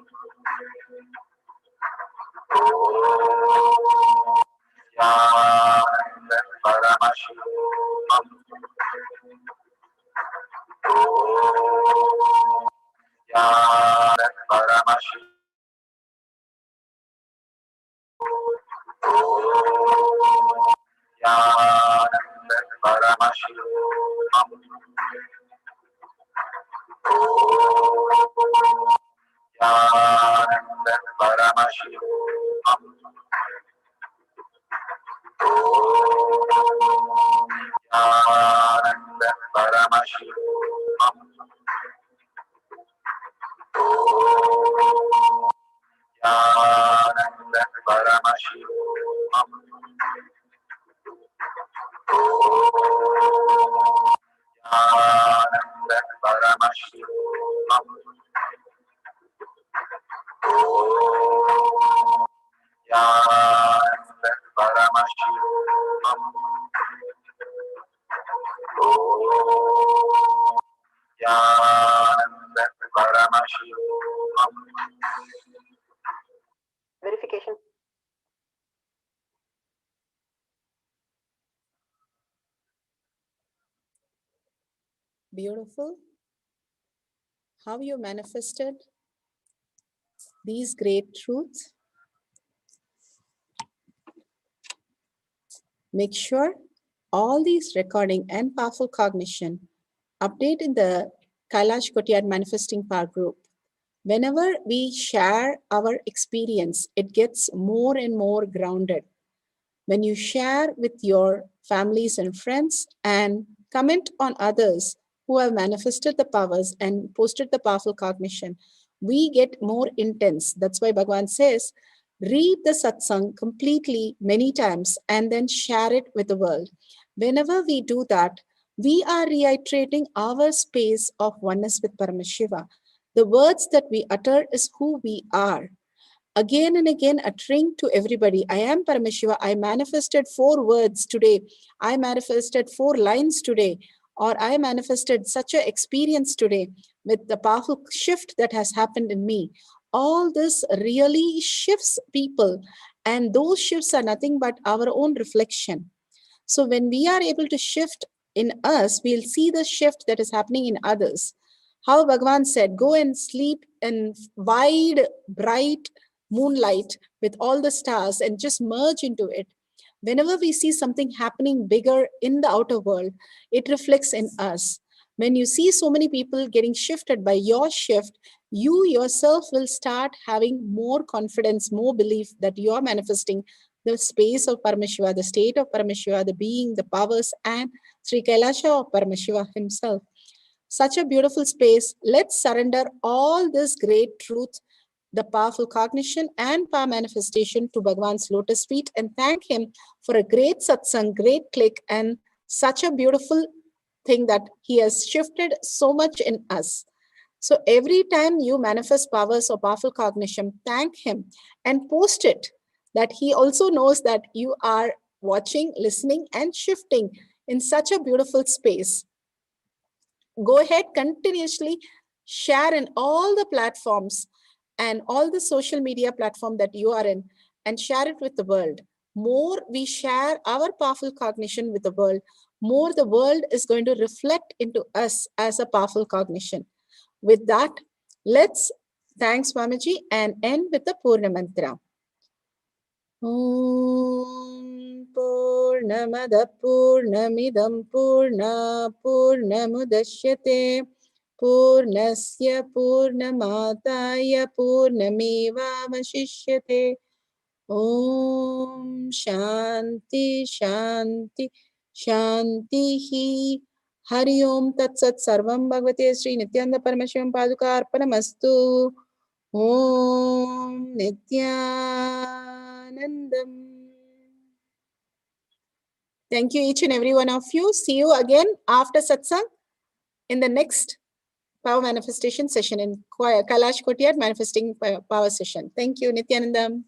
Paramashivoham. Paramashivoham. Verification. Beautiful. How you manifested these great truths. Make sure all these recording and powerful cognition update in the Kailash Kotyad Manifesting Power Group. Whenever we share our experience, it gets more and more grounded. When you share with your families and friends and comment on others who have manifested the powers and posted the powerful cognition, we get more intense. That's why Bhagavan says, read the satsang completely many times and then share it with the world. Whenever we do that, we are reiterating our space of oneness with Paramashiva. The words that we utter is who we are. Again and again, uttering to everybody, I am Paramashiva, I manifested 4 words today, I manifested 4 lines today, or I manifested such an experience today with the powerful shift that has happened in me. All this really shifts people, and those shifts are nothing but our own reflection. So when we are able to shift in us, we'll see the shift that is happening in others. How Bhagavan said, go and sleep in wide, bright moonlight with all the stars and just merge into it. Whenever we see something happening bigger in the outer world, it reflects in us. When you see so many people getting shifted by your shift, you yourself will start having more confidence, more belief that you are manifesting the space of Paramashiva, the state of Paramashiva, the being, the powers, and Sri Kailasha of Paramashiva himself. Such a beautiful space. Let's surrender all this great truth, the powerful cognition and power manifestation to Bhagavan's lotus feet and thank him for a great satsang, great click, and such a beautiful thing that he has shifted so much in us. So every time you manifest powers or powerful cognition, thank him and post it, that he also knows that you are watching, listening, and shifting in such a beautiful space. Go ahead, continuously share in all the platforms and all the social media platform that you are in, and share it with the world. More we share our powerful cognition with the world, more the world is going to reflect into us as a powerful cognition. With that, let's thank Swamiji and end with the Purna Mantra. Om Purnamada Purnamidam Purna Purnamudashyate Purnasya Purnamataya Purnamevavashishyate. Om Shanti Shanti Shantihi. Hari Om Tat Sat Sarvam Bhagavate Sri Nithyananda Paramashivam Paduka Arpanamastu. Om Nithyanandam. Thank you, each and every one of you. See you again after Satsang in the next power manifestation session in Kailash Kotyad manifesting power session. Thank you, Nithyanandam.